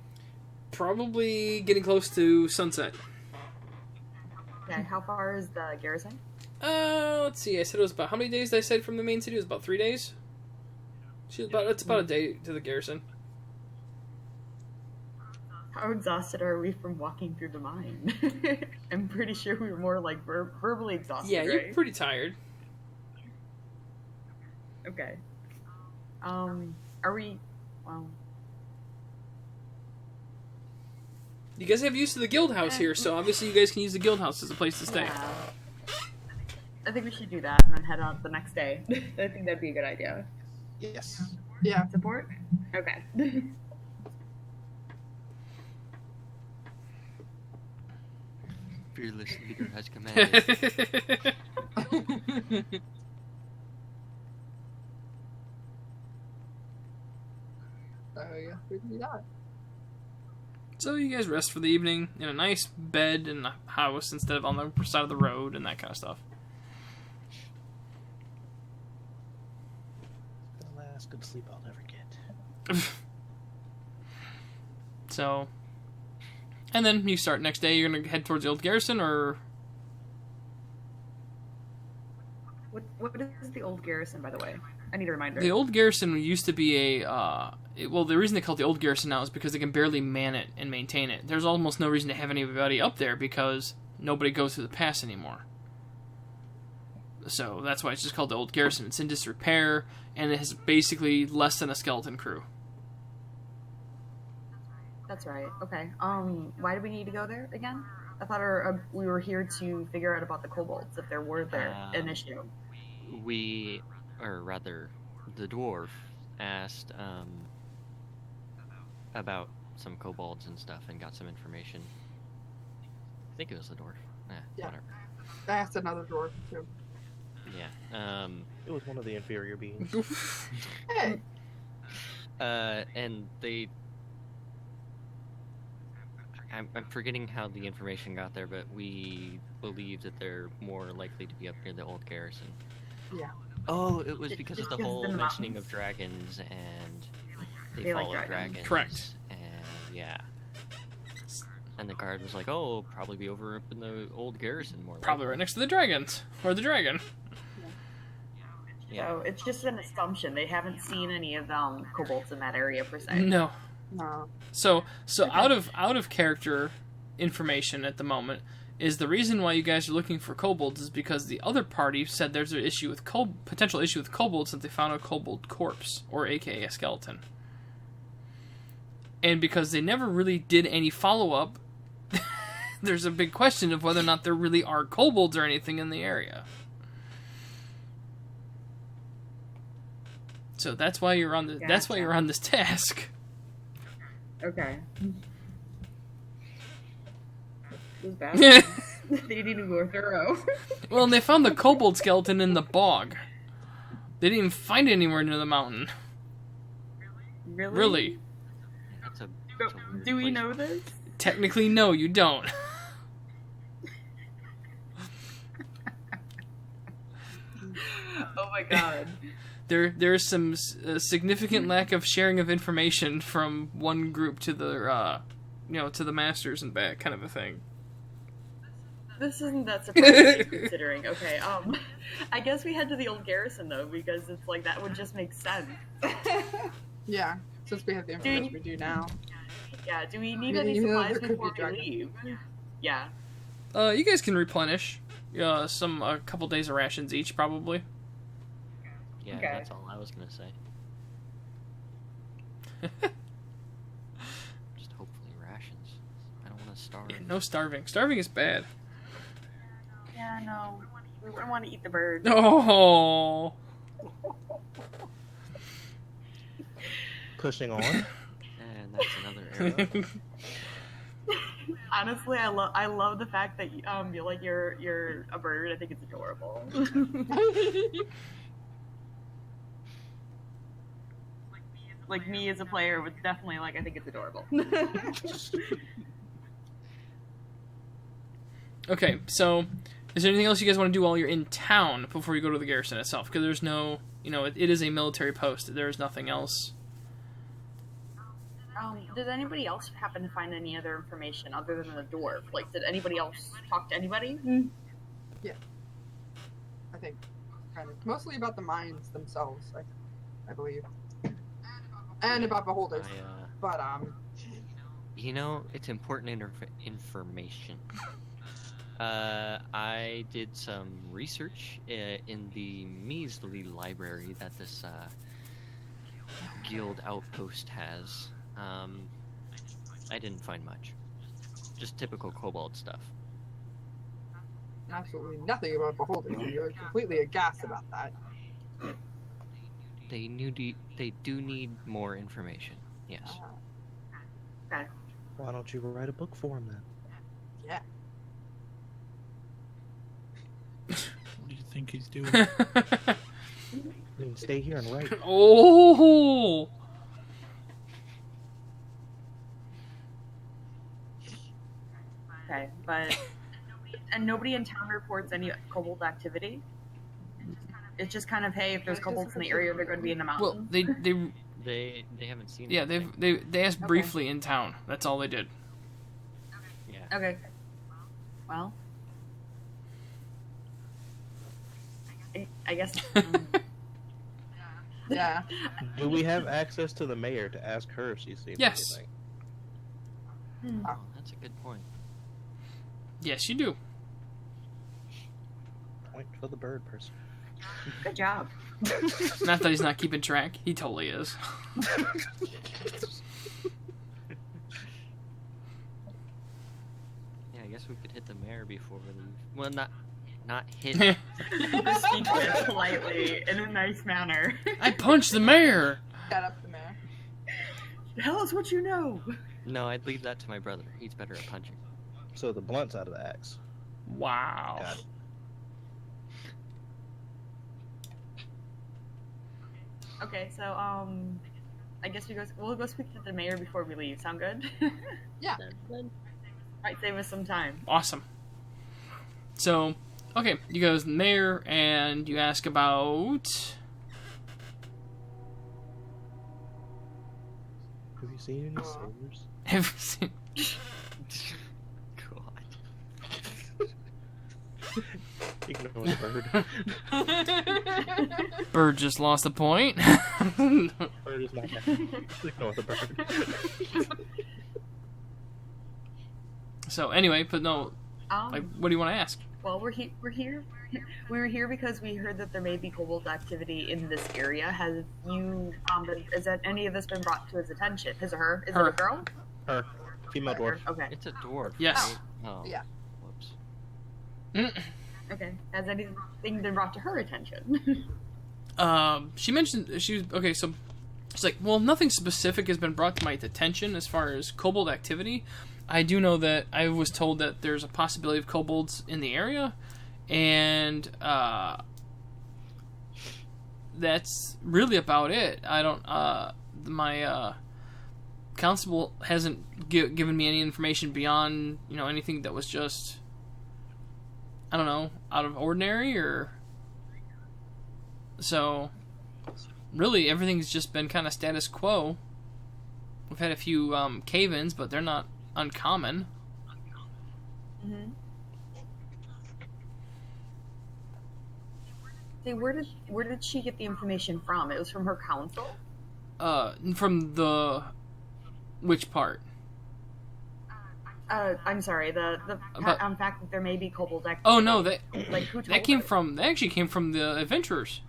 Probably getting close to sunset. Okay, how far is the garrison? Let's see. I said it was about how many days did I say from the main city? It was about 3 days. It's about a day to the garrison. How exhausted are we from walking through the mine? I'm pretty sure we were more like verbally exhausted. Yeah, you're right? pretty tired. Okay. Are we? Well, You guys have use of the guild house here, so obviously you guys can use the guild house as a place to stay. yeah. I think we should do that and then head out the next day. I think that'd be a good idea. Yes. Yeah. Support? Okay. Fearless leader has commanded. So yeah, we can do that. So you guys rest for the evening in a nice bed in the house instead of on the side of the road and that kind of stuff. The last good sleep I'll never get. So, and then you start next day. You're gonna head towards the old garrison, or What is the old garrison, by the way? I need a reminder. the old garrison used to be a. Well, the reason they call it the old garrison now is because they can barely man it and maintain it. There's almost no reason to have anybody up there because nobody goes through the pass anymore. So that's why it's just called the old garrison. It's in disrepair, and it has basically less than a skeleton crew. That's right. Okay. Why do we need to go there again? I thought we were here to figure out about the kobolds, if there were an issue. We, or rather, the dwarf asked about some kobolds and stuff and got some information. I think it was the dwarf. Yeah. Whatever. That's another dwarf too. Yeah. It was one of the inferior beings. Hey. And they. I'm forgetting how the information got there, but we believe that they're more likely to be up near the old garrison. Yeah. Oh, it was because of Just the 'cause whole the mentioning mountains. of dragons and They like follow dragons. dragons. Correct. And yeah. And the guard was like, "Oh, probably be over up in the old garrison more." Probably right next to the dragons or the dragon. Yeah. So it's just an assumption. They haven't seen any of kobolds in that area per se. No. No. So out of character information at the moment is the reason why you guys are looking for kobolds is because the other party said there's an issue with potential issue with kobolds since they found a kobold corpse, or aka a skeleton. And because they never really did any follow-up, there's a big question of whether or not there really are kobolds or anything in the area. So that's why you're on that's why Gotcha. you're on this task. Okay. Those Well, bastards. They didn't even go thorough. and they found the kobold skeleton in the bog. They didn't even find it anywhere near the mountain. Really? Really. It's a weird Do we place. know this? Technically, no, you don't. Oh my god. There's some significant lack of sharing of information from one group to the, to the masters and back, kind of a thing. This isn't that surprising considering. Okay, I guess we head to the old garrison though, because it's like that would just make sense. Yeah. Since we have the information we do now. Yeah, do we need Yeah, any you know, supplies there could be before we dragons. leave? Yeah. You guys can replenish a couple days of rations each, probably. Yeah, Okay. that's all I was gonna say. Just hopefully rations. I don't want to starve. Yeah, no starving. Starving is bad. Yeah, no. We wouldn't want to eat the bird. Oh. Pushing on. And that's another arrow. Honestly, I love the fact that you're a bird. I think it's adorable. Like me as a player would definitely I think it's adorable. Okay, so is there anything else you guys want to do while you're in town before you go to the garrison itself? Because there's no, it is a military post. There's nothing else. Did anybody else happen to find any other information other than the dwarf? Like, did anybody else talk to anybody? I think kind of mostly about the mines themselves, I believe, and about beholders. But You know, it's important information. I did some research in the measly library that this guild outpost has. I didn't find much. Just typical kobold stuff. absolutely nothing about beholders. You're completely aghast about that. They do need more information. Yes. Okay. Why don't you write a book for him then? Yeah. What do you think he's doing? You can stay here and write. Oh. Okay, but and nobody in town reports any kobold activity. It's just kind of, hey, if there's kobolds in the area, they're going to be in the mountains. Well, They haven't seen. yeah, anything. they asked Okay. briefly in town. That's all they did. Yeah. Okay. Well, I guess. Yeah. Do we have access to the mayor to ask her if she's seen Yes. anything? Oh, that's a good point. Yes, you do. Point for the bird person. Good job. Not that he's not keeping track. He totally is. Yeah, I guess we could hit the mayor before we leave. Well, not hit. Speak very politely in a nice manner. I punched the mayor. Shut up the mayor. Tell us what you know. No, I'd leave that to my brother. He's better at punching. So the blunt's out of the axe. Wow. Got it. Okay, so I guess we'll go speak to the mayor before we leave. Sound good? Might save us some time. Awesome. So, okay, you go to the mayor and you ask about. Have you seen any sailors? Have you seen- God. Ignore the bird. Bird just lost a point. Bird is not happy. Ignore the bird. So anyway, but no, like, what do you want to ask? Well, we're here. We were here because we heard that there may be kobold activity in this area. Have you is that any of this been brought to his attention? His or her? Is Her. it a girl? Her. Female dwarf. Okay. It's a dwarf. Yes. Right? Oh. Yeah. Whoops. Okay. Has anything been brought to her attention? She mentioned she was okay. So she's like, well, nothing specific has been brought to my attention as far as kobold activity. I do know that I was told that there's a possibility of kobolds in the area, and that's really about it. I don't. My constable hasn't given me any information beyond anything that was just, I don't know, out of ordinary or. So, really, everything's just been kind of status quo. We've had a few cave-ins, but they're not uncommon. Mm-hmm. Say, where did she get the information from? It was from her council? From the... Which part? I'm sorry, the About- fact that there may be kobold activity. Oh, no, that Like, who told that came her? from... That actually came from the adventurers.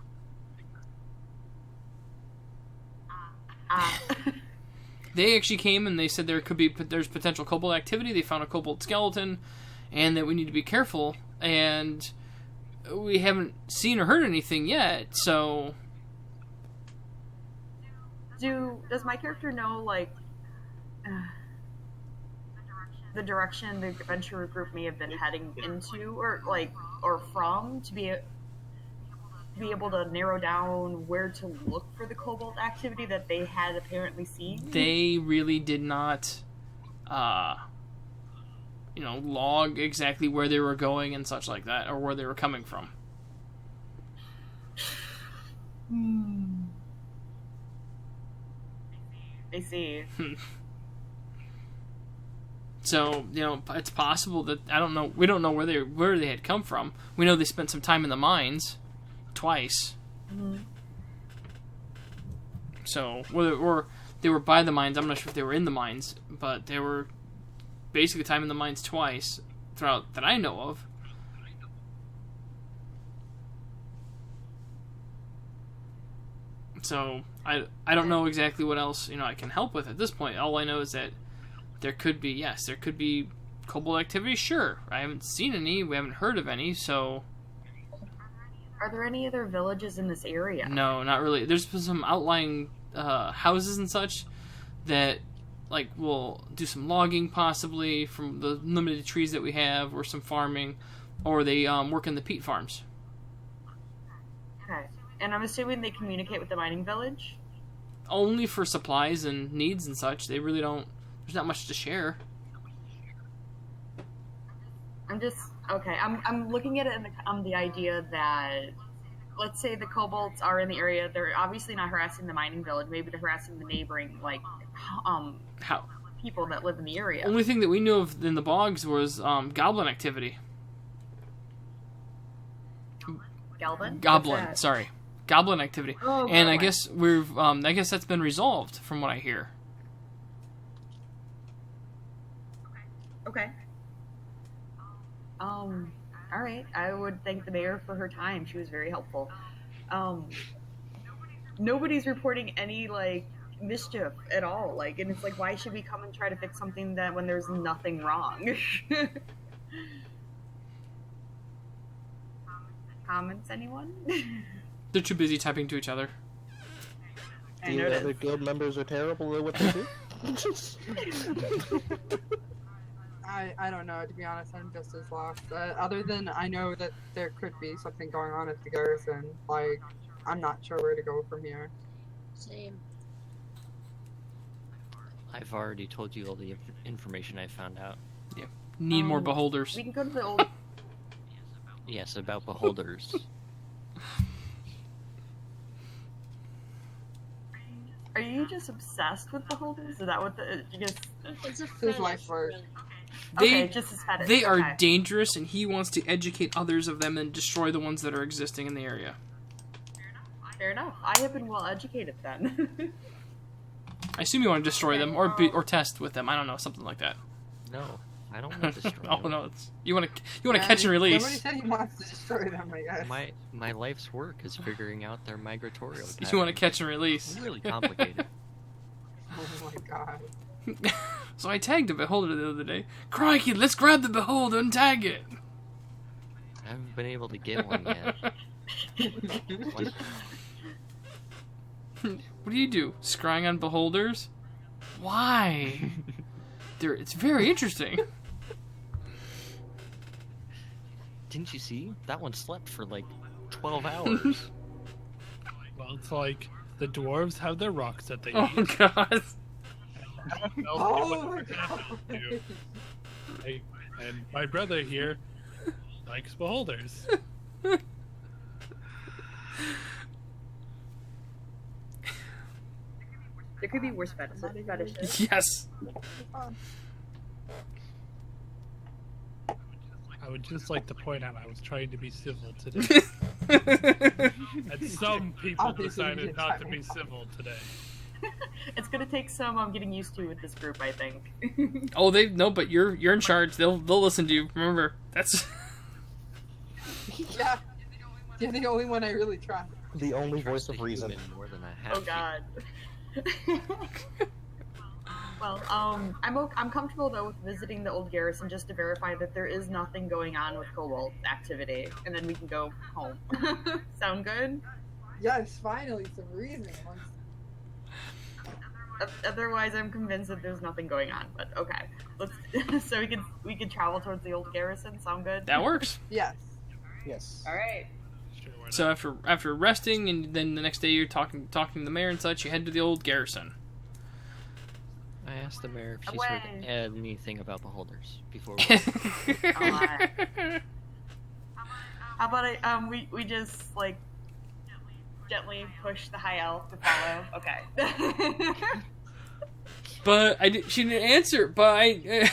Ah. They actually came and they said there's potential kobold activity. They found a kobold skeleton, and that we need to be careful. And we haven't seen or heard anything yet. So, Does my character know, like, the direction the adventurer group may have been heading into, or from, to be able to narrow down where to look for the kobold activity that they had apparently seen? they really did not, log exactly where they were going and such like that, or where they were coming from. I see. So, it's possible that we don't know where they had come from. We know they spent some time in the mines twice. Mm-hmm. So, or they were by the mines. I'm not sure if they were in the mines, but they were basically time in the mines twice throughout that I know of. So, I don't know exactly what else, I can help with at this point. All I know is that there could be kobold activity, sure. I haven't seen any, we haven't heard of any, so... Are there any other villages in this area? No, not really. There's been some outlying houses and such that, will do some logging possibly from the limited trees that we have, or some farming, or they work in the peat farms. Okay. And I'm assuming they communicate with the mining village? Only for supplies and needs and such. They really don't... There's not much to share. I'm looking at it the idea that, let's say the kobolds are in the area, they're obviously not harassing the mining village, maybe they're harassing the neighboring, How? people that live in the area. Only thing that we knew of in the bogs was goblin activity. Goblin? Goblin, sorry. Goblin activity. Oh, and I goblin. guess I guess that's been resolved from what I hear. Okay. Alright. I would thank the mayor for her time. She was very helpful. Nobody's reporting any, mischief at all. And it's why should we come and try to fix something that when there's nothing wrong? Comments, anyone? They're too busy typing to each other. I The other noticed. guild members are terrible at what they do. I don't know, to be honest. I'm just as lost. Other than I know that there could be something going on at the garrison. I'm not sure where to go from here. Same. I've already told you all the information I found out. Need more Um, beholders. We can go to the old... Yes, about beholders. Are you just obsessed with beholders? Is that what you guys... It's a His life fetish, work. really. Okay, They just as fetish. they are Okay. dangerous, and he wants to educate others of them and destroy the ones that are existing in the area. Fair enough. I have been well educated then. I assume you want to destroy them or test with them. I don't know, something like that. No, I don't want to destroy Oh them. no, you want to Yeah, catch and Somebody release. said he wants to destroy them, I guess. My life's work is figuring out their migratorial patterns. You want to catch and release. It's really complicated. Oh my god. So I tagged a beholder the other day. Crikey, let's grab the beholder and tag it. I haven't been able to get one yet. What? What do you do? Scrying on beholders? Why? It's very interesting. Didn't you see? That one slept for 12 hours. Well, it's like the dwarves have their rocks that they Oh eat. god. Oh my god. And my brother here likes beholders. There could be worse fetishes. Yes. I would just like to point out I was trying to be civil today. And some people Obviously, you decided did not to try. be civil today. It's gonna take some getting used to with this group, I think. Oh, but you're in charge. They'll listen to you. Remember, that's Yeah. You're the only one I really trust. The only voice Trust of a reason. human more than I have Oh to. god. Well, I'm comfortable though with visiting the old garrison just to verify that there is nothing going on with kobold activity, and then we can go home. Sound good? Yes, finally some reasoning. Otherwise, I'm convinced that there's nothing going on. But okay, let's. So we can travel towards the old garrison. Sound good? that works. Yes. Yes. All right. Sure, why not? So after resting, and then the next day you're talking to the mayor and such, you head to the old garrison. I asked the mayor if she's Away. heard anything about beholders before we... How about we just gently push the high elf to follow? Okay. But she didn't answer. But I.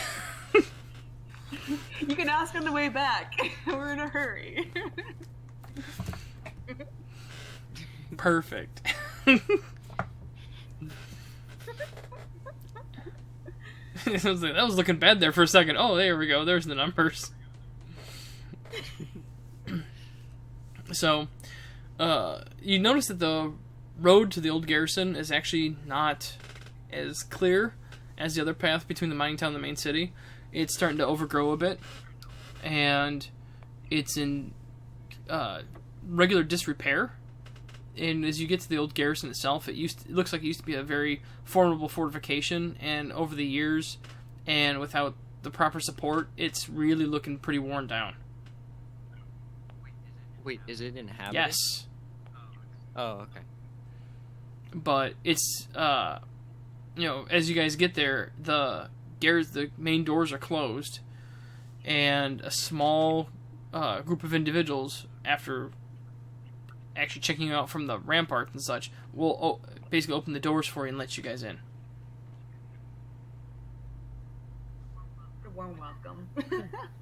You can ask on the way back. We're in a hurry. Perfect. I was like, that was looking bad there for a second. Oh, there we go. There's the numbers. So, you notice that the road to the old garrison is actually not as clear as the other path between the mining town and the main city. It's starting to overgrow a bit, and it's in regular disrepair. And as you get to the old garrison itself, it looks like it used to be a very formidable fortification, and over the years, and without the proper support, it's really looking pretty worn down. Wait, is it inhabited? Yes, Oh, okay. but it's as you guys get there, the main doors are closed, and a small group of individuals, after actually checking you out from the ramparts and such, will basically open the doors for you and let you guys in. A warm welcome.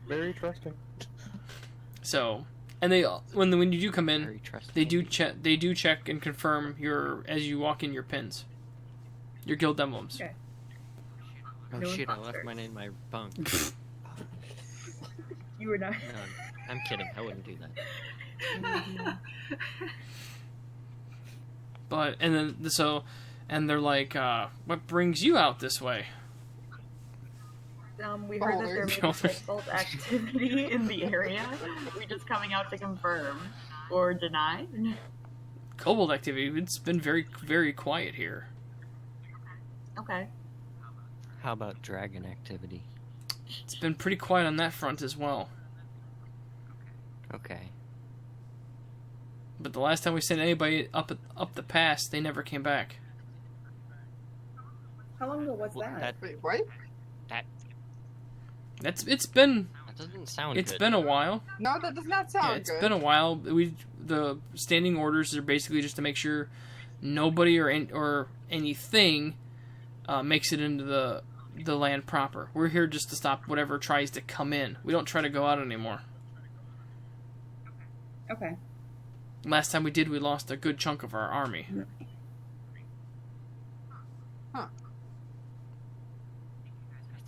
Very trusting. So, and they when you do come in, Very trusting. they do check and confirm as you walk in, your pins, your guild emblems. Okay. Oh No shit! I imposters. left mine in my bunk. You were not. No, I'm kidding. I wouldn't do that. But and they're like, what brings you out this way? We heard that there Boulders. was bolt activity in the area. We're just coming out to confirm or deny. Kobold activity. It's been very, very quiet here. Okay. How about dragon activity? It's been pretty quiet on that front as well. Okay. But the last time we sent anybody up the pass, they never came back. How long ago was Well, that? Wait, what? It's been That doesn't sound it's good. been a while. No, that does not Yeah, sound it's good. been a while. The standing orders are basically just to make sure nobody or anything makes it into the land proper. We're here just to stop whatever tries to come in. We don't try to go out anymore. Okay. Last time we did, we lost a good chunk of our army. I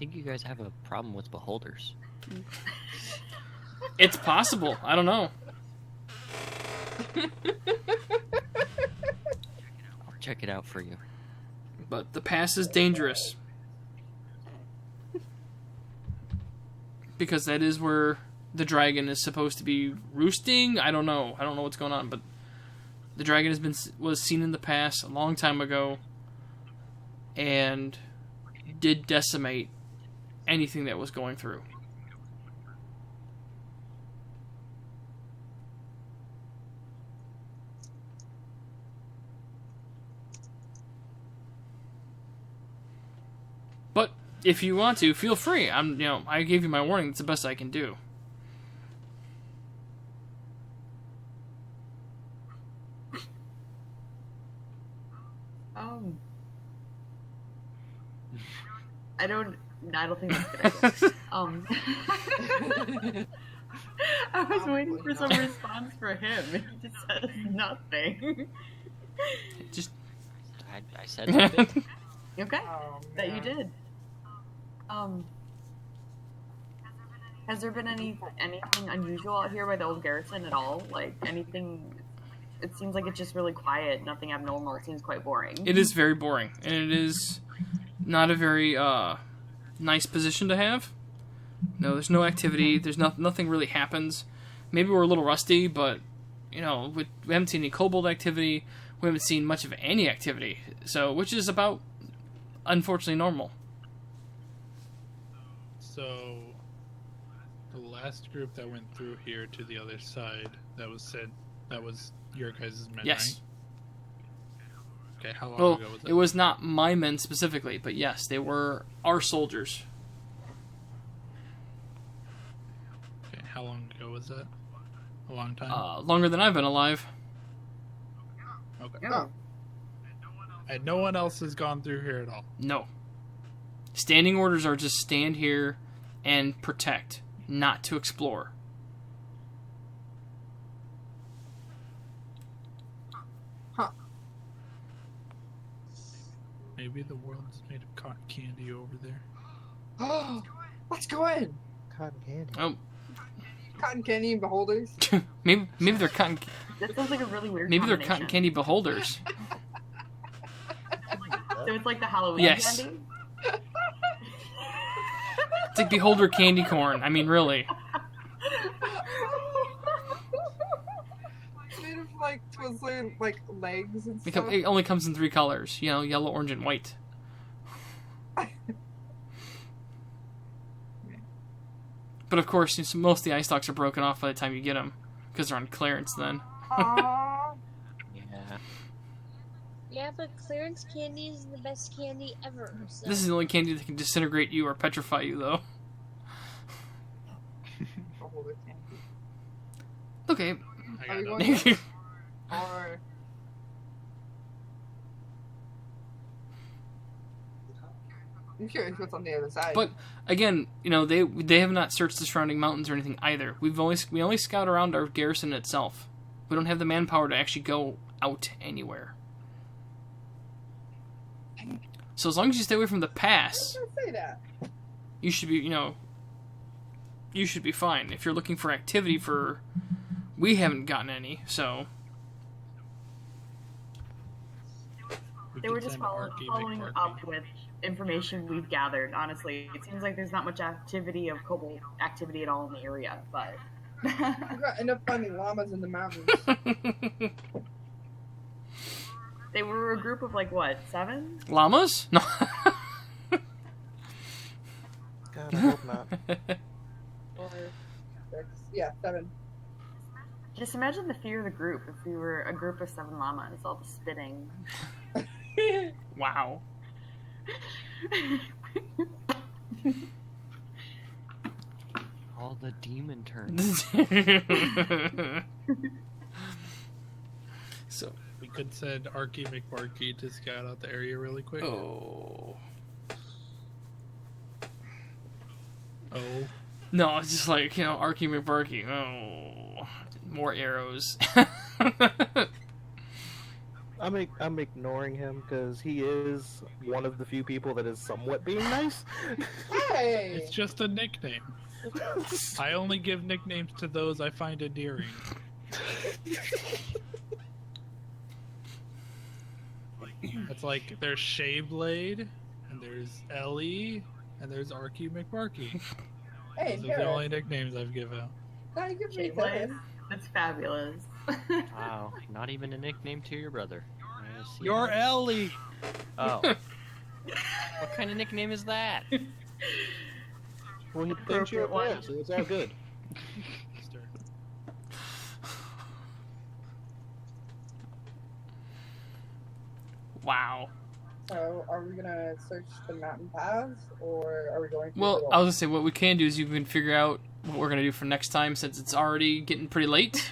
think you guys have a problem with beholders. It's possible. I don't know. I'll check it out for you. But the pass is dangerous. Because that is where the dragon is supposed to be roosting. I don't know. I don't know what's going on, but the dragon was seen in the past a long time ago and did decimate anything that was going through. But if you want to, feel free. I gave you my warning. It's the best I can do. I don't think that's a good idea. I was waiting for some response for him. He just said nothing. I said something. Okay, Oh, that you man. did. Has there been anything unusual out here by the old garrison at all? Like anything? It seems like it's just really quiet. Nothing abnormal. It seems quite boring. It is very boring, and it is not a very nice position to have. No, there's no activity. There's nothing really happens. Maybe we're a little rusty, but we haven't seen any kobold activity. We haven't seen much of any activity, which is about, unfortunately, normal. So, the last group that went through here to the other side, that was your guys' men, Yes. right? Okay, how long Well, ago was that? it was not my men specifically, but yes, they were our soldiers. Okay, how long ago was that? A long time? Longer than I've been alive. Okay. Oh. And no one else has gone through here at all? No. Standing orders are just stand here and protect, not to explore. Maybe the world is made of cotton candy over there. Let's go in. Cotton candy. Oh, Cotton candy and beholders. maybe they're cotton. That sounds like a really weird Maybe they're combination. cotton candy beholders. So it's like the Halloween Yes. candy? It's like beholder candy corn. I mean, really. Made of like Twizzler like legs and Because stuff. it only comes in 3 colors. You know, yellow, orange, and white. But of course, most of the eye stalks are broken off by the time you get them, because they're on clearance then. Aww. Yeah. Yeah, but clearance candy is the best candy ever. So. This is the only candy that can disintegrate you or petrify you, though. Beholder candy. Okay. I Are got we nothing. going Or I'm curious what's on the other side. But again, you know, they have not searched the surrounding mountains or anything either. We only scout around our garrison itself. We don't have the manpower to actually go out anywhere. So as long as you stay away from the I pass, was gonna say that. you should be, you should be fine. If you're looking for activity we haven't gotten any, so They were just following up with information we've gathered. Honestly, it seems like there's not much activity of kobold activity at all in the area, but We're gonna end up finding llamas in the mountains. they were a group of like what, 7? llamas? No. God, I hope not. Or 6. Yeah, 7. Just imagine the fear of the group if we were a group of 7 llamas, all the spitting. Wow. All the demon turns. So, We could send Arky McBarky to scout out the area really quick. oh. Oh. No, it's just like, Arky McBarky. Oh, more arrows. I'm ignoring him because he is one of the few people that is somewhat being nice. Hey! It's just a nickname. I only give nicknames to those I find endearing. It's like there's Shayblade, and there's Ellie, and there's Arky McBarky. Hey, Those are the only nicknames I've given out. Now you give me Shayblade. 7. That's fabulous. Wow, not even a nickname to your brother. I see. You're Ellie! Oh. What kind of nickname is that? Well, he thinks you're a Appropriate man, so it's all good. Wow. So, are we gonna search the mountain paths, or are we going to Well, the I was gonna say what we can do is you can figure out what we're gonna do for next time since it's already getting pretty late.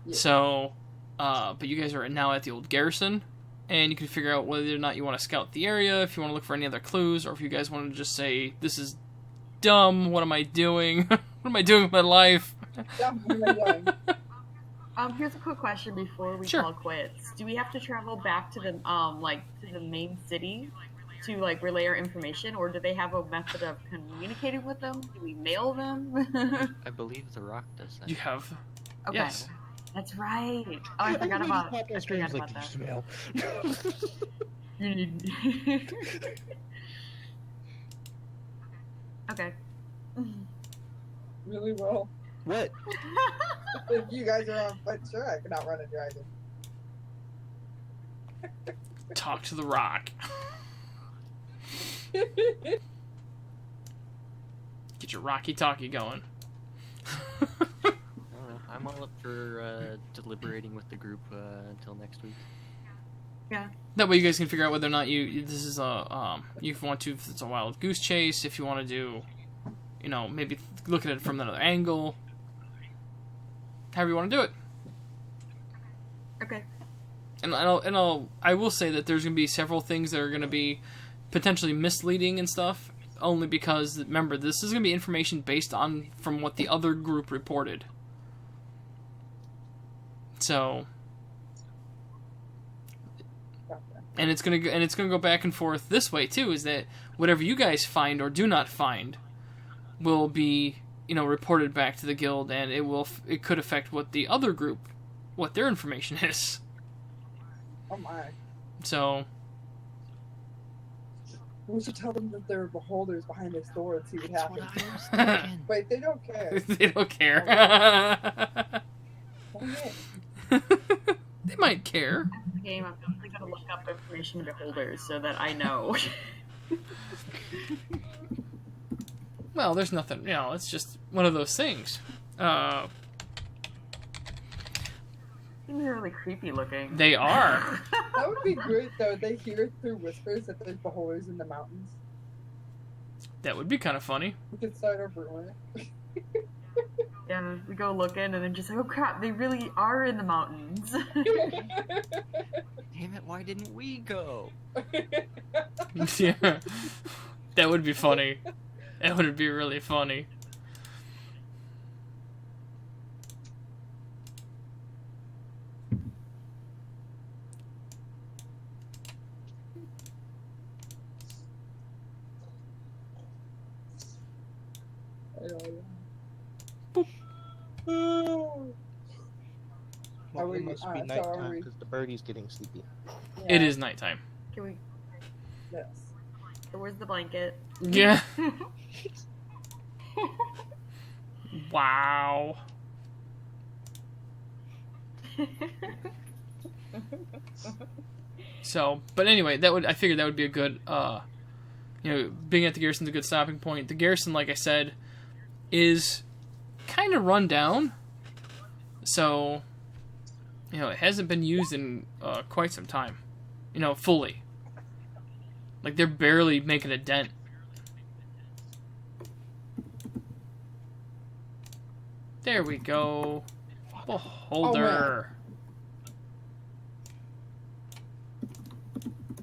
Yeah. So, but you guys are now at the old garrison, and you can figure out whether or not you want to scout the area, if you want to look for any other clues, or if you guys want to just say, "This is dumb. What am I doing? What am I doing with my life?" Yeah, what am I doing? Here's a quick question before we Sure. call quits. Do we have to travel back to the to the main city to like relay our information, or do they have a method of communicating with them? Do we mail them? I believe the Rock does that. You have. Okay. Yes. That's right. Oh, I forgot about that. I forgot about that. Smell. You need. Okay. Really well. What? If you guys are on foot, sure, I can outrun a dragon. Talk to the rock. Get your rocky talkie going. I don't know. I'm all up for deliberating with the group until next week. That way you guys can figure out whether or not this is if it's a wild goose chase, if you want to do, maybe look at it from another angle. However you want to do it. Okay. And I will say that there's going to be several things that are going to be potentially misleading and stuff, only because, remember, this is going to be information based on from what the other group reported. So, and it's going to go back and forth this way too, is that whatever you guys find or do not find will be, reported back to the guild, and it could affect what the other group, what their information is. Oh my. So, we should tell them that there are beholders behind this door and see what That's what happens. I was thinking. Wait, they don't care. they don't care. Okay. They might care. The game, I'm definitely gonna look up information of beholders so that I know. Well, there's nothing, it's just one of those things. Seems really creepy looking. They are. That would be great though. They hear through whispers that there's beholders in the mountains. That would be kind of funny. We could start a rumor. Yeah, we go look in and then just like, oh crap, they really are in the mountains. Damn it, why didn't we go? Yeah. That would be funny. That would be really funny. Are Well, we- it must be so are nighttime we- because the birdie's getting sleepy. It is nighttime. Can we? Yes. So where's the blanket? Yeah. Wow. So, but anyway, I figured that would be a good, being at the garrison's a good stopping point. The garrison, like I said, is kind of run down. So, it hasn't been used in quite some time. Fully. Like, they're barely making a dent. There we go. Beholder.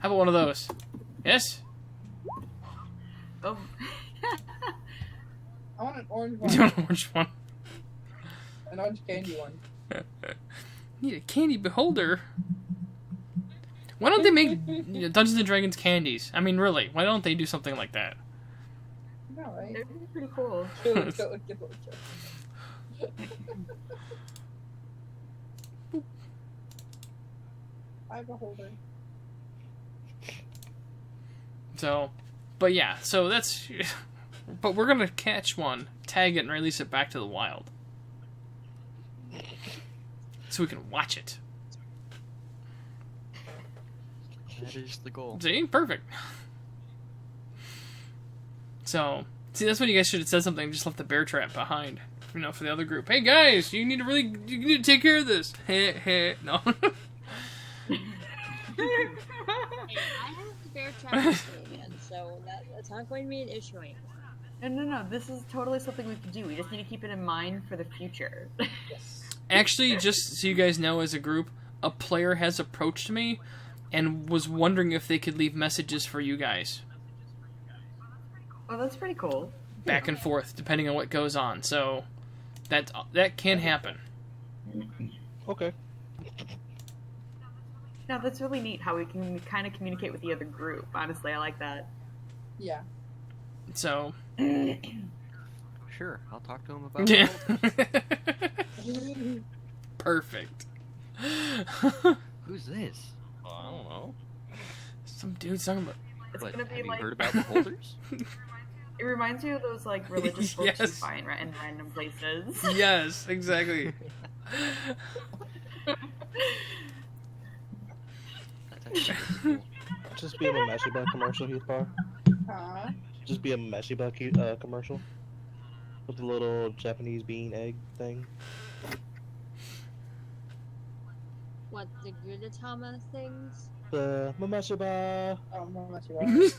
How about one of those? Yes? Oh. I want an orange Do you want one. an orange one? An orange candy one. Need a candy beholder. Why don't they make Dungeons and Dragons candies? I mean, really, why don't they do something like that? No, right? It'd be pretty cool. I beholder. So, but yeah, so that's. But we're gonna catch one, tag it, and release it back to the wild. So we can watch it. That is the goal. See? Perfect. So, see, that's when you guys should have said something, just left the bear trap behind. For the other group. Hey guys, you need to take care of this. Hey, no. Hey, I have the bear trap again, so that's not going to be an issue anymore. No, this is totally something we can do. We just need to keep it in mind for the future. Actually, just so you guys know, as a group, a player has approached me and was wondering if they could leave messages for you guys. Oh, that's pretty cool. Back and forth, depending on what goes on. So, that can happen. Okay. No, that's really neat how we can kind of communicate with the other group. Honestly, I like that. Yeah. So, Sure, I'll talk to him about yeah. it. Perfect. Who's this? I don't know. Some dude's talking about. It's But gonna have be you like heard about beholders? it reminds me of those like religious books you Yes. find right in random places. Yes, exactly. That's actually pretty cool. Just be a Meshiba commercial, Heathbar. Huh? Just be a Meshiba commercial. With the little Japanese bean egg thing. What, the Gudetama things? The Meshiba. Oh, I'm not much about it.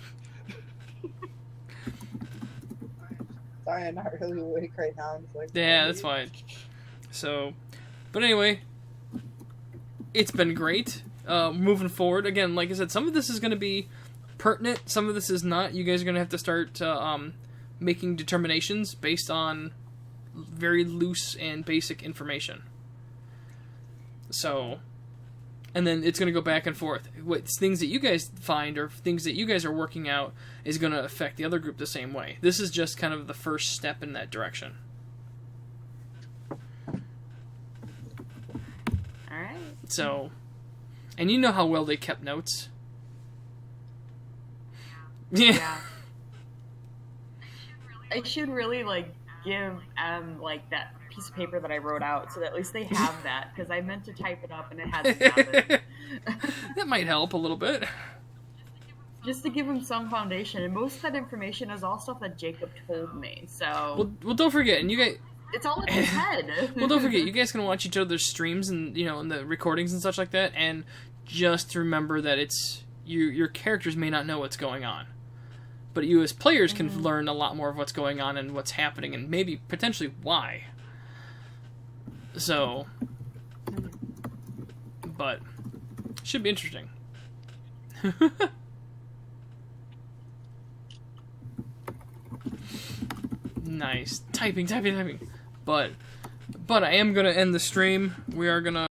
Sorry, I'm not really awake right now. I'm just like, Yeah, that's fine. So, but anyway, it's been great. Moving forward, again, like I said, some of this is going to be pertinent. Some of this is not. You guys are gonna have to start making determinations based on very loose and basic information. So, and then it's gonna go back and forth. What things that you guys find or things that you guys are working out is gonna affect the other group the same way. This is just kind of the first step in that direction. Alright. So, and you know how well they kept notes. Yeah. I should really, like, give like, that piece of paper that I wrote out so that at least they have that, because I meant to type it up and it hasn't happened. That might help a little bit. Just to give them some foundation, and most of that information is all stuff that Jacob told me, so... Well, don't forget, and you guys... It's all in his head. Well, don't forget, you guys can watch each other's streams and, you know, and the recordings and such like that, and just remember that it's... your characters may not know what's going on. But you as players can learn a lot more of what's going on and what's happening, and maybe, potentially, why. So... But... should be interesting. Nice. Typing. But I am going to end the stream. We are going to